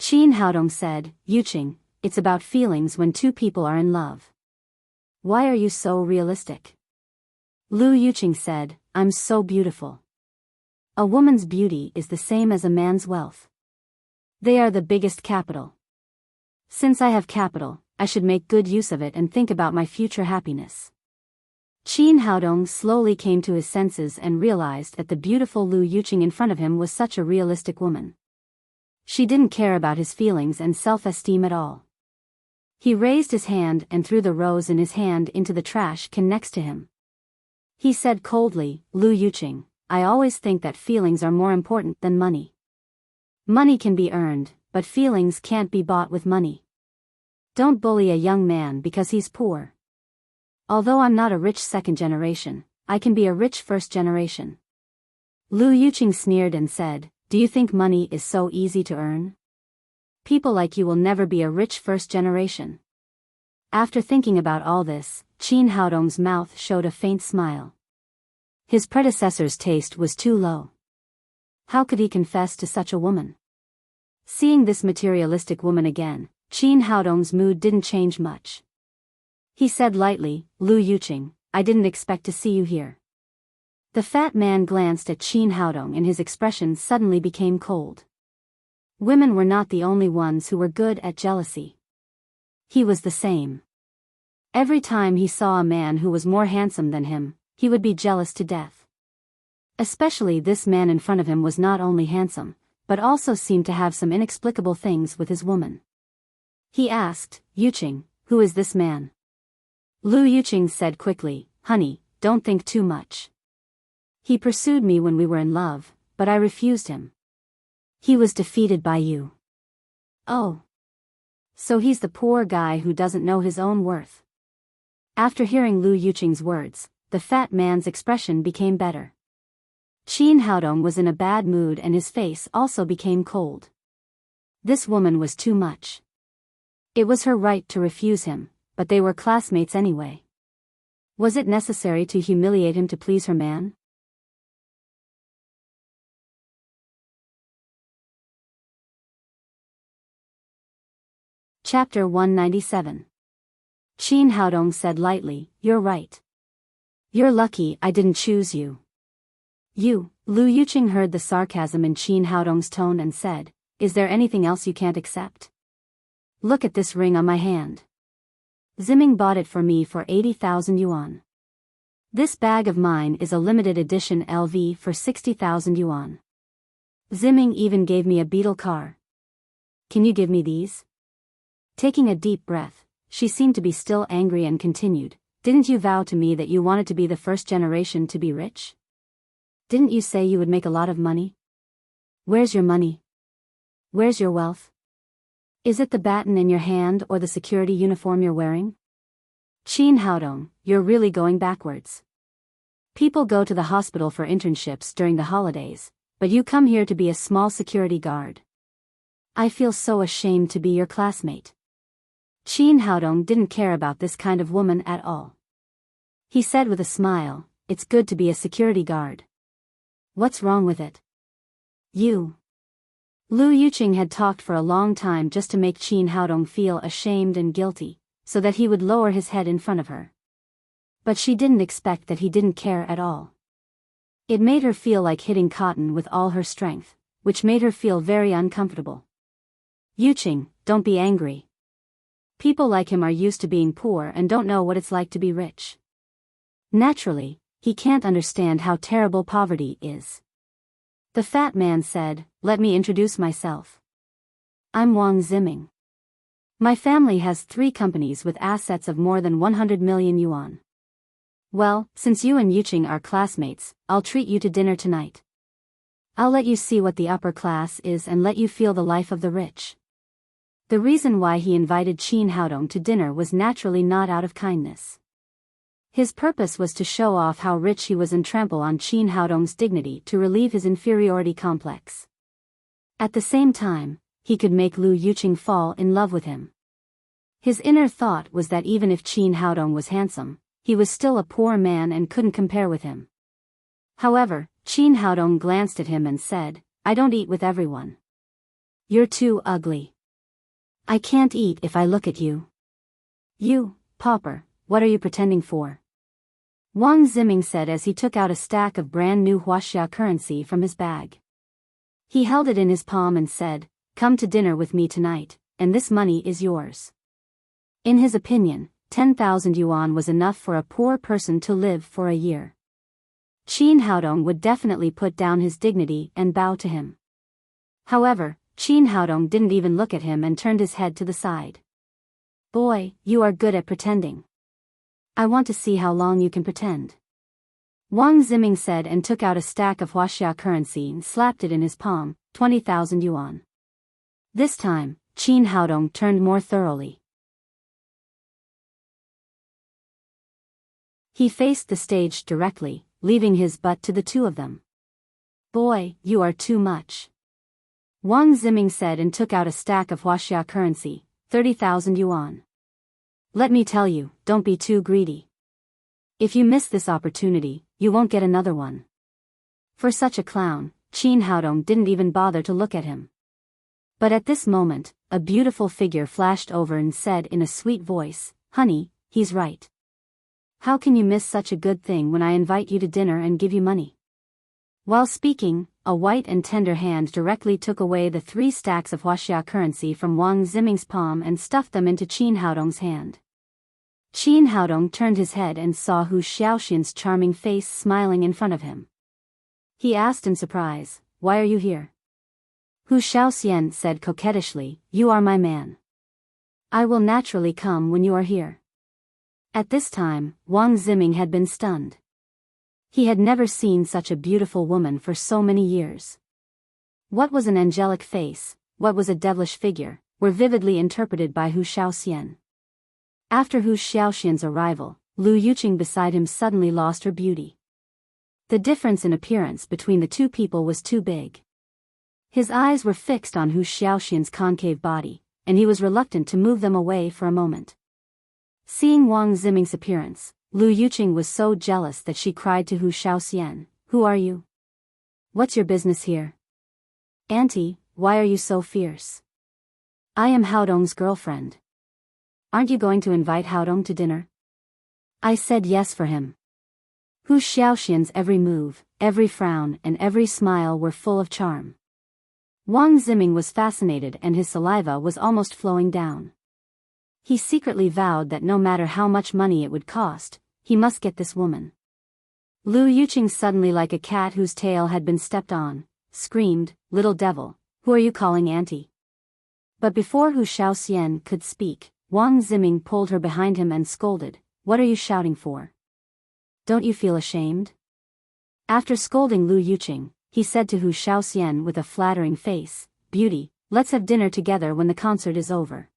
Qin Haodong said, "Yuqing, it's about feelings when two people are in love. Why are you so realistic?" Lu Yuqing said, "I'm so beautiful. A woman's beauty is the same as a man's wealth. They are the biggest capital. Since I have capital, I should make good use of it and think about my future happiness." Qin Haodong slowly came to his senses and realized that the beautiful Lu Yuqing in front of him was such a realistic woman. She didn't care about his feelings and self-esteem at all. He raised his hand and threw the rose in his hand into the trash can next to him. He said coldly, "Lu Yuqing, I always think that feelings are more important than money. Money can be earned, but feelings can't be bought with money. Don't bully a young man because he's poor. Although I'm not a rich second generation, I can be a rich first generation." Lu Yuqing sneered and said, "Do you think money is so easy to earn? People like you will never be a rich first generation." After thinking about all this, Qin Haodong's mouth showed a faint smile. His predecessor's taste was too low. How could he confess to such a woman? Seeing this materialistic woman again, Qin Haodong's mood didn't change much. He said lightly, "Lu Yuqing, I didn't expect to see you here." The fat man glanced at Qin Haodong and his expression suddenly became cold. Women were not the only ones who were good at jealousy. He was the same. Every time he saw a man who was more handsome than him, he would be jealous to death. Especially this man in front of him was not only handsome, but also seemed to have some inexplicable things with his woman. He asked, "Yuqing, who is this man?" Lu Yuqing said quickly, "Honey, don't think too much. He pursued me when we were in love, but I refused him. He was defeated by you." "Oh. So he's the poor guy who doesn't know his own worth." After hearing Lu Yuqing's words, the fat man's expression became better. Qin Haodong was in a bad mood and his face also became cold. This woman was too much. It was her right to refuse him, but they were classmates anyway. Was it necessary to humiliate him to please her man? Chapter 197. Qin Haodong said lightly, "You're right. You're lucky I didn't choose you." "You," Lu Yuqing heard the sarcasm in Qin Haodong's tone and said, "Is there anything else you can't accept? Look at this ring on my hand. Ziming bought it for me for 80,000 yuan. This bag of mine is a limited edition LV for 60,000 yuan. Ziming even gave me a beetle car. Can you give me these?" Taking a deep breath, she seemed to be still angry and continued, "Didn't you vow to me that you wanted to be the first generation to be rich? Didn't you say you would make a lot of money? Where's your money? Where's your wealth? Is it the baton in your hand or the security uniform you're wearing? Qin Haodong, you're really going backwards. People go to the hospital for internships during the holidays, but you come here to be a small security guard. I feel so ashamed to be your classmate." Qin Haodong didn't care about this kind of woman at all. He said with a smile, "It's good to be a security guard. What's wrong with it? You." Lu Yuqing had talked for a long time just to make Qin Haodong feel ashamed and guilty, so that he would lower his head in front of her. But she didn't expect that he didn't care at all. It made her feel like hitting cotton with all her strength, which made her feel very uncomfortable. Yuqing, don't be angry. People like him are used to being poor and don't know what it's like to be rich. Naturally, he can't understand how terrible poverty is. The fat man said, let me introduce myself. I'm Wang Ziming. My family has 3 companies with assets of more than 100 million yuan. Well, since you and Yuqing are classmates, I'll treat you to dinner tonight. I'll let you see what the upper class is and let you feel the life of the rich. The reason why he invited Qin Haodong to dinner was naturally not out of kindness. His purpose was to show off how rich he was and trample on Qin Haodong's dignity to relieve his inferiority complex. At the same time, he could make Lu Yuqing fall in love with him. His inner thought was that even if Qin Haodong was handsome, he was still a poor man and couldn't compare with him. However, Qin Haodong glanced at him and said, I don't eat with everyone. You're too ugly. I can't eat if I look at you. You, pauper, what are you pretending for? Wang Ziming said as he took out a stack of brand new Huaxia currency from his bag. He held it in his palm and said, come to dinner with me tonight, and this money is yours. In his opinion, 10,000 yuan was enough for a poor person to live for a year. Qin Haodong would definitely put down his dignity and bow to him. However, Qin Haodong didn't even look at him and turned his head to the side. Boy, you are good at pretending. I want to see how long you can pretend. Wang Ziming said and took out a stack of Huaxia currency and slapped it in his palm, 20,000 yuan. This time, Qin Haodong turned more thoroughly. He faced the stage directly, leaving his butt to the 2 of them. Boy, you are too much. Wang Ziming said and took out a stack of Huaxia currency, 30,000 yuan. Let me tell you, don't be too greedy. If you miss this opportunity, you won't get another one. For such a clown, Qin Haodong didn't even bother to look at him. But at this moment, a beautiful figure flashed over and said in a sweet voice, honey, he's right. How can you miss such a good thing when I invite you to dinner and give you money? While speaking, a white and tender hand directly took away the 3 stacks of Huaxia currency from Wang Ziming's palm and stuffed them into Qin Haodong's hand. Qin Haodong turned his head and saw Hu Xiaoxian's charming face smiling in front of him. He asked in surprise, why are you here? Hu Xiaoxian said coquettishly, you are my man. I will naturally come when you are here. At this time, Wang Ziming had been stunned. He had never seen such a beautiful woman for so many years. What was an angelic face, what was a devilish figure, were vividly interpreted by Hu Xiaoxian. After Hu Xiaoxian's arrival, Lu Yuqing beside him suddenly lost her beauty. The difference in appearance between the 2 people was too big. His eyes were fixed on Hu Xiaoxian's concave body, and he was reluctant to move them away for a moment. Seeing Wang Ziming's appearance, Lu Yuqing was so jealous that she cried to Hu Xiaoxian, who are you? What's your business here? Auntie, why are you so fierce? I am Haodong's girlfriend. Aren't you going to invite Haodong to dinner? I said yes for him. Hu Xiaoxian's every move, every frown and every smile were full of charm. Wang Ziming was fascinated and his saliva was almost flowing down. He secretly vowed that no matter how much money it would cost, he must get this woman. Lu Yuqing suddenly, like a cat whose tail had been stepped on, screamed, little devil, who are you calling auntie? But before Hu Xiaoxian could speak, Wang Ziming pulled her behind him and scolded, what are you shouting for? Don't you feel ashamed? After scolding Lu Yuqing, he said to Hu Xiaoxian with a flattering face, beauty, let's have dinner together when the concert is over.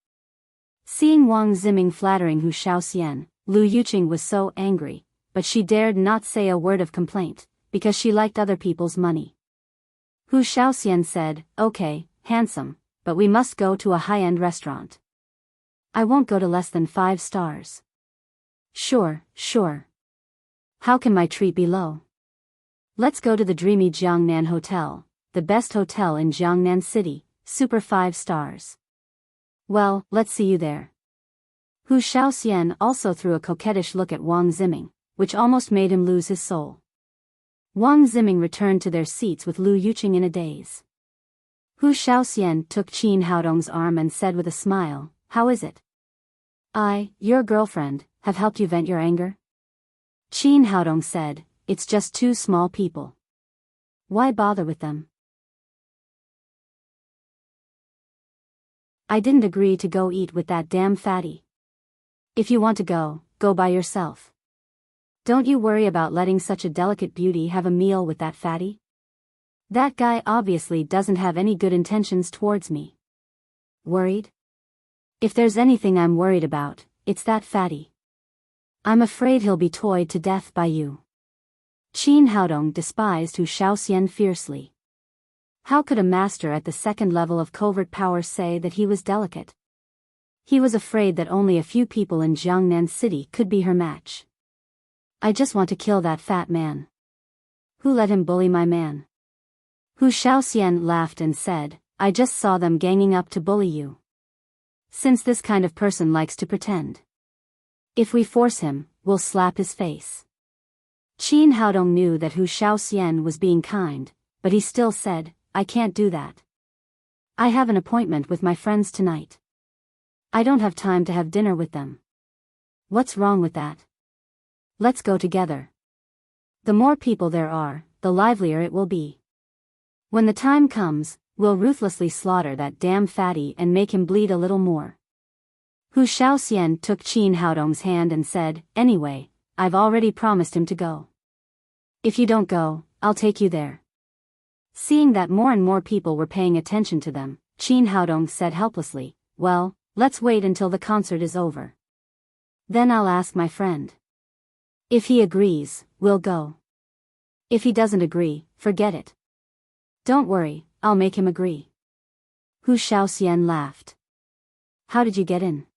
Seeing Wang Ziming flattering Hu Xiaoxian, Lu Yuqing was so angry, but she dared not say a word of complaint, because she liked other people's money. Hu Xiaoxian said, okay, handsome, but we must go to a high-end restaurant. I won't go to less than 5 stars. Sure. How can my treat be low? Let's go to the dreamy Jiangnan Hotel, the best hotel in Jiangnan City, super 5 stars. Well, let's see you there. Hu Xiaoxian also threw a coquettish look at Wang Ziming, which almost made him lose his soul. Wang Ziming returned to their seats with Lu Yuqing in a daze. Hu Shaoxian took Qin Haodong's arm and said with a smile, "How is it? I, your girlfriend, have helped you vent your anger?" Qin Haodong said, "It's just two small people. Why bother with them? I didn't agree to go eat with that damn fatty. If you want to go, go by yourself. Don't you worry about letting such a delicate beauty have a meal with that fatty? That guy obviously doesn't have any good intentions towards me." Worried? If there's anything I'm worried about, it's that fatty. I'm afraid he'll be toyed to death by you. Qin Haodong despised Hu Shaoxian fiercely. How could a master at the second level of covert power say that he was delicate? He was afraid that only a few people in Jiangnan City could be her match. "I just want to kill that fat man. Who let him bully my man?" Hu Shaoxian laughed and said, "I just saw them ganging up to bully you. Since this kind of person likes to pretend. If we force him, we'll slap his face." Qin Haodong knew that Hu Shaoxian was being kind, but he still said, "I can't do that. I have an appointment with my friends tonight. I don't have time to have dinner with them." "What's wrong with that? Let's go together. The more people there are, the livelier it will be. When the time comes, we'll ruthlessly slaughter that damn fatty and make him bleed a little more." Hu Shaoxian took Qin Haodong's hand and said, "Anyway, I've already promised him to go. If you don't go, I'll take you there." Seeing that more and more people were paying attention to them, Qin Haodong said helplessly, "Well, let's wait until the concert is over. Then I'll ask my friend. If he agrees, we'll go. If he doesn't agree, forget it. Don't worry, I'll make him agree." Hu Shaoxian laughed. "How did you get in?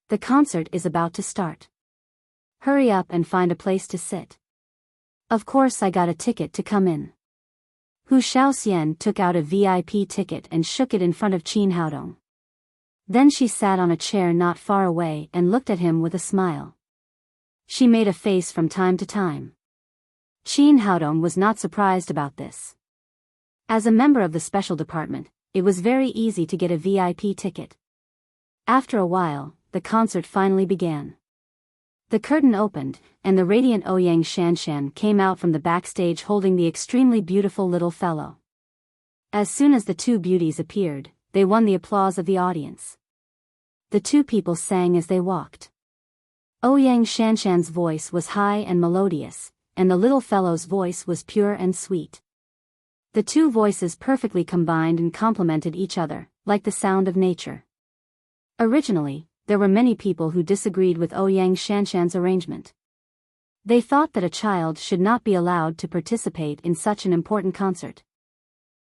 The concert is about to start. Hurry up and find a place to sit." "Of course I got a ticket to come in." Hu Shaoxian took out a VIP ticket and shook it in front of Qin Haodong. Then she sat on a chair not far away and looked at him with a smile. She made a face from time to time. Qin Haodong was not surprised about this. As a member of the special department, it was very easy to get a VIP ticket. After a while, the concert finally began. The curtain opened, and the radiant Ouyang Shanshan came out from the backstage holding the extremely beautiful little fellow. As soon as the two beauties appeared, they won the applause of the audience. The two people sang as they walked. Ouyang Shanshan's voice was high and melodious, and the little fellow's voice was pure and sweet. The two voices perfectly combined and complemented each other, like the sound of nature. Originally, there were many people who disagreed with Ouyang Shanshan's arrangement. They thought that a child should not be allowed to participate in such an important concert.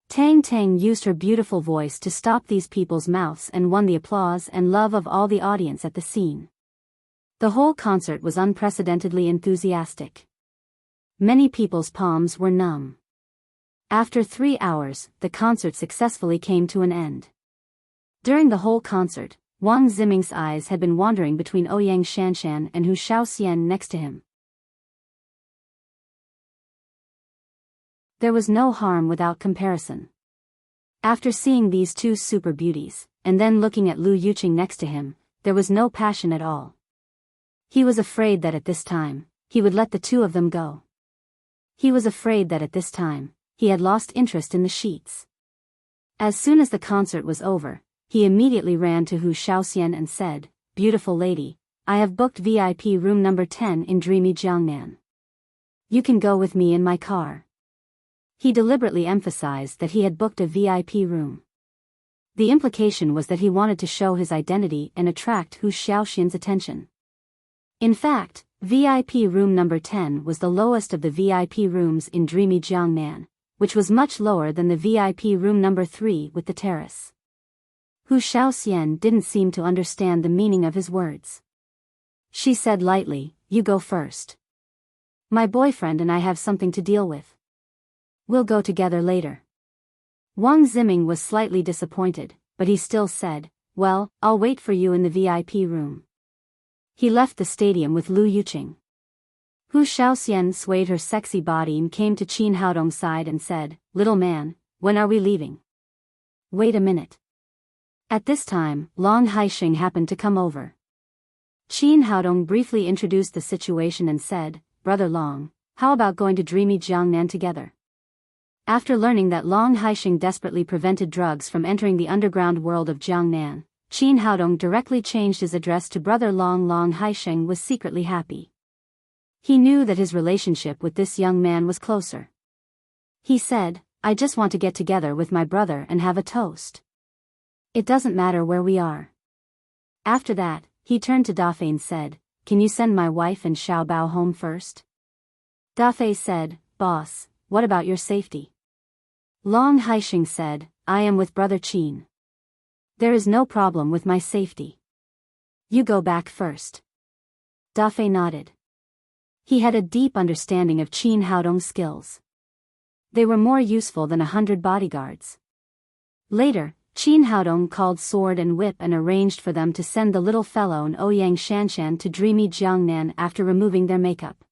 Tang Tang used her beautiful voice to stop these people's mouths and won the applause and love of all the audience at the scene. The whole concert was unprecedentedly enthusiastic. Many people's palms were numb. After 3 hours, the concert successfully came to an end. During the whole concert, Wang Ziming's eyes had been wandering between Ouyang Shanshan and Hu Shaoxian next to him. There was no harm without comparison. After seeing these two super beauties, and then looking at Lu Yuqing next to him, there was no passion at all. He was afraid that at this time, he would let the two of them go. He was afraid that at this time, he had lost interest in the sheets. As soon as the concert was over, he immediately ran to Hu Shaoxian and said, "Beautiful lady, I have booked VIP room number 10 in dreamy Jiangnan. You can go with me in my car." He deliberately emphasized that he had booked a VIP room. The implication was that he wanted to show his identity and attract Hu Shaoxian's attention. In fact, VIP room number 10 was the lowest of the VIP rooms in dreamy Jiangnan, which was much lower than the VIP room number 3 with the terrace. Hu Shaoxian didn't seem to understand the meaning of his words. She said lightly, "You go first. My boyfriend and I have something to deal with. We'll go together later." Wang Ziming was slightly disappointed, but he still said, "Well, I'll wait for you in the VIP room." He left the stadium with Lu Yuqing. Hu Shaoxian swayed her sexy body and came to Qin Haodong's side and said, "Little man, when are we leaving?" "Wait a minute." At this time, Long Haixing happened to come over. Qin Haodong briefly introduced the situation and said, "Brother Long, how about going to dreamy Jiangnan together?" After learning that Long Haixing desperately prevented drugs from entering the underground world of Jiangnan, Qin Haodong directly changed his address to Brother Long. Long Haixing was secretly happy. He knew that his relationship with this young man was closer. He said, "I just want to get together with my brother and have a toast. It doesn't matter where we are." After that, he turned to Dafei and said, "Can you send my wife and Xiaobao home first?" Dafei said, "Boss, what about your safety?" Long Haixing said, "I am with Brother Qin. There is no problem with my safety. You go back first." Dafei nodded. He had a deep understanding of Qin Haodong's skills. They were more useful than 100 bodyguards. Later, Qin Haodong called Sword and Whip and arranged for them to send the little fellow and Ouyang Shanshan to dreamy Jiangnan after removing their makeup.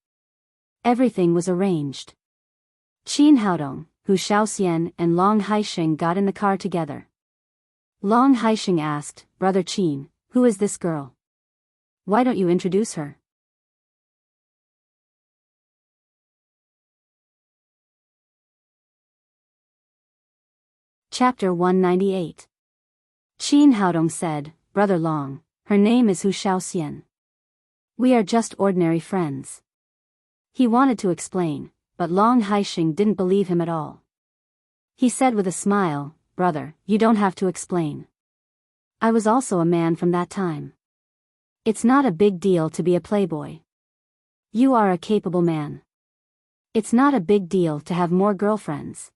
Everything was arranged. Qin Haodong, Hu Shaoxian and Long Haixing got in the car together. Long Haixing asked, "Brother Qin, who is this girl? Why don't you introduce her?" Chapter 198. Qin Haodong said, "Brother Long, her name is Hu Shaoxian. We are just ordinary friends." He wanted to explain, but Long Haixing didn't believe him at all. He said with a smile, "Brother, you don't have to explain. I was also a man from that time. It's not a big deal to be a playboy. You are a capable man. It's not a big deal to have more girlfriends."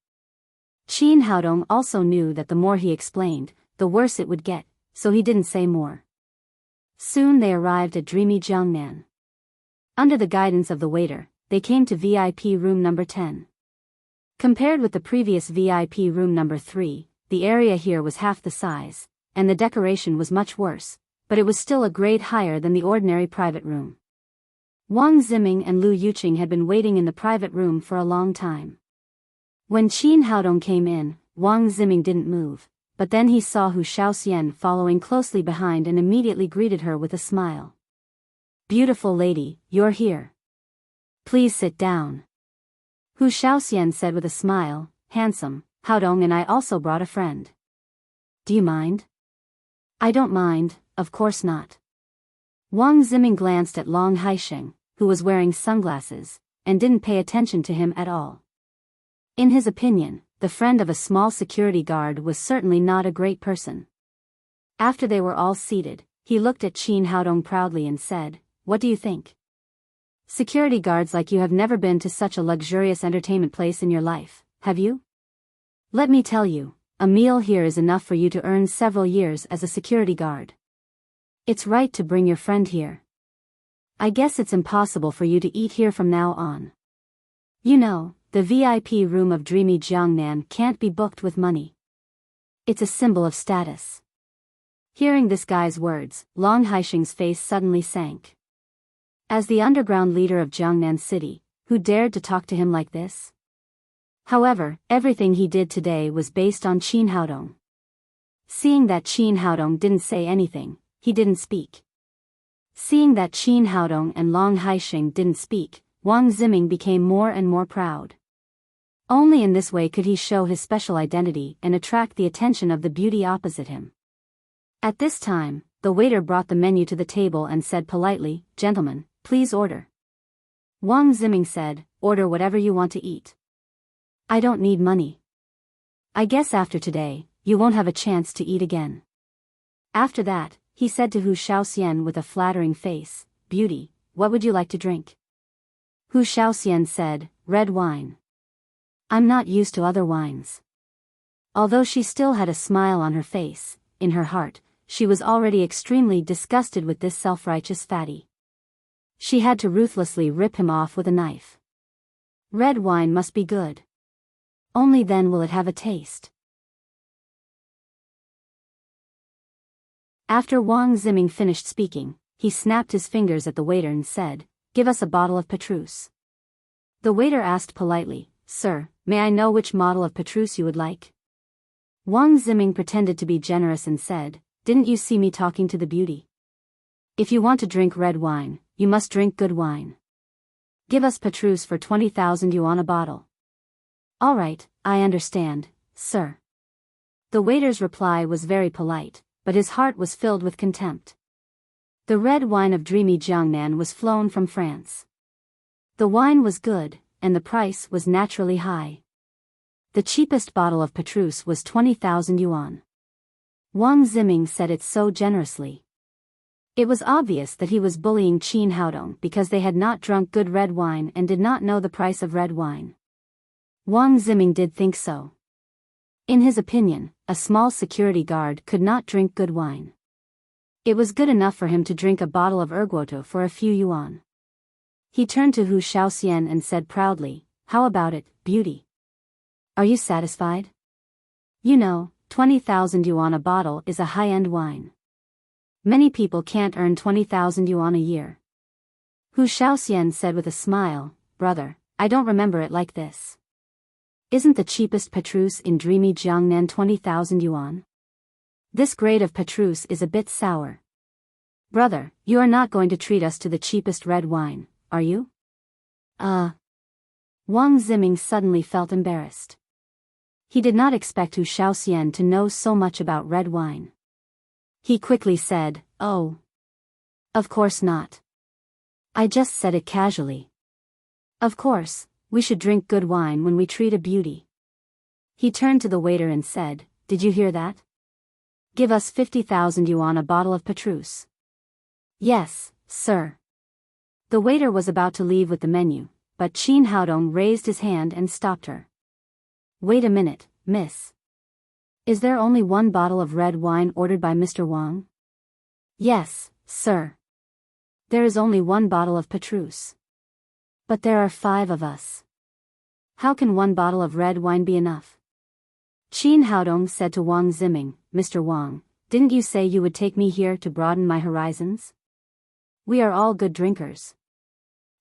Qin Haodong also knew that the more he explained, the worse it would get, so he didn't say more. Soon they arrived at dreamy Jiangnan. Under the guidance of the waiter, they came to VIP room number 10. Compared with the previous VIP room number 3, the area here was half the size, and the decoration was much worse, but it was still a grade higher than the ordinary private room. Wang Ziming and Lu Yuqing had been waiting in the private room for a long time. When Qin Haodong came in, Wang Ziming didn't move, but then he saw Hu Shaoxian following closely behind and immediately greeted her with a smile. "Beautiful lady, you're here. Please sit down." Hu Shaoxian said with a smile, "Handsome, Haodong and I also brought a friend. Do you mind?" "I don't mind, of course not." Wang Ziming glanced at Long Haixing, who was wearing sunglasses, and didn't pay attention to him at all. In his opinion, the friend of a small security guard was certainly not a great person. After they were all seated, he looked at Qin Haodong proudly and said, "What do you think? Security guards like you have never been to such a luxurious entertainment place in your life, have you? Let me tell you, a meal here is enough for you to earn several years as a security guard. It's right to bring your friend here. I guess it's impossible for you to eat here from now on. You know, the VIP room of dreamy Jiangnan can't be booked with money. It's a symbol of status." Hearing this guy's words, Long Haixing's face suddenly sank. As the underground leader of Jiangnan City, who dared to talk to him like this? However, everything he did today was based on Qin Haodong. Seeing that Qin Haodong didn't say anything, he didn't speak. Seeing that Qin Haodong and Long Haixing didn't speak, Wang Ziming became more and more proud. Only in this way could he show his special identity and attract the attention of the beauty opposite him. At this time, the waiter brought the menu to the table and said politely, "Gentlemen, please order." Wang Ziming said, "Order whatever you want to eat. I don't need money. I guess after today, you won't have a chance to eat again." After that, he said to Hu Shaoxian with a flattering face, "Beauty, what would you like to drink?" Hu Shaoxian said, "Red wine. I'm not used to other wines." Although she still had a smile on her face, in her heart, she was already extremely disgusted with this self-righteous fatty. She had to ruthlessly rip him off with a knife. Red wine must be good. Only then will it have a taste. After Wang Ziming finished speaking, he snapped his fingers at the waiter and said, Give us a bottle of Petrus. The waiter asked politely, Sir, may I know which model of Petrus you would like? Wang Ziming pretended to be generous and said, Didn't you see me talking to the beauty? If you want to drink red wine, you must drink good wine. Give us Petrus for 20,000 yuan a bottle. All right, I understand, sir. The waiter's reply was very polite, but his heart was filled with contempt. The red wine of dreamy Jiangnan was flown from France. The wine was good, and the price was naturally high. The cheapest bottle of Petrus was 20,000 yuan. Wang Ziming said it so generously. It was obvious that he was bullying Qin Haodong because they had not drunk good red wine and did not know the price of red wine. Wang Ziming did think so. In his opinion, a small security guard could not drink good wine. It was good enough for him to drink a bottle of erguoto for a few yuan. He turned to Hu Shaoxian and said proudly, How about it, beauty? Are you satisfied? You know, 20,000 yuan a bottle is a high-end wine. Many people can't earn 20,000 yuan a year. Hu Shaoxian said with a smile, Brother, I don't remember it like this. Isn't the cheapest Petrus in dreamy Jiangnan 20,000 yuan? This grade of Petrus is a bit sour. Brother, you are not going to treat us to the cheapest red wine, are you? Wang Ziming suddenly felt embarrassed. He did not expect Hu Shaoxian to know so much about red wine. He quickly said, Oh. Of course not. I just said it casually. Of course, we should drink good wine when we treat a beauty. He turned to the waiter and said, Did you hear that? Give us 50,000 yuan a bottle of Petrus. Yes, sir. The waiter was about to leave with the menu, but Qin Haodong raised his hand and stopped her. Wait a minute, miss. Is there only one bottle of red wine ordered by Mr. Wang? Yes, sir. There is only one bottle of Petrus. But there are 5 of us. How can one bottle of red wine be enough? Qin Haodong said to Wang Ziming, Mr. Wang, didn't you say you would take me here to broaden my horizons? We are all good drinkers.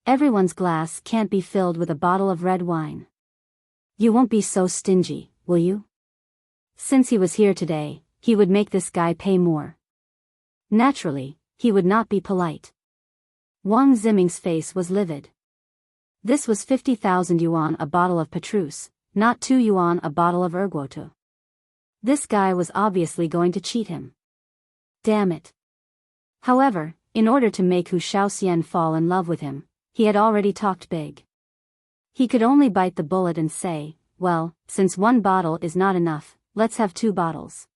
Everyone's glass can't be filled with a bottle of red wine. You won't be so stingy, will you? Since he was here today, he would make this guy pay more. Naturally, he would not be polite. Wang Ziming's face was livid. This was 50,000 yuan a bottle of Petrus, not 2 yuan a bottle of erguoto. This guy was obviously going to cheat him. Damn it. However, in order to make Hu Shaoxian fall in love with him, he had already talked big. He could only bite the bullet and say, well, since one bottle is not enough, let's have 2 bottles.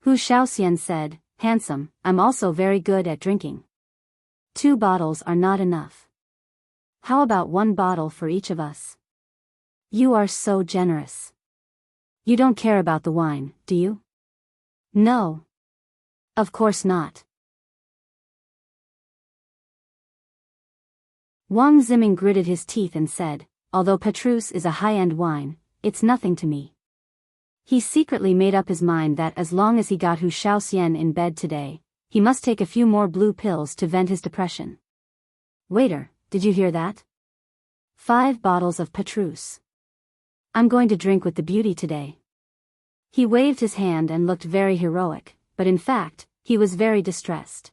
Hu Shaoxian said, Handsome, I'm also very good at drinking. 2 bottles are not enough. How about 1 bottle for each of us? You are so generous. You don't care about the wine, do you? No. Of course not. Wang Ziming gritted his teeth and said, although Petrus is a high-end wine, it's nothing to me. He secretly made up his mind that as long as he got Hu Shaoxian in bed today, he must take a few more blue pills to vent his depression. Waiter, did you hear that? 5 bottles of Petrus. I'm going to drink with the beauty today. He waved his hand and looked very heroic, but in fact, he was very distressed.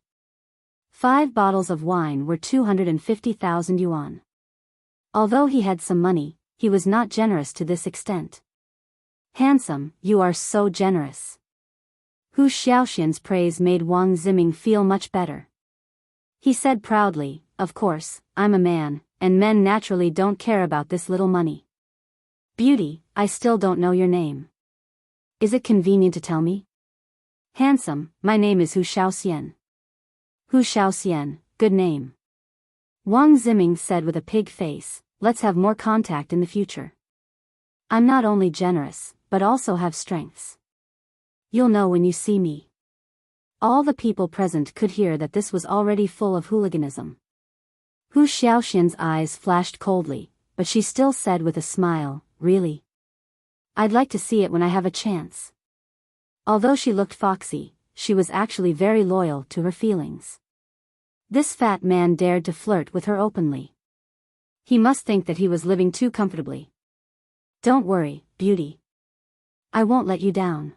5 bottles of wine were 250,000 yuan. Although he had some money, he was not generous to this extent. Handsome, you are so generous. Hu Shaoxian's praise made Wang Ziming feel much better. He said proudly, of course, I'm a man, and men naturally don't care about this little money. Beauty, I still don't know your name. Is it convenient to tell me? Handsome, my name is Hu Shaoxian. Hu Shaoxian, good name. Wang Ziming said with a pig face, let's have more contact in the future. I'm not only generous, but also have strengths. You'll know when you see me. All the people present could hear that this was already full of hooliganism. Hu Shaoxian's eyes flashed coldly, but she still said with a smile, really? I'd like to see it when I have a chance. Although she looked foxy, she was actually very loyal to her feelings. This fat man dared to flirt with her openly. He must think that he was living too comfortably. Don't worry, beauty. I won't let you down.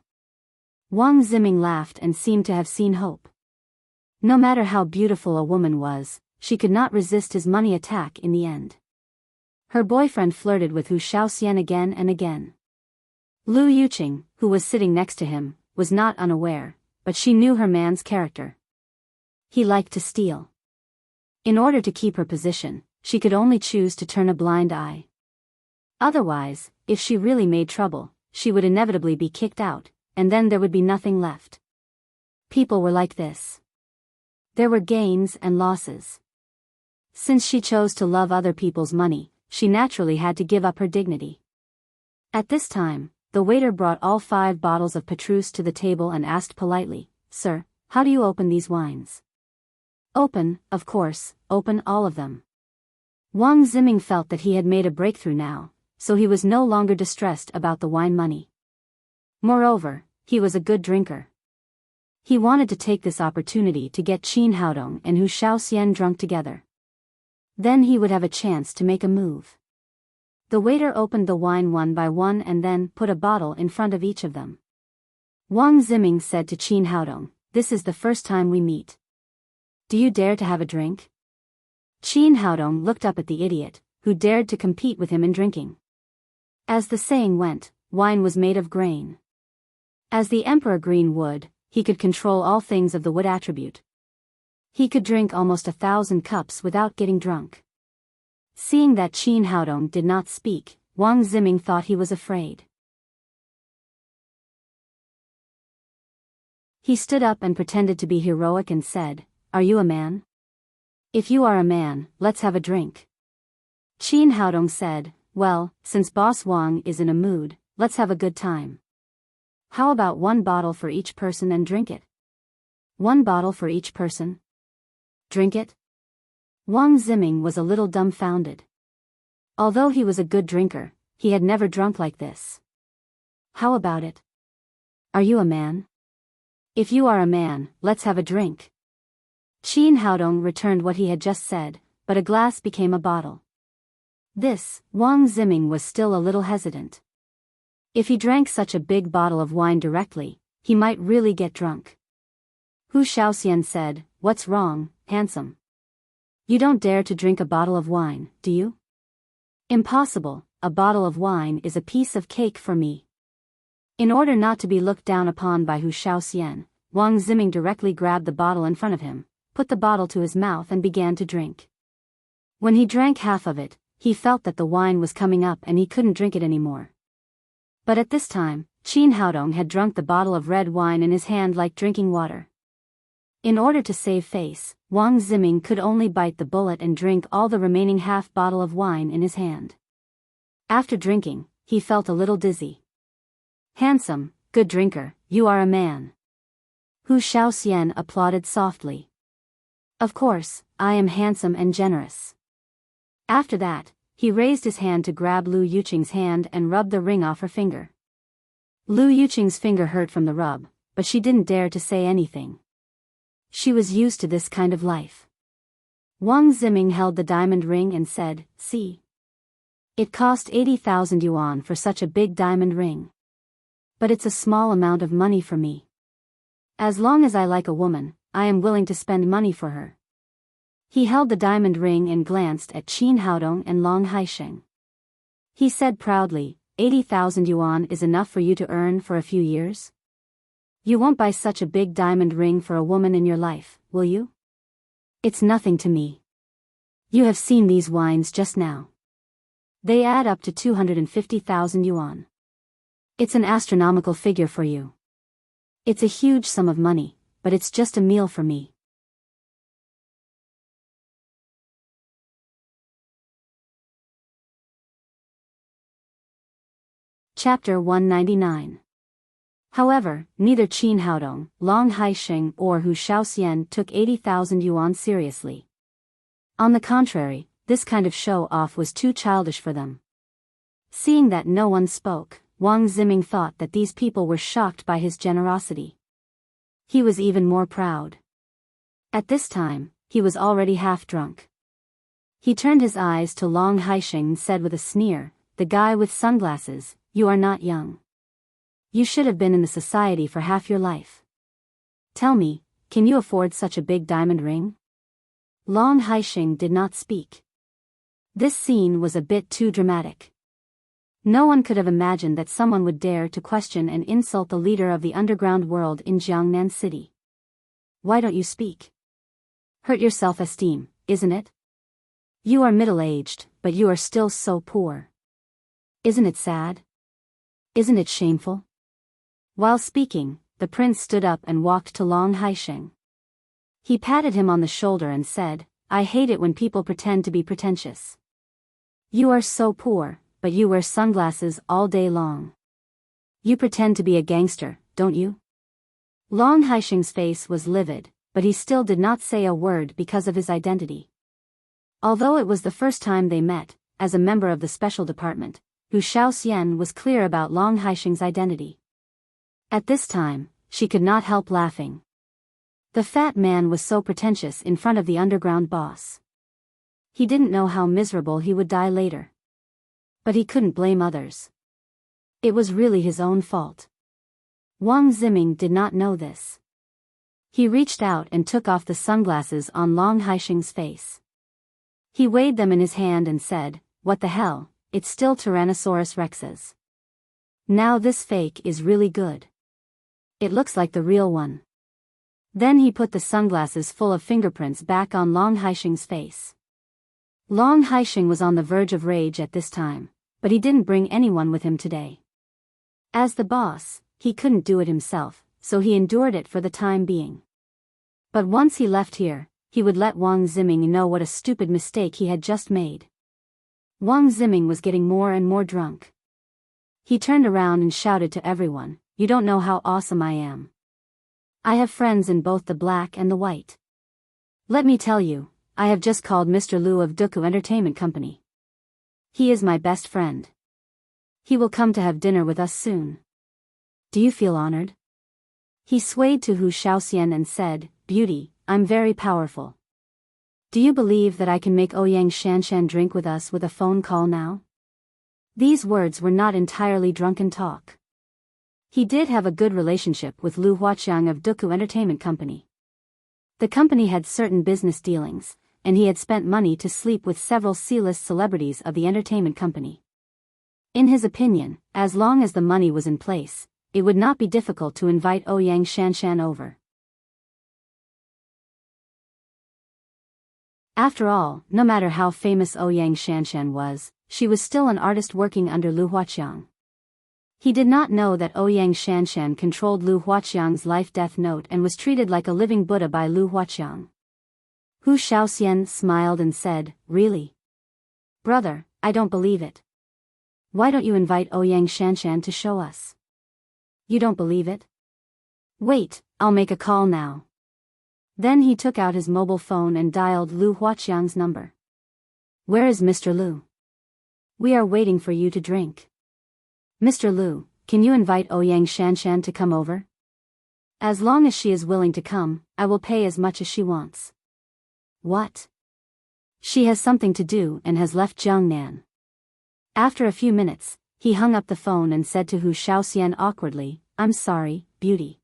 Wang Ziming laughed and seemed to have seen hope. No matter how beautiful a woman was, she could not resist his money attack in the end. Her boyfriend flirted with Hu Shaoxian again and again. Lu Yuqing, who was sitting next to him, was not unaware, but she knew her man's character. He liked to steal. In order to keep her position, she could only choose to turn a blind eye. Otherwise, if she really made trouble, she would inevitably be kicked out, and then there would be nothing left. People were like this. There were gains and losses. Since she chose to love other people's money, she naturally had to give up her dignity. At this time, the waiter brought all 5 bottles of Petrus to the table and asked politely, "Sir, how do you open these wines?" "Open, of course, open all of them." Wang Ziming felt that he had made a breakthrough now, so he was no longer distressed about the wine money. Moreover, he was a good drinker. He wanted to take this opportunity to get Qin Haodong and Hu Shaoxian drunk together. Then he would have a chance to make a move. The waiter opened the wine one by one and then put a bottle in front of each of them. Wang Ziming said to Qin Haodong, "This is the first time we meet. Do you dare to have a drink?" Qin Haodong looked up at the idiot, who dared to compete with him in drinking. As the saying went, wine was made of grain. As the emperor green wood, he could control all things of the wood attribute. He could drink almost 1,000 cups without getting drunk. Seeing that Qin Haodong did not speak, Wang Ziming thought he was afraid. He stood up and pretended to be heroic and said, "Are you a man? If you are a man, let's have a drink." Qin Haodong said, "Well, since Boss Wang is in a mood, let's have a good time. How about 1 bottle for each person and drink it?" 1 bottle for each person? Drink it? Wang Ziming was a little dumbfounded. Although he was a good drinker, he had never drunk like this. How about it? Are you a man? If you are a man, let's have a drink. Qin Haodong returned what he had just said, but a glass became a bottle. This, Wang Ziming was still a little hesitant. If he drank such a big bottle of wine directly, he might really get drunk. Hu Shaoxian said, "What's wrong, handsome? You don't dare to drink a bottle of wine, do you?" "Impossible, a bottle of wine is a piece of cake for me." In order not to be looked down upon by Hu Shaoxian, Wang Ziming directly grabbed the bottle in front of him, put the bottle to his mouth and began to drink. When he drank half of it, he felt that the wine was coming up and he couldn't drink it anymore. But at this time, Qin Haodong had drunk the bottle of red wine in his hand like drinking water. In order to save face, Wang Ziming could only bite the bullet and drink all the remaining half bottle of wine in his hand. After drinking, he felt a little dizzy. "Handsome, good drinker, you are a man." Hu Shaoxian applauded softly. "Of course, I am handsome and generous." After that, he raised his hand to grab Lu Yuqing's hand and rubbed the ring off her finger. Lu Yuqing's finger hurt from the rub, but she didn't dare to say anything. She was used to this kind of life. Wang Ziming held the diamond ring and said, "See. It cost 80,000 yuan for such a big diamond ring. But it's a small amount of money for me. As long as I like a woman, I am willing to spend money for her." He held the diamond ring and glanced at Qin Haodong and Long Haisheng. He said proudly, 80,000 yuan is enough for you to earn for a few years? You won't buy such a big diamond ring for a woman in your life, will you? It's nothing to me. You have seen these wines just now. They add up to 250,000 yuan. It's an astronomical figure for you. It's a huge sum of money, but it's just a meal for me. Chapter 199. However, neither Qin Haodong, Long Haisheng or Hu Shaoxian took 80,000 yuan seriously. On the contrary, this kind of show-off was too childish for them. Seeing that no one spoke, Wang Ziming thought that these people were shocked by his generosity. He was even more proud. At this time, he was already half drunk. He turned his eyes to Long Haisheng and said with a sneer, "The guy with sunglasses, you are not young. You should have been in the society for half your life. Tell me, can you afford such a big diamond ring?" Long Haisheng did not speak. This scene was a bit too dramatic. No one could have imagined that someone would dare to question and insult the leader of the underground world in Jiangnan City. "Why don't you speak? Hurt your self-esteem, isn't it? You are middle-aged, but you are still so poor. Isn't it sad? Isn't it shameful?" While speaking, the prince stood up and walked to Long Haisheng. He patted him on the shoulder and said, "I hate it when people pretend to be pretentious. You are so poor, but you wear sunglasses all day long. You pretend to be a gangster, don't you?" Long Haisheng's face was livid, but he still did not say a word because of his identity. Although it was the first time they met, as a member of the special department, Hu Shaoxian was clear about Long Haisheng's identity. At this time, she could not help laughing. The fat man was so pretentious in front of the underground boss. He didn't know how miserable he would die later. But he couldn't blame others. It was really his own fault. Wang Ziming did not know this. He reached out and took off the sunglasses on Long Haisheng's face. He weighed them in his hand and said, "What the hell, it's still Tyrannosaurus Rex's. Now this fake is really good. It looks like the real one." Then he put the sunglasses full of fingerprints back on Long Haisheng's face. Long Haisheng was on the verge of rage at this time, but he didn't bring anyone with him today. As the boss, he couldn't do it himself, so he endured it for the time being. But once he left here, he would let Wang Ziming know what a stupid mistake he had just made. Wang Ziming was getting more and more drunk. He turned around and shouted to everyone, "You don't know how awesome I am. I have friends in both the black and the white. Let me tell you, I have just called Mr. Liu of Duku Entertainment Company. He is my best friend. He will come to have dinner with us soon. Do you feel honored?" He swayed to Hu Shaoxian and said, "Beauty, I'm very powerful. Do you believe that I can make Ouyang Shanshan drink with us with a phone call now?" These words were not entirely drunken talk. He did have a good relationship with Lu Huaqiang of Duku Entertainment Company. The company had certain business dealings, and he had spent money to sleep with several C-list celebrities of the entertainment company. In his opinion, as long as the money was in place, it would not be difficult to invite Ouyang Shanshan over. After all, no matter how famous Ouyang Shanshan was, she was still an artist working under Lu Huaqiang. He did not know that Ouyang Shanshan controlled Lu Huaqiang's life-death note and was treated like a living Buddha by Lu Huaqiang. Hu Shaoxian smiled and said, "Really? Brother, I don't believe it. Why don't you invite Ouyang Shanshan to show us? You don't believe it? Wait, I'll make a call now." Then he took out his mobile phone and dialed Lu Huaqiang's number. "Where is Mr. Lu? We are waiting for you to drink. Mr. Lu, can you invite Ouyang Shanshan to come over? As long as she is willing to come, I will pay as much as she wants." "What? She has something to do and has left Jiangnan." After a few minutes, he hung up the phone and said to Hu Shaoxian awkwardly, "I'm sorry, beauty.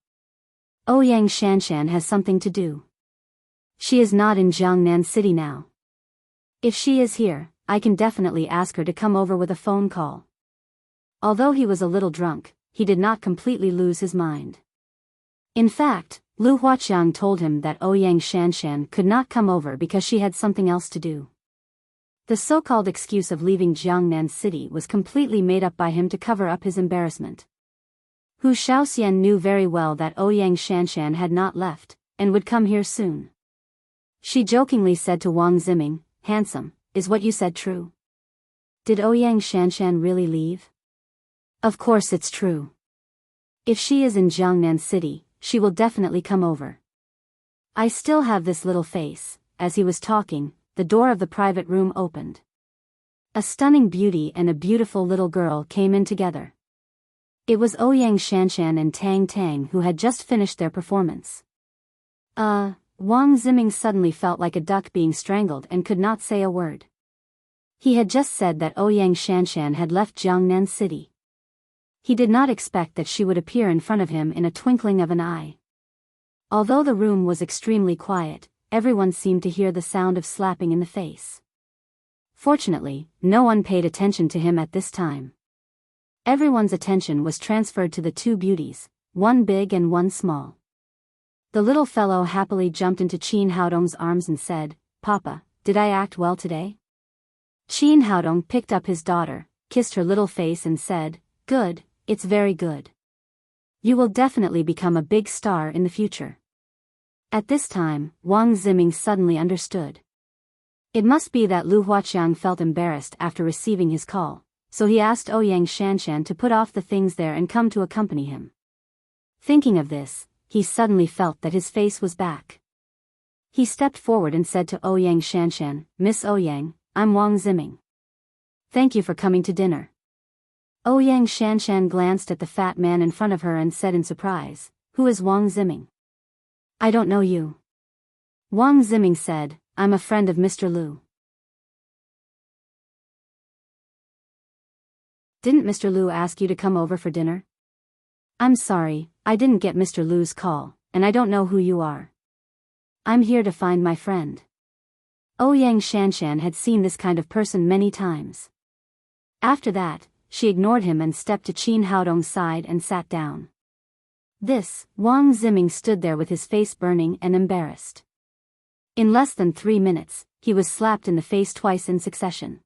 Ouyang Shanshan has something to do. She is not in Jiangnan City now. If she is here, I can definitely ask her to come over with a phone call." Although he was a little drunk, he did not completely lose his mind. In fact, Lu Huaqiang told him that Ouyang Shanshan could not come over because she had something else to do. The so-called excuse of leaving Jiangnan City was completely made up by him to cover up his embarrassment. Hu Shaoxian knew very well that Ouyang Shanshan had not left, and would come here soon. She jokingly said to Wang Ziming, "Handsome, is what you said true? Did Ouyang Shanshan really leave?" "Of course it's true. If she is in Jiangnan City, she will definitely come over. I still have this little face." As he was talking, the door of the private room opened. A stunning beauty and a beautiful little girl came in together. It was Ouyang Shanshan and Tang Tang who had just finished their performance. Wang Ziming suddenly felt like a duck being strangled and could not say a word. He had just said that Ouyang Shanshan had left Jiangnan City. He did not expect that she would appear in front of him in a twinkling of an eye. Although the room was extremely quiet, everyone seemed to hear the sound of slapping in the face. Fortunately, no one paid attention to him at this time. Everyone's attention was transferred to the two beauties, one big and one small. The little fellow happily jumped into Qin Haodong's arms and said, "Papa, did I act well today?" Qin Haodong picked up his daughter, kissed her little face and said, "Good, it's very good. You will definitely become a big star in the future." At this time, Wang Ziming suddenly understood. It must be that Lu Huaqiang felt embarrassed after receiving his call, so he asked Ouyang Shanshan to put off the things there and come to accompany him. Thinking of this, he suddenly felt that his face was back. He stepped forward and said to Ouyang Shanshan, "Miss Ouyang, I'm Wang Ziming. Thank you for coming to dinner." Ouyang Shanshan glanced at the fat man in front of her and said in surprise, "Who is Wang Ziming?" "I don't know you." Wang Ziming said, "I'm a friend of Mr. Lu." "Didn't Mr. Lu ask you to come over for dinner?" "I'm sorry, I didn't get Mr. Lu's call, and I don't know who you are." "I'm here to find my friend." Ouyang Shanshan had seen this kind of person many times. After that, she ignored him and stepped to Qin Haodong's side and sat down. Wang Ziming stood there with his face burning and embarrassed. In less than 3 minutes, he was slapped in the face twice in succession.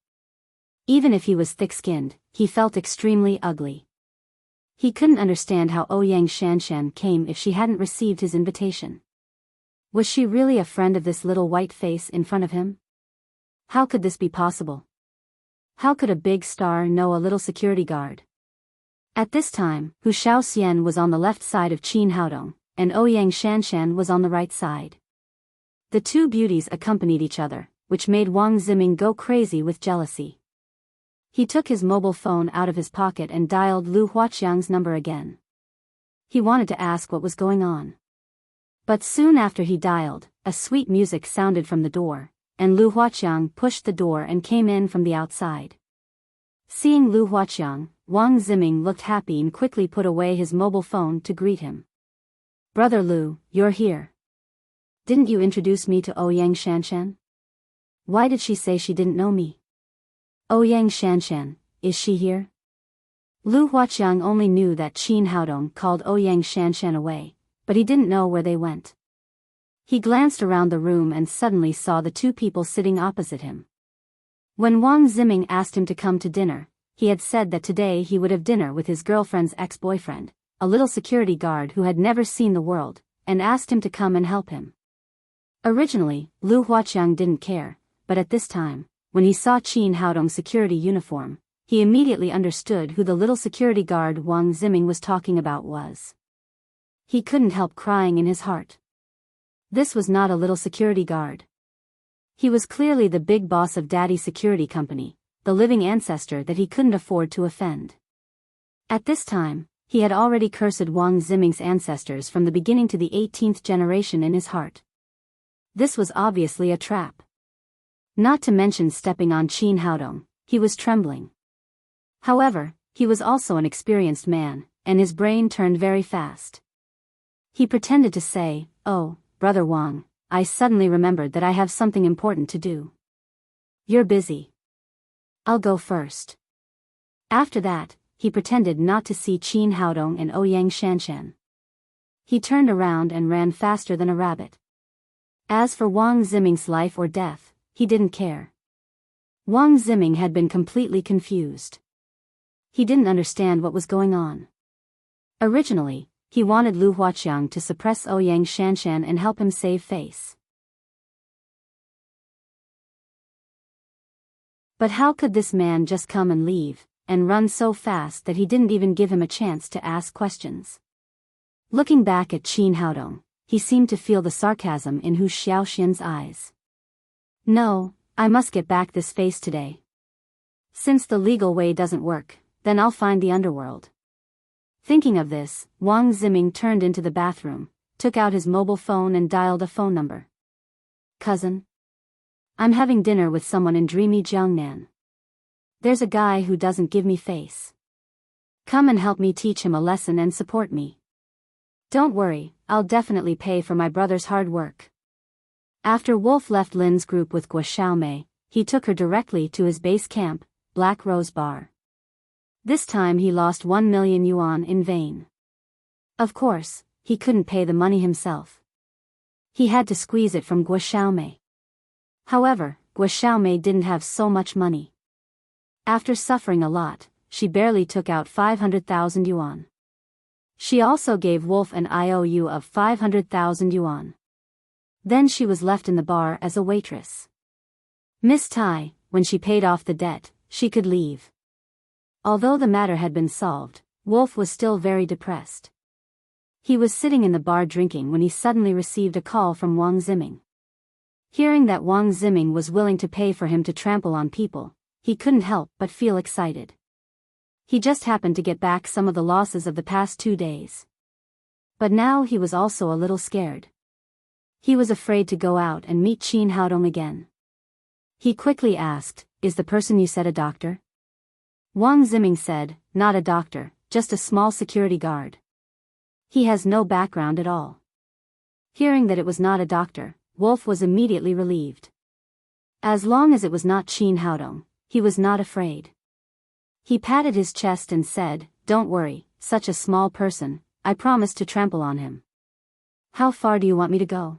Even if he was thick-skinned, he felt extremely ugly. He couldn't understand how Ouyang Shanshan came if she hadn't received his invitation. Was she really a friend of this little white face in front of him? How could this be possible? How could a big star know a little security guard? At this time, Hu Shaoxian was on the left side of Qin Haodong, and Ouyang Shanshan was on the right side. The two beauties accompanied each other, which made Wang Ziming go crazy with jealousy. He took his mobile phone out of his pocket and dialed Lu Huaqiang's number again. He wanted to ask what was going on. But soon after he dialed, a sweet music sounded from the door, and Lu Huaqiang pushed the door and came in from the outside. Seeing Lu Huaqiang, Wang Ziming looked happy and quickly put away his mobile phone to greet him. "Brother Lu, you're here. Didn't you introduce me to Ouyang Shanshan? Why did she say she didn't know me?" "Ouyang Shanshan, is she here?" Lu Huaqiang only knew that Qin Haodong called Ouyang Shanshan away, but he didn't know where they went. He glanced around the room and suddenly saw the two people sitting opposite him. When Wang Ziming asked him to come to dinner, he had said that today he would have dinner with his girlfriend's ex-boyfriend, a little security guard who had never seen the world, and asked him to come and help him. Originally, Lu Huaqiang didn't care, but at this time, when he saw Qin Haodong's security uniform, he immediately understood who the little security guard Wang Ziming was talking about was. He couldn't help crying in his heart. This was not a little security guard. He was clearly the big boss of Daddy's security company, the living ancestor that he couldn't afford to offend. At this time, he had already cursed Wang Ziming's ancestors from the beginning to the 18th generation in his heart. This was obviously a trap. Not to mention stepping on Qin Haodong, he was trembling. However, he was also an experienced man, and his brain turned very fast. He pretended to say, "Oh, Brother Wang, I suddenly remembered that I have something important to do." "You're busy. I'll go first." After that, he pretended not to see Qin Haodong and Ouyang Shanshan. He turned around and ran faster than a rabbit. As for Wang Ziming's life or death, he didn't care. Wang Ziming had been completely confused. He didn't understand what was going on. Originally, he wanted Lu Huaqiang to suppress Ouyang Shanshan and help him save face. But how could this man just come and leave, and run so fast that he didn't even give him a chance to ask questions? Looking back at Qin Haodong, he seemed to feel the sarcasm in Hu Xiaoxian's eyes. "No, I must get back this face today. Since the legal way doesn't work, then I'll find the underworld." Thinking of this, Wang Ziming turned into the bathroom, took out his mobile phone and dialed a phone number. Cousin? I'm having dinner with someone in dreamy Jiangnan. There's a guy who doesn't give me face. Come and help me teach him a lesson and support me. Don't worry, I'll definitely pay for my brother's hard work. After Wolf left Lin's group with Guo Xiaomei, he took her directly to his base camp, Black Rose Bar. This time he lost 1 million yuan in vain. Of course, he couldn't pay the money himself. He had to squeeze it from Guo Xiaomei. However, Guo Xiaomei didn't have so much money. After suffering a lot, she barely took out 500,000 yuan. She also gave Wolf an IOU of 500,000 yuan. Then she was left in the bar as a waitress. Miss Tai, when she paid off the debt, she could leave. Although the matter had been solved, Wolf was still very depressed. He was sitting in the bar drinking when he suddenly received a call from Wang Ziming. Hearing that Wang Ziming was willing to pay for him to trample on people, he couldn't help but feel excited. He just happened to get back some of the losses of the past 2 days. But now he was also a little scared. He was afraid to go out and meet Qin Haodong again. He quickly asked, "Is the person you said a doctor?" Wang Ziming said, "Not a doctor, just a small security guard. He has no background at all." Hearing that it was not a doctor, Wolf was immediately relieved. As long as it was not Qin Haodong, he was not afraid. He patted his chest and said, "Don't worry, such a small person, I promise to trample on him. How far do you want me to go?"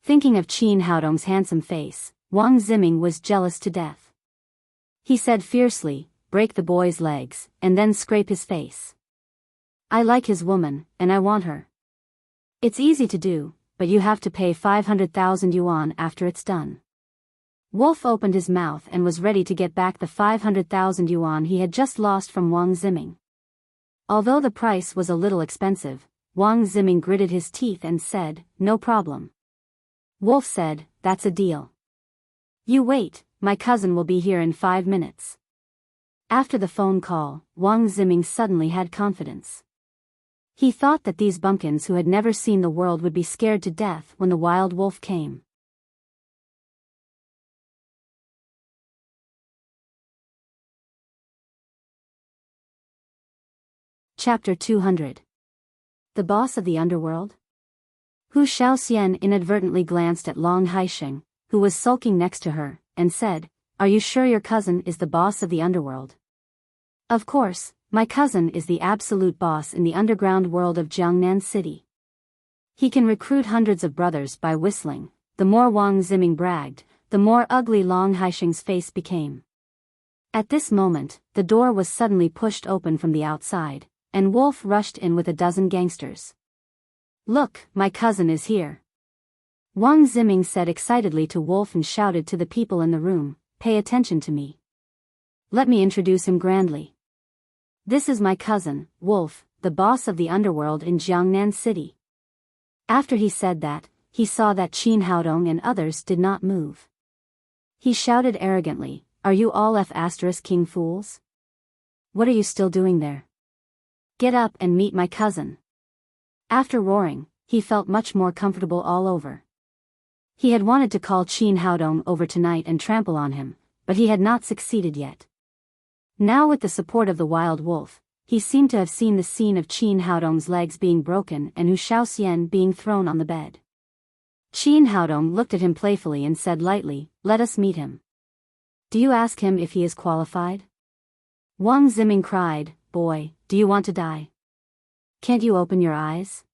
Thinking of Qin Haodong's handsome face, Wang Ziming was jealous to death. He said fiercely, "Break the boy's legs, and then scrape his face. I like his woman, and I want her. It's easy to do, but you have to pay 500,000 yuan after it's done." Wolf opened his mouth and was ready to get back the 500,000 yuan he had just lost from Wang Ziming. Although the price was a little expensive, Wang Ziming gritted his teeth and said, "No problem." Wolf said, "That's a deal. You wait, my cousin will be here in 5 minutes." After the phone call, Wang Ziming suddenly had confidence. He thought that these bumpkins who had never seen the world would be scared to death when the wild wolf came. Chapter 200. The Boss of the Underworld? Hu Shaoxian inadvertently glanced at Long Haisheng, who was sulking next to her, and said, "Are you sure your cousin is the boss of the underworld?" "Of course, my cousin is the absolute boss in the underground world of Jiangnan City. He can recruit hundreds of brothers by whistling." The more Wang Ziming bragged, the more ugly Long Haisheng's face became. At this moment, the door was suddenly pushed open from the outside, and Wolf rushed in with a dozen gangsters. "Look, my cousin is here." Wang Ziming said excitedly to Wolf and shouted to the people in the room, "Pay attention to me. Let me introduce him grandly. This is my cousin, Wolf, the boss of the underworld in Jiangnan City." After he said that, he saw that Qin Haodong and others did not move. He shouted arrogantly, "Are you all F***king fools? What are you still doing there? Get up and meet my cousin." After roaring, he felt much more comfortable all over. He had wanted to call Qin Haodong over tonight and trample on him, but he had not succeeded yet. Now with the support of the wild wolf, he seemed to have seen the scene of Qin Haodong's legs being broken and Hu Shaoxian being thrown on the bed. Qin Haodong looked at him playfully and said lightly, "Let us meet him." "Do you ask him if he is qualified?" Wang Ziming cried, "Boy, do you want to die? Can't you open your eyes?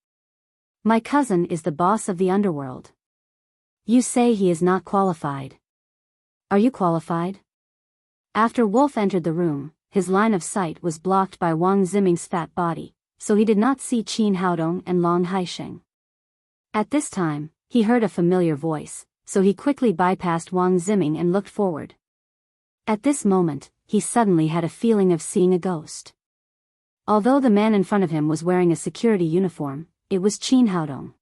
My cousin is the boss of the underworld. You say he is not qualified. Are you qualified?" After Wolf entered the room, his line of sight was blocked by Wang Ziming's fat body, so he did not see Qin Haodong and Long Haisheng. At this time, he heard a familiar voice, so he quickly bypassed Wang Ziming and looked forward. At this moment, he suddenly had a feeling of seeing a ghost. Although the man in front of him was wearing a security uniform, it was Qin Haodong.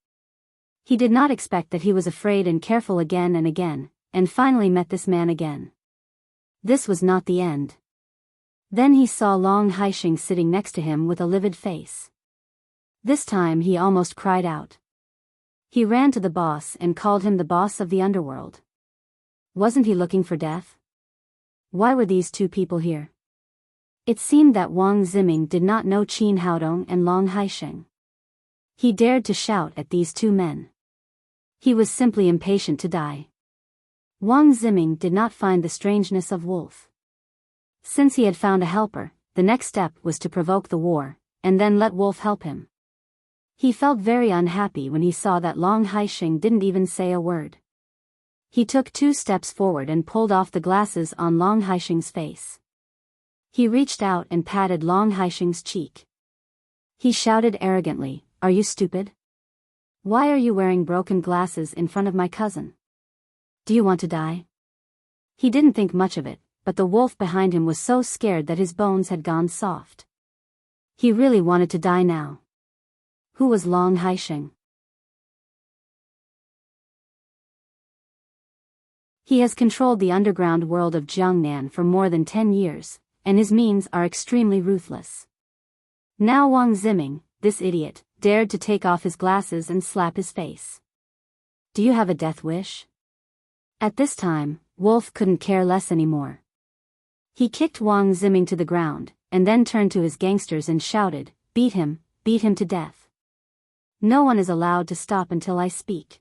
He did not expect that he was afraid and careful again and again, and finally met this man again. This was not the end. Then he saw Long Haisheng sitting next to him with a livid face. This time he almost cried out, He ran to the boss and called him the boss of the underworld. Wasn't he looking for death? Why were these two people here? It seemed that Wang Ziming did not know Qin Haodong and Long Haisheng. He dared to shout at these two men. He was simply impatient to die. Wang Ziming did not find the strangeness of Wolf. Since he had found a helper, the next step was to provoke the war, and then let Wolf help him. He felt very unhappy when he saw that Long Haisheng didn't even say a word. He took 2 steps forward and pulled off the glasses on Long Haisheng's face. He reached out and patted Long Haisheng's cheek. He shouted arrogantly, "Are you stupid? Why are you wearing broken glasses in front of my cousin? Do you want to die?" He didn't think much of it, but the wolf behind him was so scared that his bones had gone soft. He really wanted to die now. Who was Long Haisheng? He has controlled the underground world of Jiangnan for more than 10 years, and his means are extremely ruthless. Now Wang Ziming, this idiot, dared to take off his glasses and slap his face. Do you have a death wish? At this time, Wolf couldn't care less anymore. He kicked Wang Ziming to the ground, and then turned to his gangsters and shouted, beat him to death. No one is allowed to stop until I speak."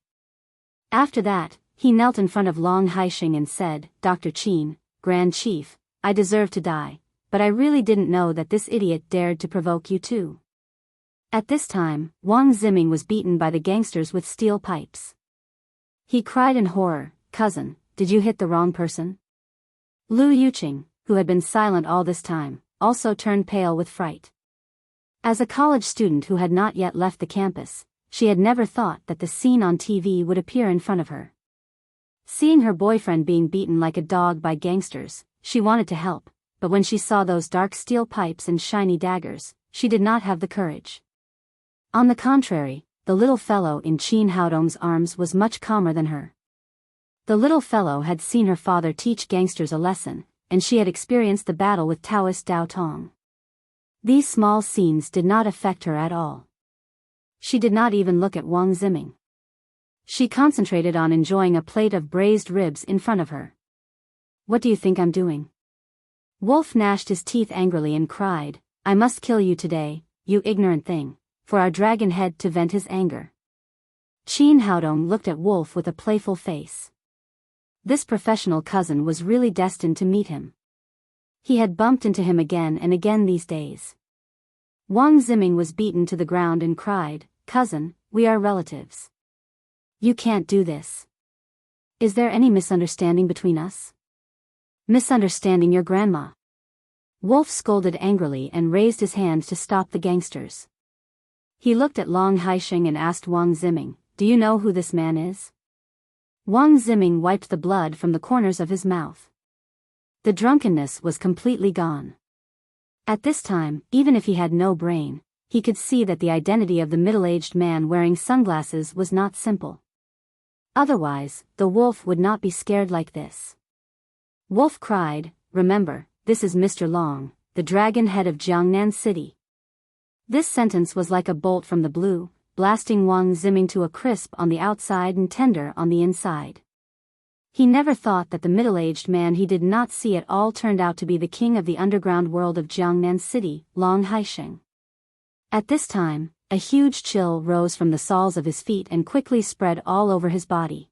After that, he knelt in front of Long Haisheng and said, "Dr. Qin, Grand Chief, I deserve to die, but I really didn't know that this idiot dared to provoke you too." At this time, Wang Ziming was beaten by the gangsters with steel pipes. He cried in horror, "Cousin, did you hit the wrong person?" Lu Yuqing, who had been silent all this time, also turned pale with fright. As a college student who had not yet left the campus, she had never thought that the scene on TV would appear in front of her. Seeing her boyfriend being beaten like a dog by gangsters, she wanted to help, but when she saw those dark steel pipes and shiny daggers, she did not have the courage. On the contrary, the little fellow in Qin Haodong's arms was much calmer than her. The little fellow had seen her father teach gangsters a lesson, and she had experienced the battle with Taoist Dao Tong. These small scenes did not affect her at all. She did not even look at Wang Ziming. She concentrated on enjoying a plate of braised ribs in front of her. "What do you think I'm doing?" Wolf gnashed his teeth angrily and cried, "I must kill you today, you ignorant thing, for our dragon head to vent his anger." Qin Haodong looked at Wolf with a playful face. This professional cousin was really destined to meet him. He had bumped into him again and again these days. Wang Ziming was beaten to the ground and cried, "Cousin, we are relatives. You can't do this. Is there any misunderstanding between us?" "Misunderstanding your grandma." Wolf scolded angrily and raised his hand to stop the gangsters. He looked at Long Haisheng and asked Wang Ziming, "Do you know who this man is?" Wang Ziming wiped the blood from the corners of his mouth. The drunkenness was completely gone. At this time, even if he had no brain, he could see that the identity of the middle-aged man wearing sunglasses was not simple. Otherwise, the wolf would not be scared like this. Wolf cried, "Remember, this is Mr. Long, the dragon head of Jiangnan City." This sentence was like a bolt from the blue, blasting Wang Ziming to a crisp on the outside and tender on the inside. He never thought that the middle-aged man he did not see at all turned out to be the king of the underground world of Jiangnan City, Long Haisheng. At this time, a huge chill rose from the soles of his feet and quickly spread all over his body.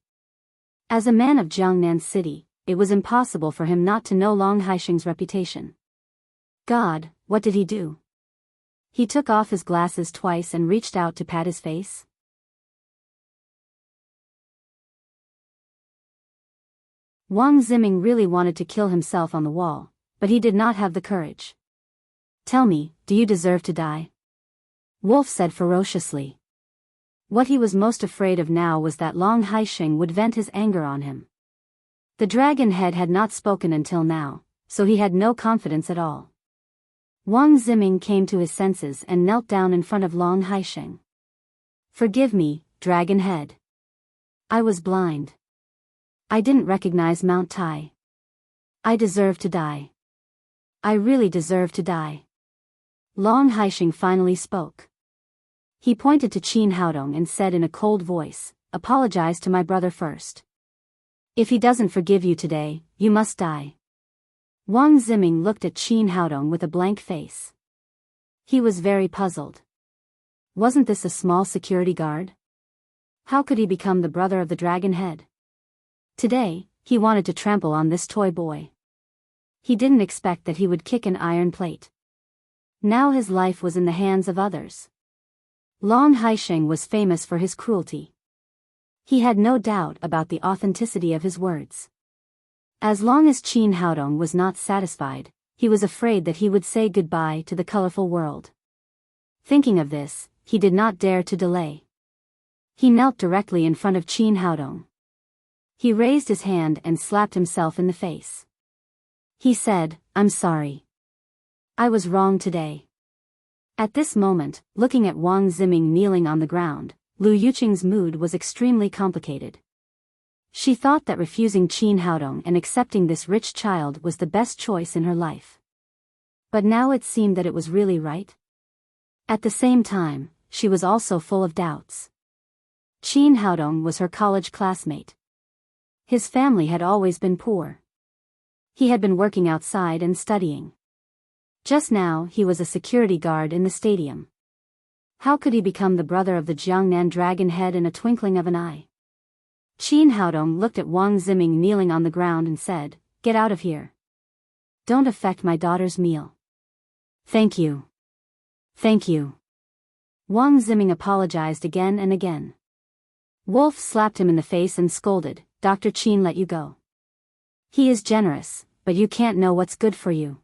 As a man of Jiangnan City, it was impossible for him not to know Long Haisheng's reputation. God, what did he do? He took off his glasses twice and reached out to pat his face. Wang Ziming really wanted to kill himself on the wall, but he did not have the courage. "Tell me, do you deserve to die?" Wolf said ferociously. What he was most afraid of now was that Long Haisheng would vent his anger on him. The dragon head had not spoken until now, so he had no confidence at all. Wang Ziming came to his senses and knelt down in front of Long Haisheng. "Forgive me, dragon head. I was blind. I didn't recognize Mount Tai. I deserve to die. I really deserve to die." Long Haisheng finally spoke. He pointed to Qin Haodong and said in a cold voice, "Apologize to my brother first. If he doesn't forgive you today, you must die." Wang Ziming looked at Qin Haodong with a blank face. He was very puzzled. Wasn't this a small security guard? How could he become the brother of the dragon head? Today, he wanted to trample on this toy boy. He didn't expect that he would kick an iron plate. Now his life was in the hands of others. Long Haisheng was famous for his cruelty. He had no doubt about the authenticity of his words. As long as Qin Haodong was not satisfied, he was afraid that he would say goodbye to the colorful world. Thinking of this, he did not dare to delay. He knelt directly in front of Qin Haodong. He raised his hand and slapped himself in the face. He said, "I'm sorry. I was wrong today." At this moment, looking at Wang Ziming kneeling on the ground, Lu Yuqing's mood was extremely complicated. She thought that refusing Qin Haodong and accepting this rich child was the best choice in her life. But now it seemed that it was really right. At the same time, she was also full of doubts. Qin Haodong was her college classmate. His family had always been poor. He had been working outside and studying. Just now he was a security guard in the stadium. How could he become the brother of the Jiangnan dragon head in a twinkling of an eye? Qin Haodong looked at Wang Ziming kneeling on the ground and said, "Get out of here. Don't affect my daughter's meal." "Thank you. Thank you." Wang Ziming apologized again and again. Wolf slapped him in the face and scolded, "Dr. Qin let you go. He is generous, but you can't know what's good for you."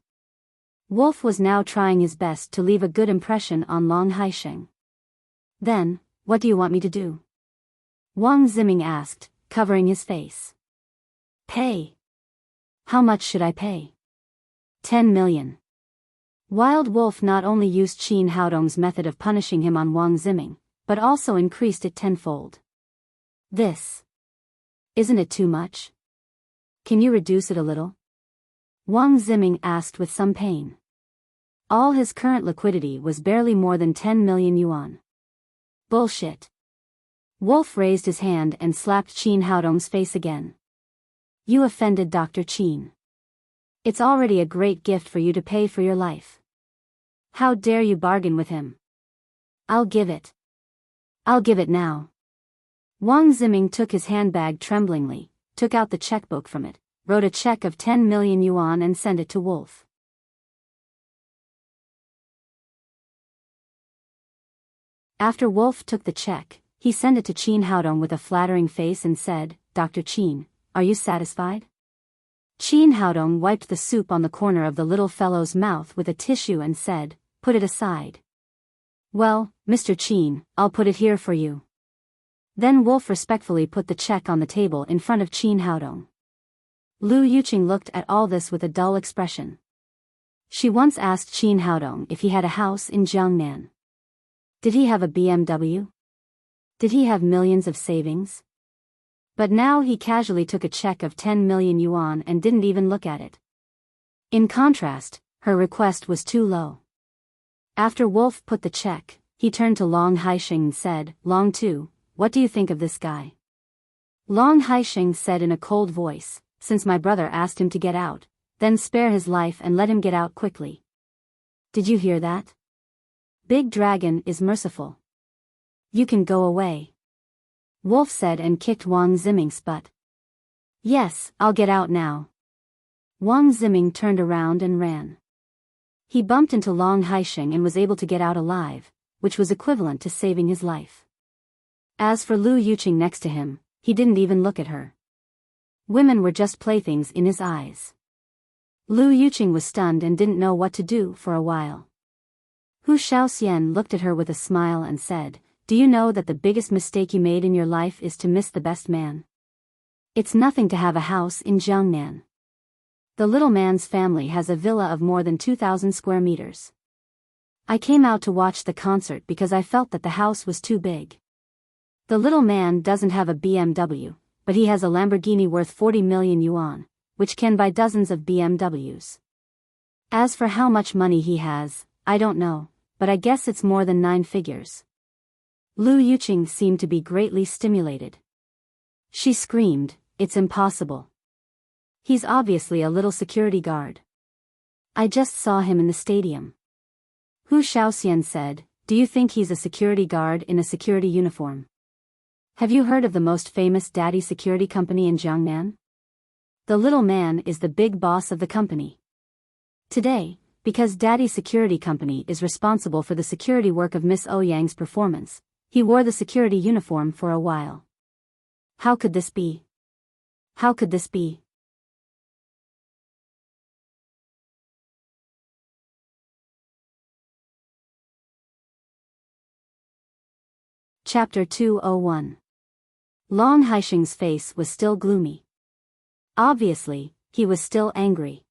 Wolf was now trying his best to leave a good impression on Long Haisheng. "Then, what do you want me to do?" Wang Ziming asked, covering his face. "Pay. How much should I pay?" 10 million. Wild Wolf not only used Qin Haodong's method of punishing him on Wang Ziming, but also increased it tenfold. Isn't it too much? Can you reduce it a little?" Wang Ziming asked with some pain. All his current liquidity was barely more than 10 million yuan. "Bullshit." Wolf raised his hand and slapped Qin Haodong's face again. "You offended Dr. Qin. It's already a great gift for you to pay for your life. How dare you bargain with him?" I'll give it now." Wang Ziming took his handbag tremblingly, took out the checkbook from it, wrote a check of 10 million yuan and sent it to Wolf. After Wolf took the check, he sent it to Qin Haodong with a flattering face and said, "Dr. Qin, are you satisfied?" Qin Haodong wiped the soup on the corner of the little fellow's mouth with a tissue and said, "Put it aside." "Well, Mr. Qin, I'll put it here for you." Then Wolf respectfully put the check on the table in front of Qin Haodong. Lu Yuqing looked at all this with a dull expression. She once asked Qin Haodong if he had a house in Jiangnan. Did he have a BMW? Did he have millions of savings? But now he casually took a check of 10 million yuan and didn't even look at it. In contrast, her request was too low. After Wolf put the check, he turned to Long Haisheng and said, "Long Tu, what do you think of this guy?" Long Haisheng said in a cold voice, "Since my brother asked him to get out, then spare his life and let him get out quickly." Did you hear that? Big Dragon is merciful. You can go away. Wolf said and kicked Wang Ziming's butt. "Yes, I'll get out now." Wang Ziming turned around and ran. He bumped into Long Haisheng and was able to get out alive, which was equivalent to saving his life. As for Lu Yuqing next to him, he didn't even look at her. Women were just playthings in his eyes. Lu Yuqing was stunned and didn't know what to do for a while. Hu Shaoxian looked at her with a smile and said, "Do you know that the biggest mistake you made in your life is to miss the best man? It's nothing to have a house in Jiangnan. The little man's family has a villa of more than 2,000 square meters. I came out to watch the concert because I felt that the house was too big. The little man doesn't have a BMW, but he has a Lamborghini worth 40 million yuan, which can buy dozens of BMWs. As for how much money he has, I don't know, but I guess it's more than 9 figures. Lu Yuqing seemed to be greatly stimulated. She screamed, "It's impossible. He's obviously a little security guard. I just saw him in the stadium." Hu Shaoxian said, "Do you think he's a security guard in a security uniform? Have you heard of the most famous daddy security company in Jiangnan? The little man is the big boss of the company. Today, because Daddy Security Company is responsible for the security work of Miss Ouyang's performance, he wore the security uniform for a while. How could this be? How could this be?" Chapter 201. Long Haixing's face was still gloomy. Obviously, he was still angry.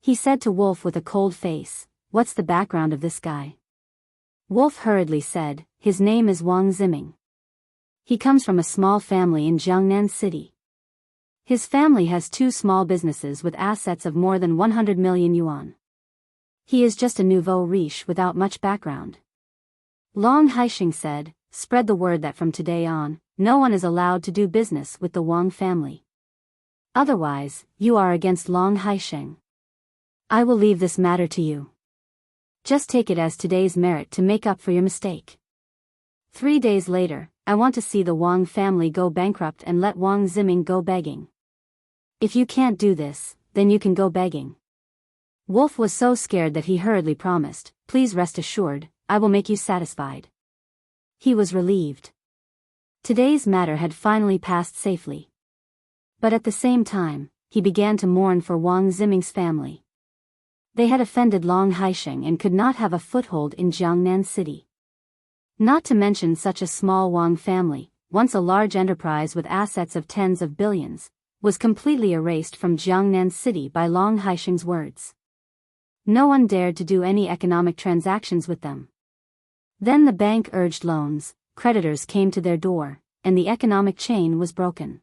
He said to Wolf with a cold face, "What's the background of this guy?" Wolf hurriedly said, "His name is Wang Ziming. He comes from a small family in Jiangnan City. His family has 2 small businesses with assets of more than 100 million yuan. He is just a nouveau riche without much background." Long Haixing said, "Spread the word that from today on, no one is allowed to do business with the Wang family. Otherwise, you are against Long Haixing. I will leave this matter to you. Just take it as today's merit to make up for your mistake. 3 days later, I want to see the Wang family go bankrupt and let Wang Ziming go begging. If you can't do this, then you can go begging." Wolf was so scared that he hurriedly promised, "Please rest assured, I will make you satisfied." He was relieved. Today's matter had finally passed safely. But at the same time, he began to mourn for Wang Ziming's family. They had offended Long Haixing and could not have a foothold in Jiangnan City. Not to mention such a small Wang family, once a large enterprise with assets of tens of billions, was completely erased from Jiangnan City by Long Haixing's words. No one dared to do any economic transactions with them. Then the bank urged loans, creditors came to their door, and the economic chain was broken.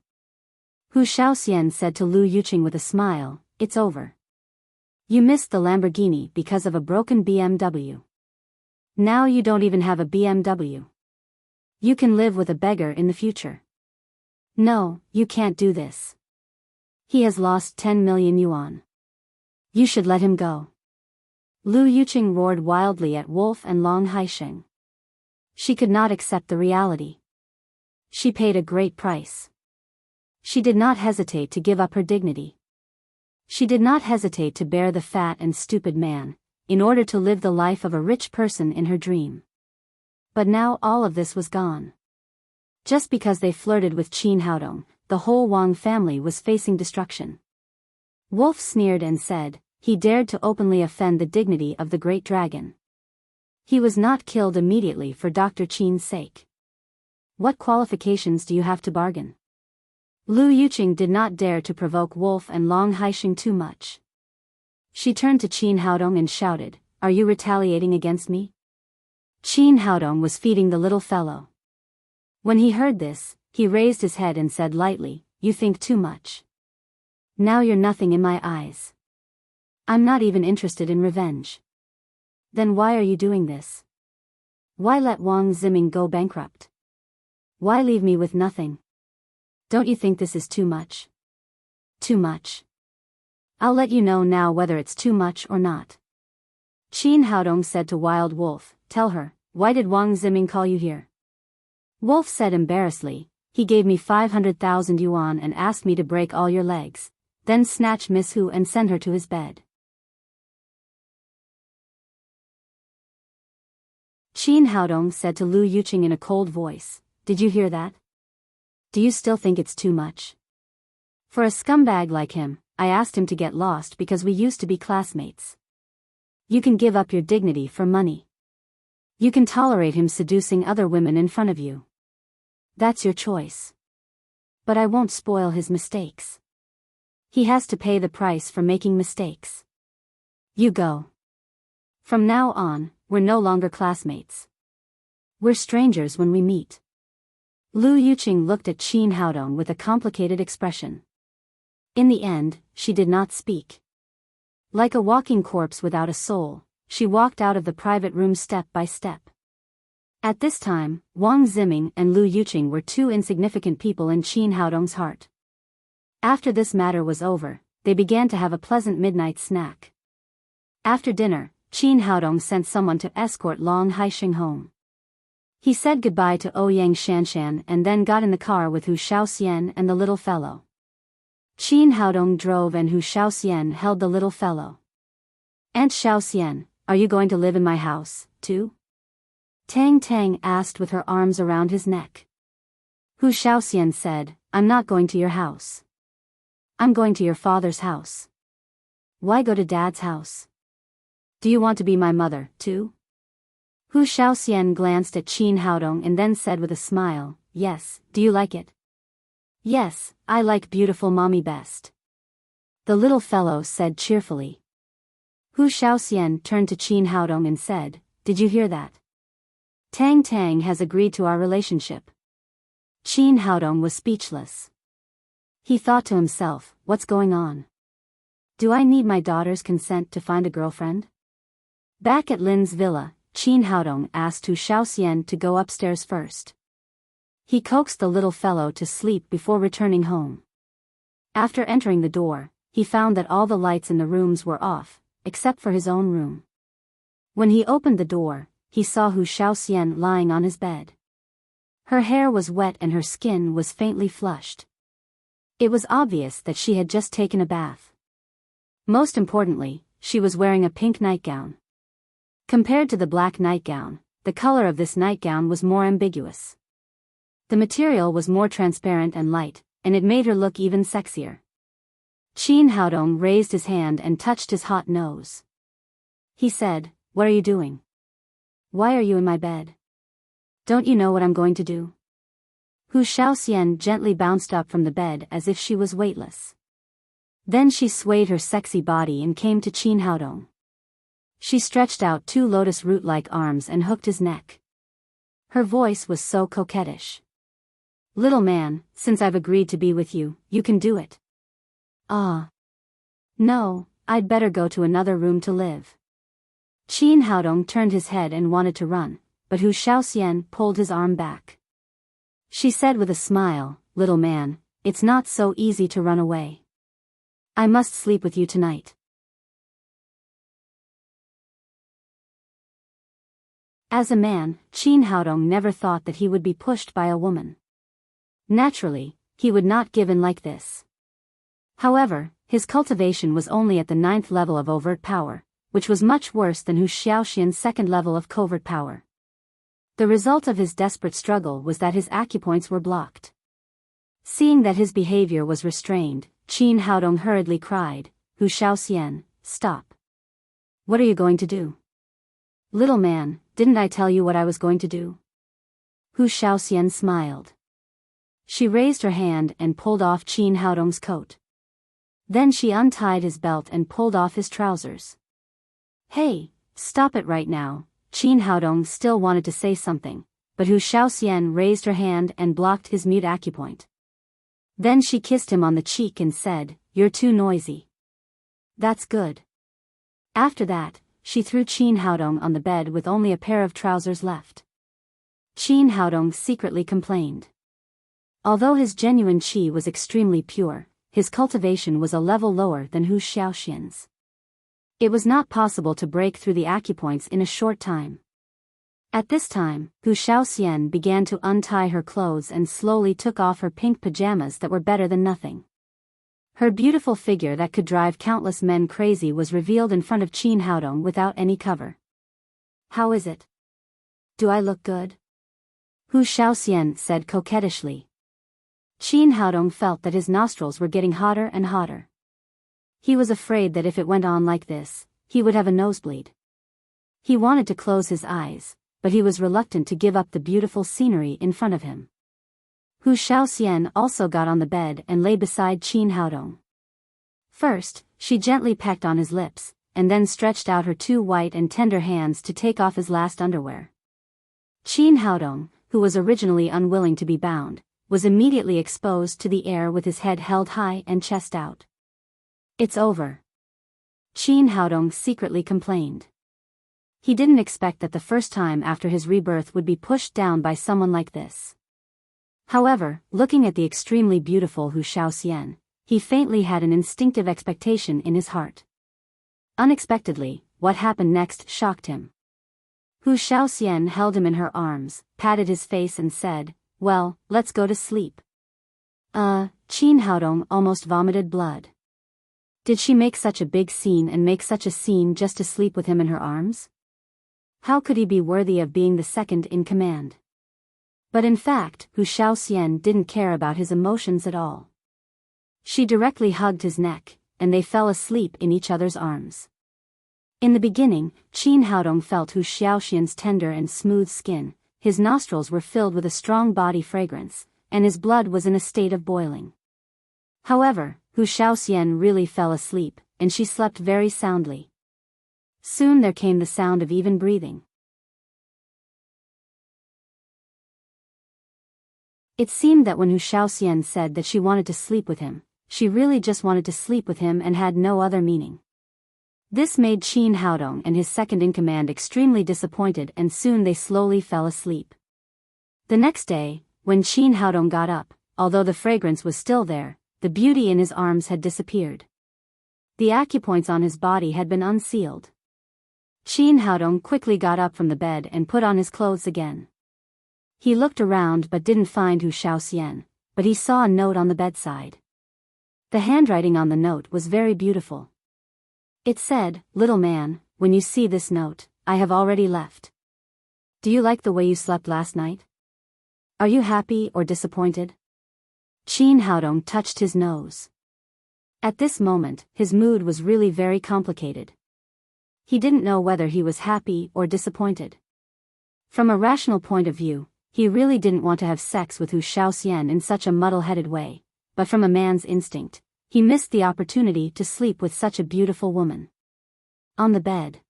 Hu Shaoxian said to Lu Yuqing with a smile, "It's over. You missed the Lamborghini because of a broken BMW. Now you don't even have a BMW. You can live with a beggar in the future. No, you can't do this. He has lost 10 million yuan. You should let him go." Lu Yuqing roared wildly at Wolf and Long Haixing. She could not accept the reality. She paid a great price. She did not hesitate to give up her dignity. She did not hesitate to bear the fat and stupid man, in order to live the life of a rich person in her dream. But now all of this was gone. Just because they flirted with Qin Haodong, the whole Wang family was facing destruction. Wolf sneered and said, "He dared to openly offend the dignity of the great dragon. He was not killed immediately for Dr. Qin's sake. What qualifications do you have to bargain?" Lu Yuqing did not dare to provoke Wolf and Long Haixing too much. She turned to Qin Haodong and shouted, "Are you retaliating against me?" Qin Haodong was feeding the little fellow. When he heard this, he raised his head and said lightly, "You think too much. Now you're nothing in my eyes. I'm not even interested in revenge. Then why are you doing this? Why let Wang Ziming go bankrupt? Why leave me with nothing? Don't you think this is too much? Too much. I'll let you know now whether it's too much or not." Qin Haodong said to Wild Wolf, "Tell her, why did Wang Ziming call you here?" Wolf said embarrassedly, "He gave me 500,000 yuan and asked me to break all your legs, then snatch Miss Hu and send her to his bed." Qin Haodong said to Lu Yuqing in a cold voice, "Did you hear that? Do you still think it's too much? For a scumbag like him, I asked him to get lost because we used to be classmates. You can give up your dignity for money. You can tolerate him seducing other women in front of you. That's your choice. But I won't spoil his mistakes. He has to pay the price for making mistakes. You go. From now on, we're no longer classmates. We're strangers when we meet." Lu Yuqing looked at Qin Haodong with a complicated expression. In the end, she did not speak. Like a walking corpse without a soul, she walked out of the private room step by step. At this time, Wang Ziming and Lu Yuqing were two insignificant people in Qin Haodong's heart. After this matter was over, they began to have a pleasant midnight snack. After dinner, Qin Haodong sent someone to escort Long Haixing home. He said goodbye to Ouyang Shanshan and then got in the car with Hu Shaoxian and the little fellow. Qin Haodong drove and Hu Shaoxian held the little fellow. "Aunt Shaoxian, are you going to live in my house, too?" Tang Tang asked with her arms around his neck. Hu Shaoxian said, "I'm not going to your house. I'm going to your father's house." "Why go to Dad's house? Do you want to be my mother, too?" Hu Shaoxian glanced at Qin Haodong and then said with a smile, "Yes, do you like it?" "Yes, I like beautiful mommy best," the little fellow said cheerfully. Hu Shaoxian turned to Qin Haodong and said, "Did you hear that? Tang Tang has agreed to our relationship." Qin Haodong was speechless. He thought to himself, what's going on? Do I need my daughter's consent to find a girlfriend? Back at Lin's villa, Qin Haodong asked Hu Shaoxian to go upstairs first. He coaxed the little fellow to sleep before returning home. After entering the door, he found that all the lights in the rooms were off, except for his own room. When he opened the door, he saw Hu Shaoxian lying on his bed. Her hair was wet and her skin was faintly flushed. It was obvious that she had just taken a bath. Most importantly, she was wearing a pink nightgown. Compared to the black nightgown, the color of this nightgown was more ambiguous. The material was more transparent and light, and it made her look even sexier. Qin Haodong raised his hand and touched his hot nose. He said, "What are you doing? Why are you in my bed? Don't you know what I'm going to do?" Hu Shaoxian gently bounced up from the bed as if she was weightless. Then she swayed her sexy body and came to Qin Haodong. She stretched out two lotus root-like arms and hooked his neck. Her voice was so coquettish. "Little man, since I've agreed to be with you, you can do it." "Ah. No, I'd better go to another room to live." Qin Haodong turned his head and wanted to run, but Hu Shaoxian pulled his arm back. She said with a smile, "Little man, it's not so easy to run away. I must sleep with you tonight." As a man, Qin Haodong never thought that he would be pushed by a woman. Naturally, he would not give in like this. However, his cultivation was only at the 9th level of overt power, which was much worse than Hu Shaoxian's 2nd level of covert power. The result of his desperate struggle was that his acupoints were blocked. Seeing that his behavior was restrained, Qin Haodong hurriedly cried, "Hu Shaoxian, stop. What are you going to do?" "Little man, didn't I tell you what I was going to do?" Hu Shaoxian smiled. She raised her hand and pulled off Qin Haodong's coat. Then she untied his belt and pulled off his trousers. "Hey, stop it right now." Qin Haodong still wanted to say something, but Hu Shaoxian raised her hand and blocked his mute acupoint. Then she kissed him on the cheek and said, "You're too noisy." "That's good." After that, she threw Qin Haodong on the bed with only a pair of trousers left. Qin Haodong secretly complained. Although his genuine qi was extremely pure, his cultivation was a level lower than Hu Shaoxian's. It was not possible to break through the acupoints in a short time. At this time, Hu Shaoxian began to untie her clothes and slowly took off her pink pajamas that were better than nothing. Her beautiful figure that could drive countless men crazy was revealed in front of Qin Haodong without any cover. "How is it? Do I look good?" Hu Shaoxian said coquettishly. Qin Haodong felt that his nostrils were getting hotter and hotter. He was afraid that if it went on like this, he would have a nosebleed. He wanted to close his eyes, but he was reluctant to give up the beautiful scenery in front of him. Hu Shaoxian also got on the bed and lay beside Qin Haodong. First, she gently pecked on his lips, and then stretched out her two white and tender hands to take off his last underwear. Qin Haodong, who was originally unwilling to be bound, was immediately exposed to the air with his head held high and chest out. "It's over," Qin Haodong secretly complained. He didn't expect that the first time after his rebirth would be pushed down by someone like this. However, looking at the extremely beautiful Hu Shaoxian, he faintly had an instinctive expectation in his heart. Unexpectedly, what happened next shocked him. Hu Shaoxian held him in her arms, patted his face and said, "Well, let's go to sleep." Qin Haodong almost vomited blood. Did she make such a big scene and make such a scene just to sleep with him in her arms? How could he be worthy of being the second in command? But in fact, Hu Shaoxian didn't care about his emotions at all. She directly hugged his neck, and they fell asleep in each other's arms. In the beginning, Qin Haodong felt Hu Shaoxian's tender and smooth skin, his nostrils were filled with a strong body fragrance, and his blood was in a state of boiling. However, Hu Shaoxian really fell asleep, and she slept very soundly. Soon there came the sound of even breathing. It seemed that when Hu Shaoxian said that she wanted to sleep with him, she really just wanted to sleep with him and had no other meaning. This made Qin Haodong and his second-in-command extremely disappointed, and soon they slowly fell asleep. The next day, when Qin Haodong got up, although the fragrance was still there, the beauty in his arms had disappeared. The acupoints on his body had been unsealed. Qin Haodong quickly got up from the bed and put on his clothes again. He looked around but didn't find Hu Shaoxian, but he saw a note on the bedside. The handwriting on the note was very beautiful. It said, "Little man, when you see this note, I have already left. Do you like the way you slept last night? Are you happy or disappointed?" Qin Haodong touched his nose. At this moment, his mood was really very complicated. He didn't know whether he was happy or disappointed. From a rational point of view, he really didn't want to have sex with Hu Shaoxian in such a muddle-headed way, but from a man's instinct, he missed the opportunity to sleep with such a beautiful woman. On the bed.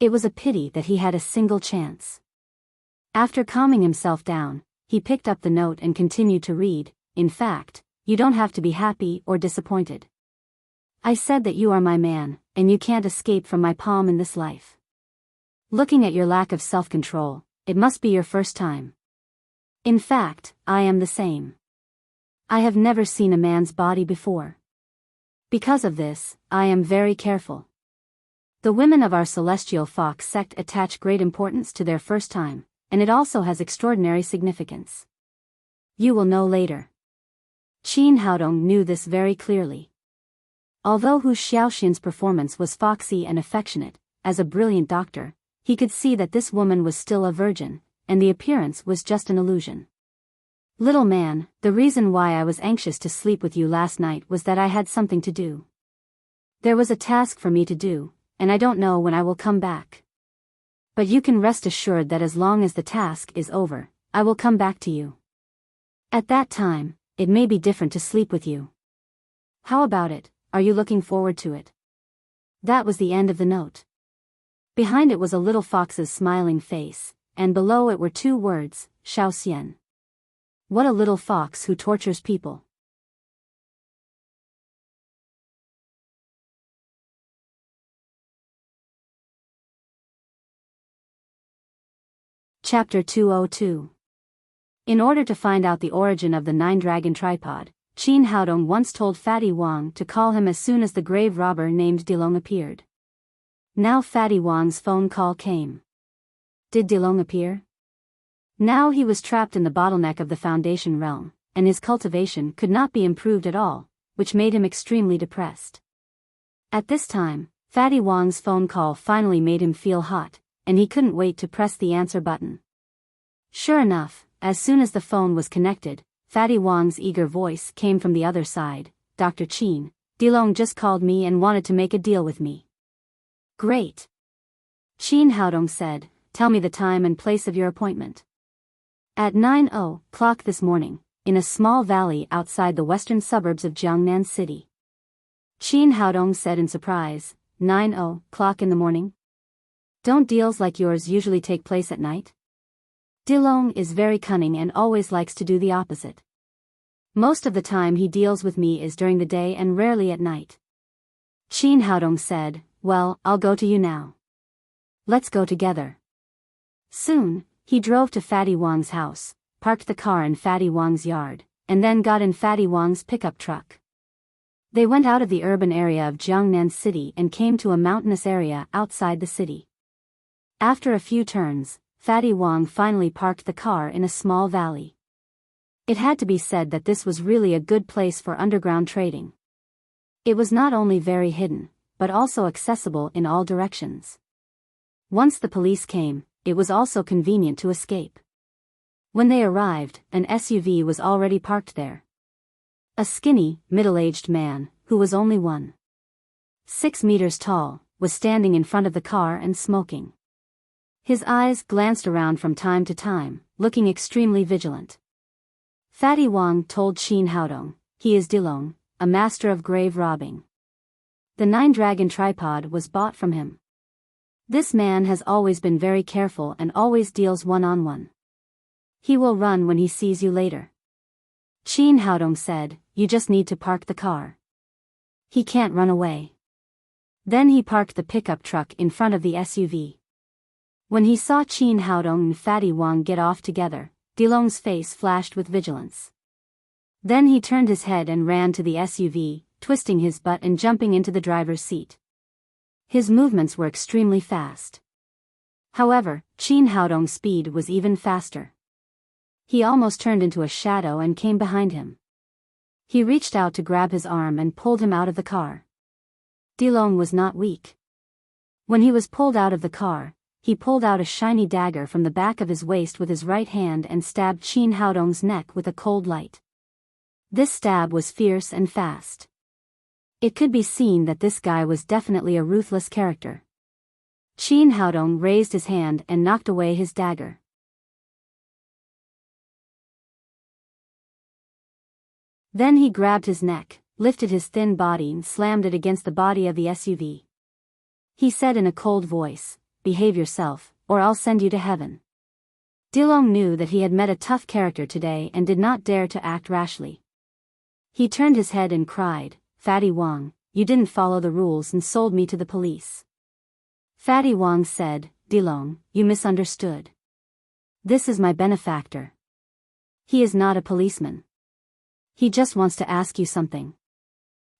It was a pity that he had a single chance. After calming himself down, he picked up the note and continued to read. "In fact, you don't have to be happy or disappointed. I said that you are my man, and you can't escape from my palm in this life. Looking at your lack of self-control, it must be your first time. In fact, I am the same. I have never seen a man's body before. Because of this, I am very careful. The women of our celestial fox sect attach great importance to their first time, and it also has extraordinary significance. You will know later." Qin Haodong knew this very clearly. Although Hu Shaoxian's performance was foxy and affectionate, as a brilliant doctor, he could see that this woman was still a virgin, and the appearance was just an illusion. "Little man, the reason why I was anxious to sleep with you last night was that I had something to do. There was a task for me to do, and I don't know when I will come back. But you can rest assured that as long as the task is over, I will come back to you. At that time, it may be different to sleep with you. How about it? Are you looking forward to it?" That was the end of the note. Behind it was a little fox's smiling face, and below it were two words, Shaoxian. What a little fox who tortures people. Chapter 202. In order to find out the origin of the nine-dragon tripod, Qin Haodong once told Fatty Wang to call him as soon as the grave robber named Dilong appeared. Now Fatty Wang's phone call came. Did Dilong appear? Now he was trapped in the bottleneck of the Foundation realm, and his cultivation could not be improved at all, which made him extremely depressed. At this time, Fatty Wang's phone call finally made him feel hot, and he couldn't wait to press the answer button. Sure enough, as soon as the phone was connected, Fatty Wang's eager voice came from the other side. "Dr. Qin, Dilong just called me and wanted to make a deal with me." "Great." Qin Haodong said, "Tell me the time and place of your appointment." At 9:00 this morning, in a small valley outside the western suburbs of Jiangnan City. Qin Haodong said in surprise, 9:00 in the morning? Don't deals like yours usually take place at night? Dilong is very cunning and always likes to do the opposite. Most of the time he deals with me is during the day and rarely at night. Qin Haodong said, "Well, I'll go to you now." Let's go together. Soon, he drove to Fatty Wang's house, parked the car in Fatty Wang's yard, and then got in Fatty Wang's pickup truck. They went out of the urban area of Jiangnan City and came to a mountainous area outside the city. After a few turns, Fatty Wang finally parked the car in a small valley. It had to be said that this was really a good place for underground trading. It was not only very hidden, but also accessible in all directions. Once the police came, it was also convenient to escape. When they arrived, an SUV was already parked there. A skinny, middle-aged man, who was only 1.6 meters tall, was standing in front of the car and smoking. His eyes glanced around from time to time, looking extremely vigilant. Fatty Wang told Qin Haodong, "He is Dilong, a master of grave robbing. The 9-dragon tripod was bought from him. This man has always been very careful and always deals one-on-one. He will run when he sees you later." Qin Haodong said, "You just need to park the car. He can't run away." Then he parked the pickup truck in front of the SUV. When he saw Qin Haodong and Fatty Wang get off together, Dilong's face flashed with vigilance. Then he turned his head and ran to the SUV, twisting his butt and jumping into the driver's seat. His movements were extremely fast. However, Qin Haodong's speed was even faster. He almost turned into a shadow and came behind him. He reached out to grab his arm and pulled him out of the car. Dilong was not weak. When he was pulled out of the car, he pulled out a shiny dagger from the back of his waist with his right hand and stabbed Qin Haodong's neck with a cold light. This stab was fierce and fast. It could be seen that this guy was definitely a ruthless character. Qin Haodong raised his hand and knocked away his dagger. Then he grabbed his neck, lifted his thin body and slammed it against the body of the SUV. He said in a cold voice, "Behave yourself, or I'll send you to heaven." Dilong knew that he had met a tough character today and did not dare to act rashly. He turned his head and cried, "Fatty Wang, you didn't follow the rules and sold me to the police." Fatty Wang said, "Dilong, you misunderstood. This is my benefactor. He is not a policeman. He just wants to ask you something."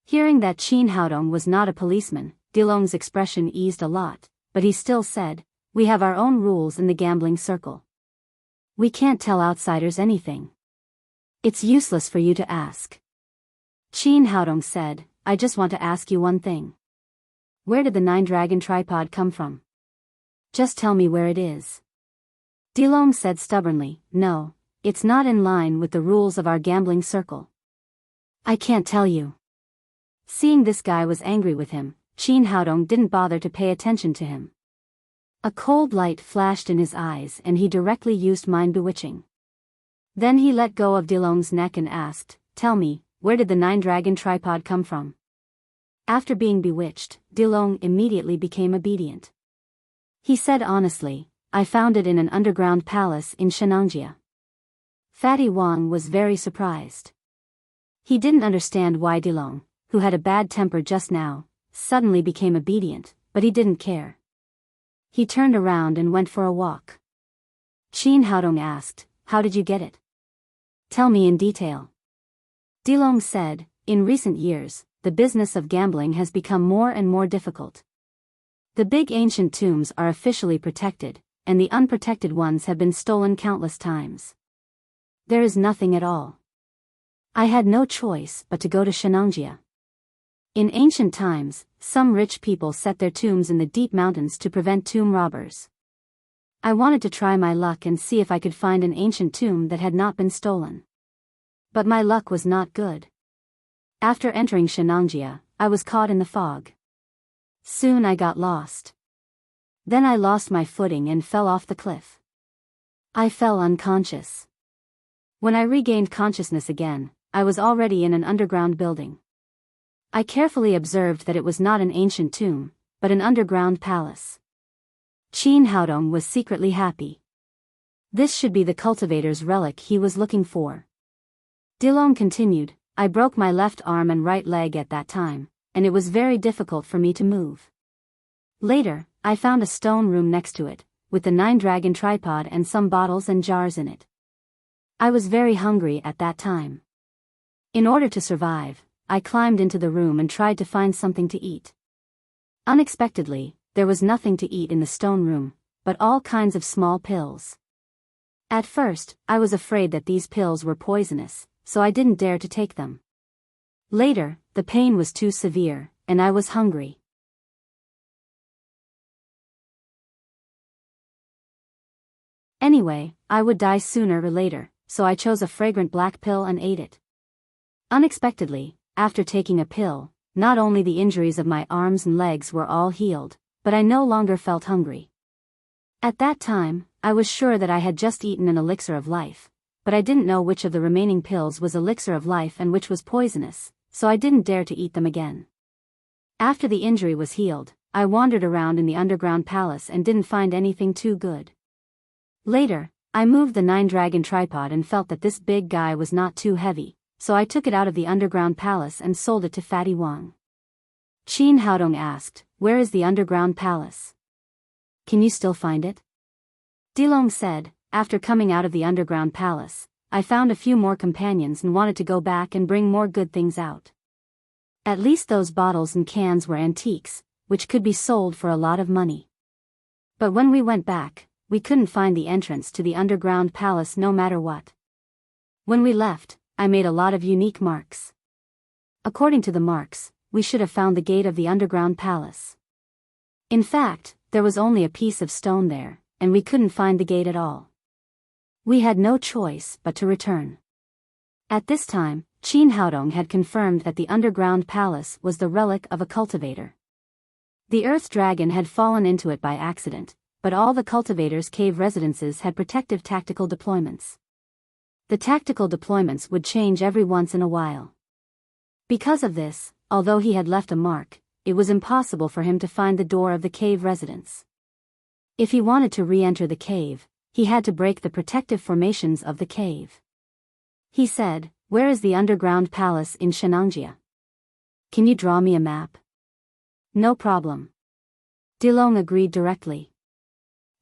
Hearing that Qin Haodong was not a policeman, Dilong's expression eased a lot, but he still said, "We have our own rules in the gambling circle. We can't tell outsiders anything. It's useless for you to ask." Qin Haodong said, "I just want to ask you one thing. Where did the 9-dragon tripod come from? Just tell me where it is." Dilong said stubbornly, "No, it's not in line with the rules of our gambling circle. I can't tell you." Seeing this guy was angry with him, Qin Haodong didn't bother to pay attention to him. A cold light flashed in his eyes and he directly used mind bewitching. Then he let go of Dilong's neck and asked, "Tell me, where did the 9-dragon tripod come from?" After being bewitched, Dilong immediately became obedient. He said honestly, "I found it in an underground palace in Shenangjia." Fatty Wang was very surprised. He didn't understand why Dilong, who had a bad temper just now, suddenly became obedient, but he didn't care. He turned around and went for a walk. Qin Haodong asked, "How did you get it? Tell me in detail." Dilong said, "In recent years, the business of gambling has become more and more difficult. The big ancient tombs are officially protected, and the unprotected ones have been stolen countless times. There is nothing at all. I had no choice but to go to Shenangjia. In ancient times, some rich people set their tombs in the deep mountains to prevent tomb robbers. I wanted to try my luck and see if I could find an ancient tomb that had not been stolen. But my luck was not good. After entering Shenangjia, I was caught in the fog. Soon I got lost. Then I lost my footing and fell off the cliff. I fell unconscious. When I regained consciousness again, I was already in an underground building. I carefully observed that it was not an ancient tomb, but an underground palace." Qin Haodong was secretly happy. This should be the cultivator's relic he was looking for. Dilong continued, "I broke my left arm and right leg at that time, and it was very difficult for me to move. Later, I found a stone room next to it, with the 9-dragon tripod and some bottles and jars in it. I was very hungry at that time. In order to survive, I climbed into the room and tried to find something to eat. Unexpectedly, there was nothing to eat in the stone room, but all kinds of small pills. At first, I was afraid that these pills were poisonous, so I didn't dare to take them. Later, the pain was too severe, and I was hungry. Anyway, I would die sooner or later, so I chose a fragrant black pill and ate it. Unexpectedly, after taking a pill, not only the injuries of my arms and legs were all healed, but I no longer felt hungry. At that time, I was sure that I had just eaten an elixir of life, but I didn't know which of the remaining pills was elixir of life and which was poisonous, so I didn't dare to eat them again. After the injury was healed, I wandered around in the underground palace and didn't find anything too good. Later, I moved the 9-dragon tripod and felt that this big guy was not too heavy, so I took it out of the underground palace and sold it to Fatty Wang. Qin Haodong asked, "Where is the underground palace? Can you still find it?" Dilong said, "After coming out of the underground palace, I found a few more companions and wanted to go back and bring more good things out. At least those bottles and cans were antiques, which could be sold for a lot of money. But when we went back, we couldn't find the entrance to the underground palace no matter what. When we left, I made a lot of unique marks. According to the marks, we should have found the gate of the underground palace. In fact, there was only a piece of stone there, and we couldn't find the gate at all. We had no choice but to return." At this time, Qin Haodong had confirmed that the underground palace was the relic of a cultivator. The earth dragon had fallen into it by accident, but all the cultivators' cave residences had protective tactical deployments. The tactical deployments would change every once in a while. Because of this, although he had left a mark, it was impossible for him to find the door of the cave residence. If he wanted to re-enter the cave, he had to break the protective formations of the cave. He said, "Where is the underground palace in Shenangjia? Can you draw me a map?" "No problem." Dilong agreed directly.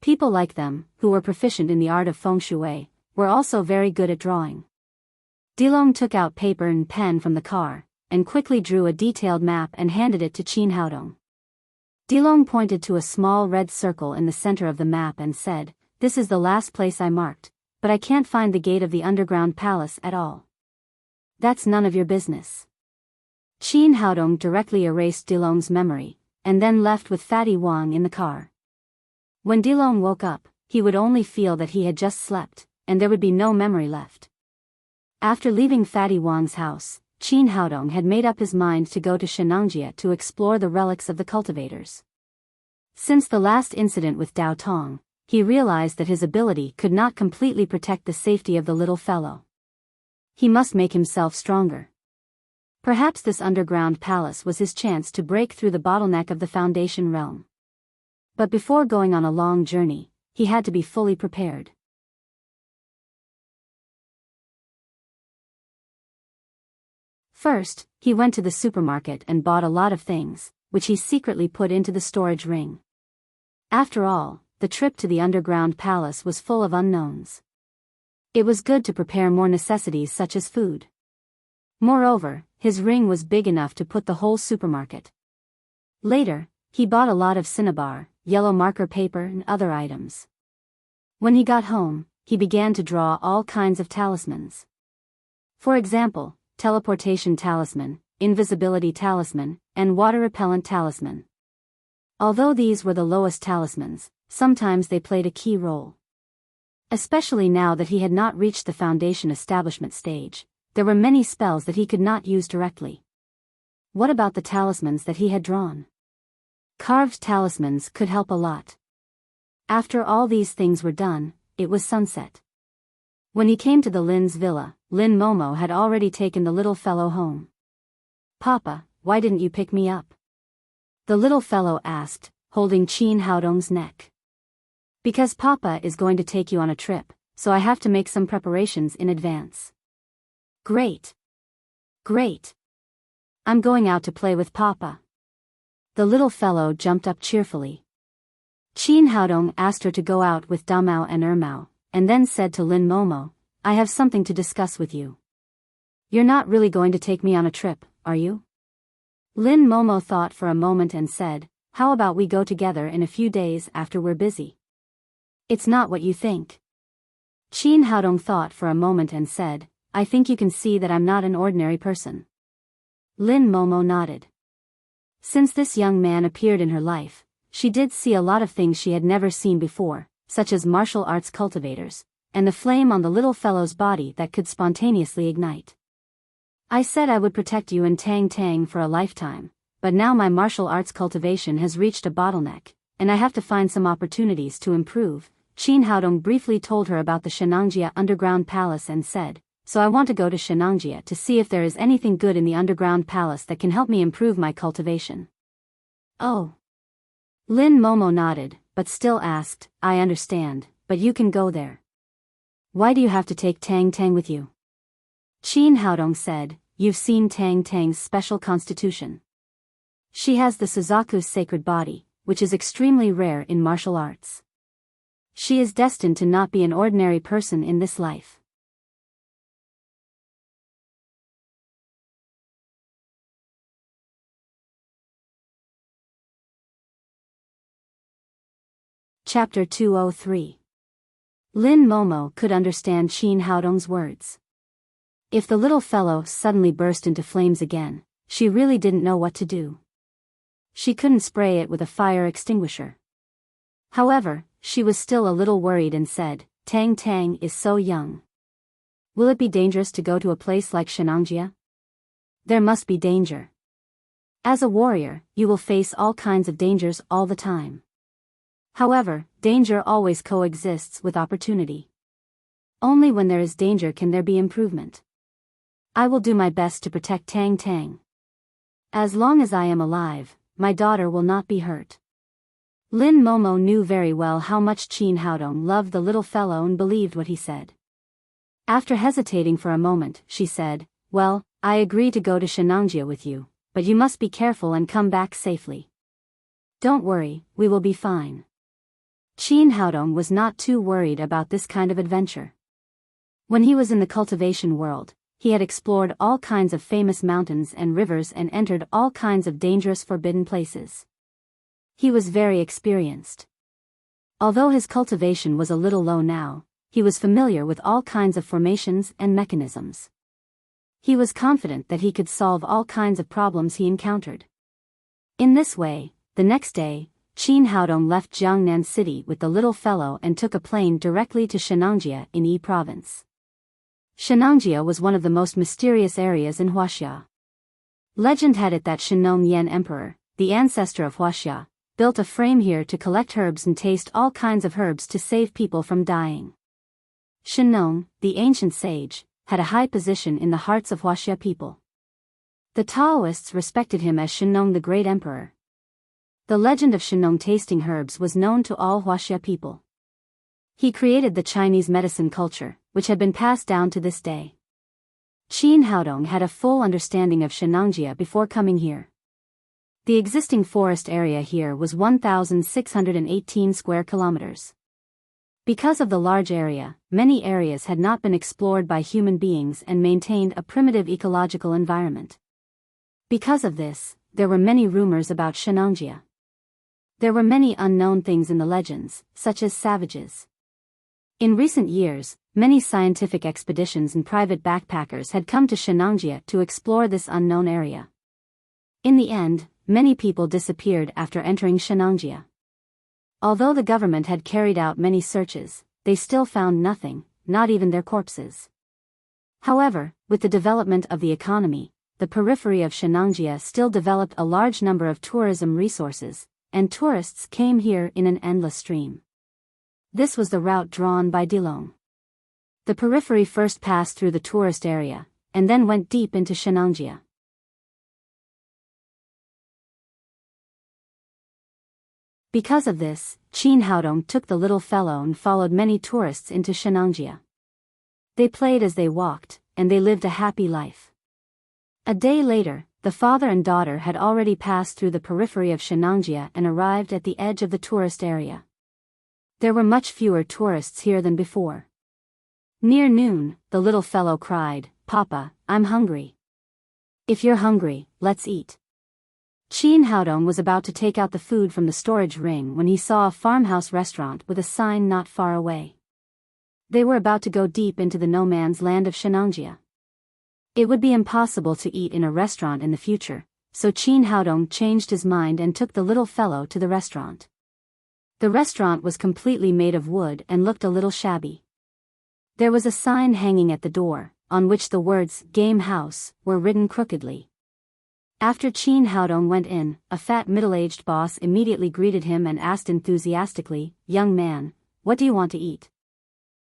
People like them, who were proficient in the art of feng shui, were also very good at drawing. Dilong took out paper and pen from the car, and quickly drew a detailed map and handed it to Qin Haodong. Dilong pointed to a small red circle in the center of the map and said, "This is the last place I marked, but I can't find the gate of the underground palace at all." "That's none of your business." Qin Haodong directly erased Dilong's memory, and then left with Fatty Wang in the car. When Dilong woke up, he would only feel that he had just slept, and there would be no memory left. After leaving Fatty Wang's house, Qin Haodong had made up his mind to go to Shenangjia to explore the relics of the cultivators. Since the last incident with Dao Tong, he realized that his ability could not completely protect the safety of the little fellow. He must make himself stronger. Perhaps this underground palace was his chance to break through the bottleneck of the Foundation realm. But before going on a long journey, he had to be fully prepared. First, he went to the supermarket and bought a lot of things, which he secretly put into the storage ring. After all, the trip to the underground palace was full of unknowns. It was good to prepare more necessities such as food. Moreover, his ring was big enough to put the whole supermarket. Later, he bought a lot of cinnabar, yellow marker paper and other items. When he got home, he began to draw all kinds of talismans. For example, teleportation talisman, invisibility talisman, and water repellent talisman. Although these were the lowest talismans, sometimes they played a key role. Especially now that he had not reached the Foundation establishment stage, there were many spells that he could not use directly. What about the talismans that he had drawn? Carved talismans could help a lot. After all these things were done, it was sunset. When he came to the Lin's villa, Lin Momo had already taken the little fellow home. "Papa, why didn't you pick me up?" the little fellow asked, holding Qin Haodong's neck. "Because Papa is going to take you on a trip, so I have to make some preparations in advance." "Great. Great. I'm going out to play with Papa." The little fellow jumped up cheerfully. Qin Haodong asked her to go out with Damao and Ermao, and then said to Lin Momo, "I have something to discuss with you. You're not really going to take me on a trip, are you?" Lin Momo thought for a moment and said, "How about we go together in a few days after we're busy?" "It's not what you think." Qin Haodong thought for a moment and said, "I think you can see that I'm not an ordinary person." Lin Momo nodded. Since this young man appeared in her life, she did see a lot of things she had never seen before, such as martial arts cultivators, and the flame on the little fellow's body that could spontaneously ignite. "I said I would protect you and Tang Tang for a lifetime, but now my martial arts cultivation has reached a bottleneck, and I have to find some opportunities to improve." Qin Haodong briefly told her about the Shenangjia underground palace and said, "So I want to go to Shenangjia to see if there is anything good in the underground palace that can help me improve my cultivation." "Oh." Lin Momo nodded, but still asked, "I understand, but you can go there. Why do you have to take Tang Tang with you?" Qin Haodong said, "You've seen Tang Tang's special constitution. She has the Suzaku's sacred body, which is extremely rare in martial arts. She is destined to not be an ordinary person in this life." Chapter 203. Lin Momo could understand Qin Haodong's words. If the little fellow suddenly burst into flames again, she really didn't know what to do. She couldn't spray it with a fire extinguisher. However, she was still a little worried and said, "Tang Tang is so young. Will it be dangerous to go to a place like Shenangjia?" "There must be danger. As a warrior, you will face all kinds of dangers all the time. However, danger always coexists with opportunity. Only when there is danger can there be improvement. I will do my best to protect Tang Tang. As long as I am alive, my daughter will not be hurt." Lin Momo knew very well how much Qin Haodong loved the little fellow and believed what he said. After hesitating for a moment, she said, "Well, I agree to go to Shenangjia with you, but you must be careful and come back safely." "Don't worry, we will be fine." Qin Haodong was not too worried about this kind of adventure. When he was in the cultivation world, he had explored all kinds of famous mountains and rivers and entered all kinds of dangerous forbidden places. He was very experienced. Although his cultivation was a little low now, he was familiar with all kinds of formations and mechanisms. He was confident that he could solve all kinds of problems he encountered. In this way, the next day, Qin Haodong left Jiangnan City with the little fellow and took a plane directly to Shenangjia in Yi Province. Shenangjia was one of the most mysterious areas in Huaxia. Legend had it that Shenong Yen Emperor, the ancestor of Huaxia, built a frame here to collect herbs and taste all kinds of herbs to save people from dying. Shenong, the ancient sage, had a high position in the hearts of Huaxia people. The Taoists respected him as Shenong the Great Emperor. The legend of Shenong tasting herbs was known to all Huaxia people. He created the Chinese medicine culture, which had been passed down to this day. Qin Haodong had a full understanding of Shenangjia before coming here. The existing forest area here was 1,618 square kilometers. Because of the large area, many areas had not been explored by human beings and maintained a primitive ecological environment. Because of this, there were many rumors about Shenangjia. There were many unknown things in the legends, such as savages. In recent years, many scientific expeditions and private backpackers had come to Shenangjia to explore this unknown area. In the end, many people disappeared after entering Shenangjia. Although the government had carried out many searches, they still found nothing, not even their corpses. However, with the development of the economy, the periphery of Shenangjia still developed a large number of tourism resources, and tourists came here in an endless stream. This was the route drawn by Dilong. The periphery first passed through the tourist area, and then went deep into Shenangjia. Because of this, Qin Haodong took the little fellow and followed many tourists into Shenangjia. They played as they walked, and they lived a happy life. A day later, the father and daughter had already passed through the periphery of Shenangjia and arrived at the edge of the tourist area. There were much fewer tourists here than before. Near noon, the little fellow cried, "Papa, I'm hungry." "If you're hungry, let's eat." Chin Haodong was about to take out the food from the storage ring when he saw a farmhouse restaurant with a sign not far away. They were about to go deep into the no-man's land of Shenangjia. It would be impossible to eat in a restaurant in the future, so Chin Haodong changed his mind and took the little fellow to the restaurant. The restaurant was completely made of wood and looked a little shabby. There was a sign hanging at the door, on which the words "Game House" were written crookedly. After Chin Haodong went in, a fat middle-aged boss immediately greeted him and asked enthusiastically, "Young man, what do you want to eat?"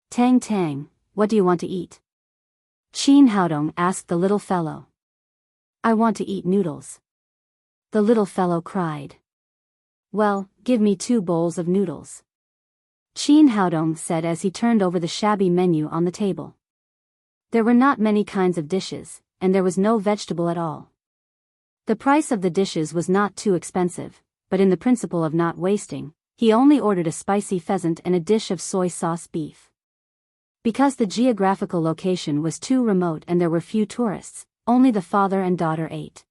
"Tang Tang, what do you want to eat?" Chin Haodong asked the little fellow. "I want to eat noodles." The little fellow cried. "Well, give me 2 bowls of noodles," Chin Haodong said as he turned over the shabby menu on the table. There were not many kinds of dishes, and there was no vegetable at all. The price of the dishes was not too expensive, but in the principle of not wasting, he only ordered a spicy pheasant and a dish of soy sauce beef. Because the geographical location was too remote and there were few tourists, only the father and daughter ate.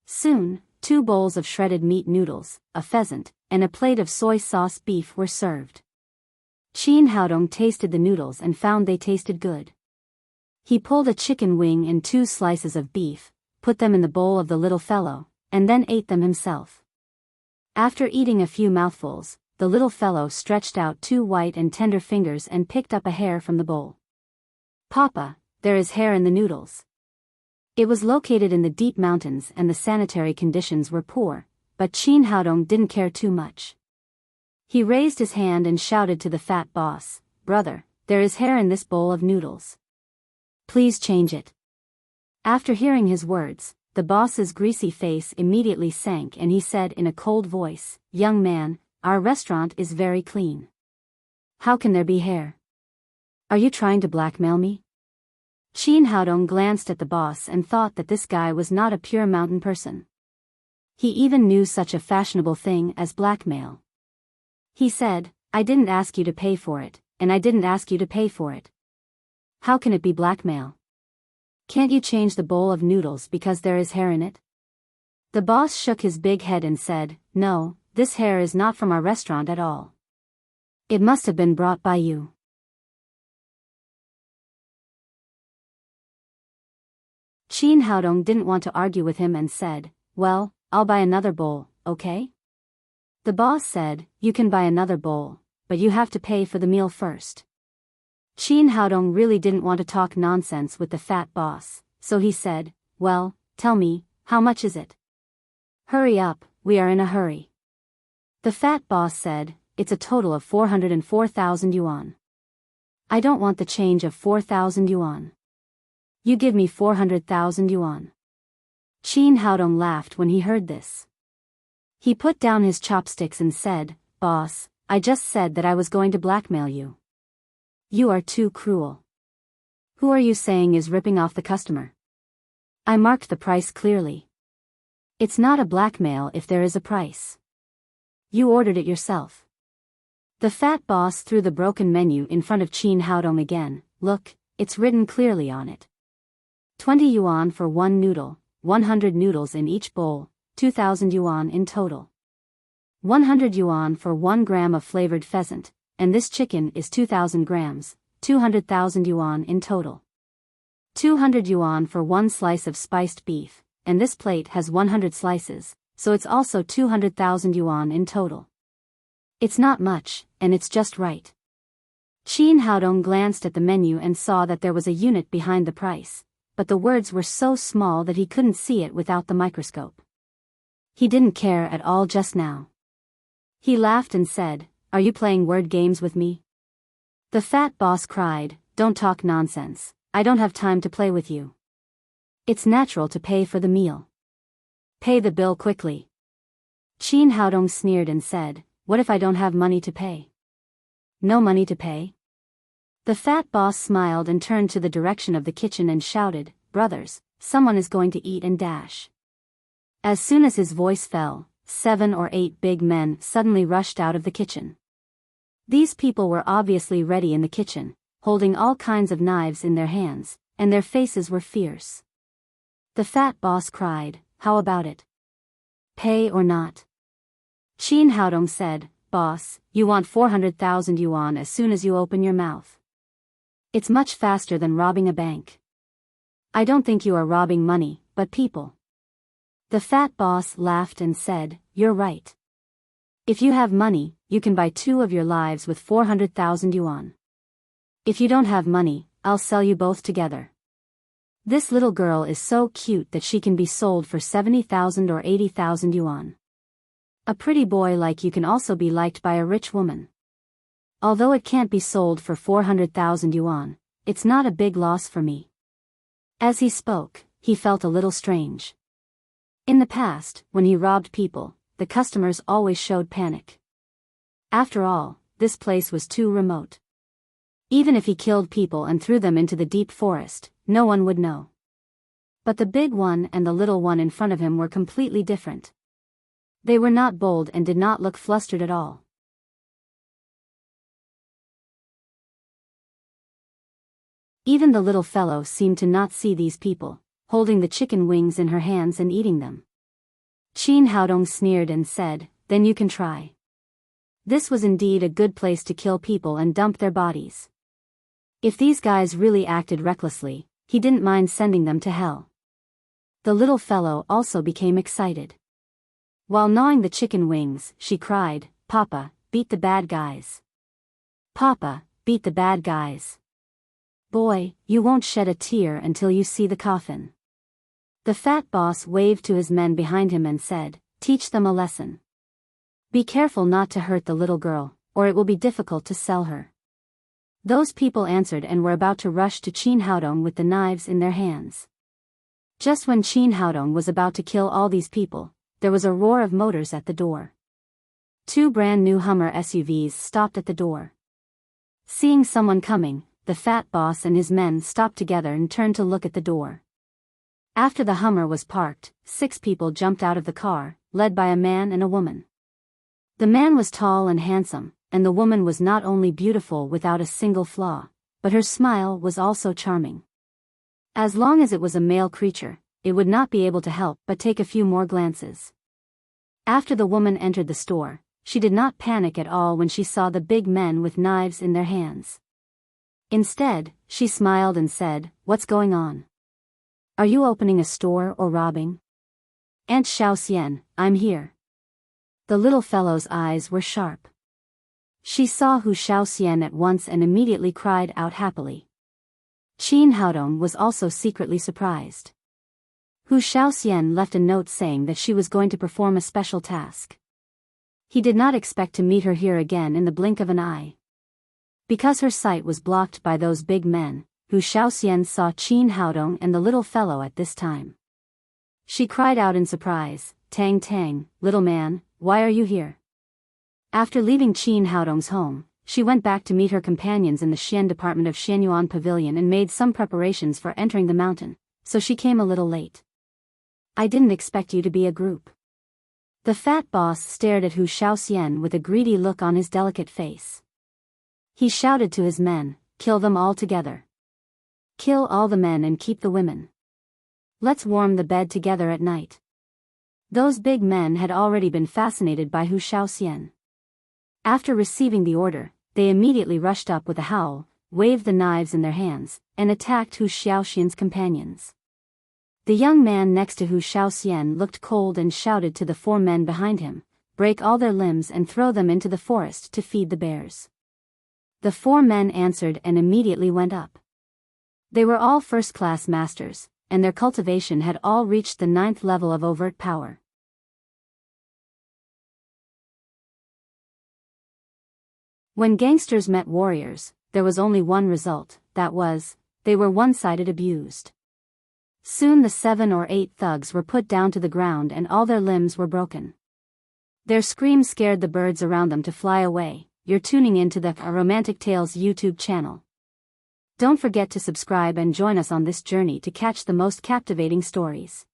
Soon, 2 bowls of shredded meat noodles, a pheasant, and a plate of soy sauce beef were served. Chin Haodong tasted the noodles and found they tasted good. He pulled a chicken wing and 2 slices of beef, put them in the bowl of the little fellow, and then ate them himself. After eating a few mouthfuls, the little fellow stretched out 2 white and tender fingers and picked up a hair from the bowl. "Papa, there is hair in the noodles." It was located in the deep mountains and the sanitary conditions were poor, but Chin Haodong didn't care too much. He raised his hand and shouted to the fat boss, "Brother, there is hair in this bowl of noodles. Please change it." After hearing his words, the boss's greasy face immediately sank and he said in a cold voice, "Young man, our restaurant is very clean. How can there be hair? Are you trying to blackmail me?" Chin Haodong glanced at the boss and thought that this guy was not a pure mountain person. He even knew such a fashionable thing as blackmail. He said, "I didn't ask you to pay for it, and I didn't ask you to pay for it. How can it be blackmail? Can't you change the bowl of noodles because there is hair in it?" The boss shook his big head and said, "No, this hair is not from our restaurant at all. It must have been brought by you." Chin Haodong didn't want to argue with him and said, "Well, I'll buy another bowl, okay?" The boss said, "You can buy another bowl, but you have to pay for the meal first." Chin Haodong really didn't want to talk nonsense with the fat boss, so he said, "Well, tell me, how much is it?" "Hurry up, we are in a hurry." The fat boss said, "It's a total of 404,000 yuan. I don't want the change of 4,000 yuan. You give me 400,000 yuan. Chin Haodong laughed when he heard this. He put down his chopsticks and said, "Boss, I just said that I was going to blackmail you. You are too cruel. Who are you saying is ripping off the customer? I marked the price clearly. It's not a blackmail if there is a price. You ordered it yourself." The fat boss threw the broken menu in front of Chin Haodong again. "Look, it's written clearly on it. 20 yuan for 1 noodle, 100 noodles in each bowl, 2,000 yuan in total. 100 yuan for 1 gram of flavored pheasant, and this chicken is 2,000 grams, 200,000 yuan in total. 200 yuan for 1 slice of spiced beef, and this plate has 100 slices, so it's also 200,000 yuan in total. It's not much, and it's just right." Chin Haodong glanced at the menu and saw that there was a unit behind the price, but the words were so small that he couldn't see it without the microscope. He didn't care at all just now. He laughed and said, "Are you playing word games with me?" The fat boss cried, "Don't talk nonsense, I don't have time to play with you. It's natural to pay for the meal. Pay the bill quickly." Chin Haodong sneered and said, "What if I don't have money to pay?" "No money to pay?" The fat boss smiled and turned to the direction of the kitchen and shouted, "Brothers, someone is going to eat and dash." As soon as his voice fell, 7 or 8 big men suddenly rushed out of the kitchen. These people were obviously ready in the kitchen, holding all kinds of knives in their hands, and their faces were fierce. The fat boss cried, "How about it? Pay or not?" Qin Haodong said, "Boss, you want 400,000 yuan as soon as you open your mouth. It's much faster than robbing a bank. I don't think you are robbing money, but people." The fat boss laughed and said, "You're right. If you have money, you can buy 2 of your lives with 400,000 yuan. If you don't have money, I'll sell you both together. This little girl is so cute that she can be sold for 70,000 or 80,000 yuan. A pretty boy like you can also be liked by a rich woman. Although it can't be sold for 400,000 yuan, it's not a big loss for me." As he spoke, he felt a little strange. In the past, when he robbed people, the customers always showed panic. After all, this place was too remote. Even if he killed people and threw them into the deep forest, no one would know. But the big one and the little one in front of him were completely different. They were not bold and did not look flustered at all. Even the little fellow seemed to not see these people, holding the chicken wings in her hands and eating them. Qin Haodong sneered and said, "Then you can try." This was indeed a good place to kill people and dump their bodies. If these guys really acted recklessly, he didn't mind sending them to hell. The little fellow also became excited. While gnawing the chicken wings, she cried, "Papa, beat the bad guys. Papa, beat the bad guys. Boy, you won't shed a tear until you see the coffin." The fat boss waved to his men behind him and said, "Teach them a lesson. Be careful not to hurt the little girl, or it will be difficult to sell her." Those people answered and were about to rush to Qin Haodong with the knives in their hands. Just when Qin Haodong was about to kill all these people, there was a roar of motors at the door. 2 brand new Hummer SUVs stopped at the door. Seeing someone coming, the fat boss and his men stopped together and turned to look at the door. After the Hummer was parked, 6 people jumped out of the car, led by a man and a woman. The man was tall and handsome, and the woman was not only beautiful without a single flaw, but her smile was also charming. As long as it was a male creature, it would not be able to help but take a few more glances. After the woman entered the store, she did not panic at all when she saw the big men with knives in their hands. Instead, she smiled and said, "What's going on? Are you opening a store or robbing?" "Aunt Xiaoxian, I'm here." The little fellow's eyes were sharp. She saw Hu Xiaoxian at once and immediately cried out happily. Qin Haodong was also secretly surprised. Hu Xiaoxian left a note saying that she was going to perform a special task. He did not expect to meet her here again in the blink of an eye. Because her sight was blocked by those big men, Hu Xiaoxian saw Qin Haodong and the little fellow at this time. She cried out in surprise, "Tang Tang, little man, why are you here?" After leaving Qin Haodong's home, she went back to meet her companions in the Xian department of Xianyuan Pavilion and made some preparations for entering the mountain, so she came a little late. "I didn't expect you to be a group." The fat boss stared at Hu Xiaoxian with a greedy look on his delicate face. He shouted to his men, "Kill them all together. Kill all the men and keep the women. Let's warm the bed together at night." Those big men had already been fascinated by Hu Xiaoxian. After receiving the order, they immediately rushed up with a howl, waved the knives in their hands, and attacked Hu Xiaoxian's companions. The young man next to Hu Xiaoxian looked cold and shouted to the 4 men behind him, "Break all their limbs and throw them into the forest to feed the bears." The 4 men answered and immediately went up. They were all first-class masters, and their cultivation had all reached the 9th level of overt power. When gangsters met warriors, there was only one result, that was, they were one-sided abused. Soon the 7 or 8 thugs were put down to the ground and all their limbs were broken. Their screams scared the birds around them to fly away. You're tuning into the Romantic Tales YouTube channel. Don't forget to subscribe and join us on this journey to catch the most captivating stories.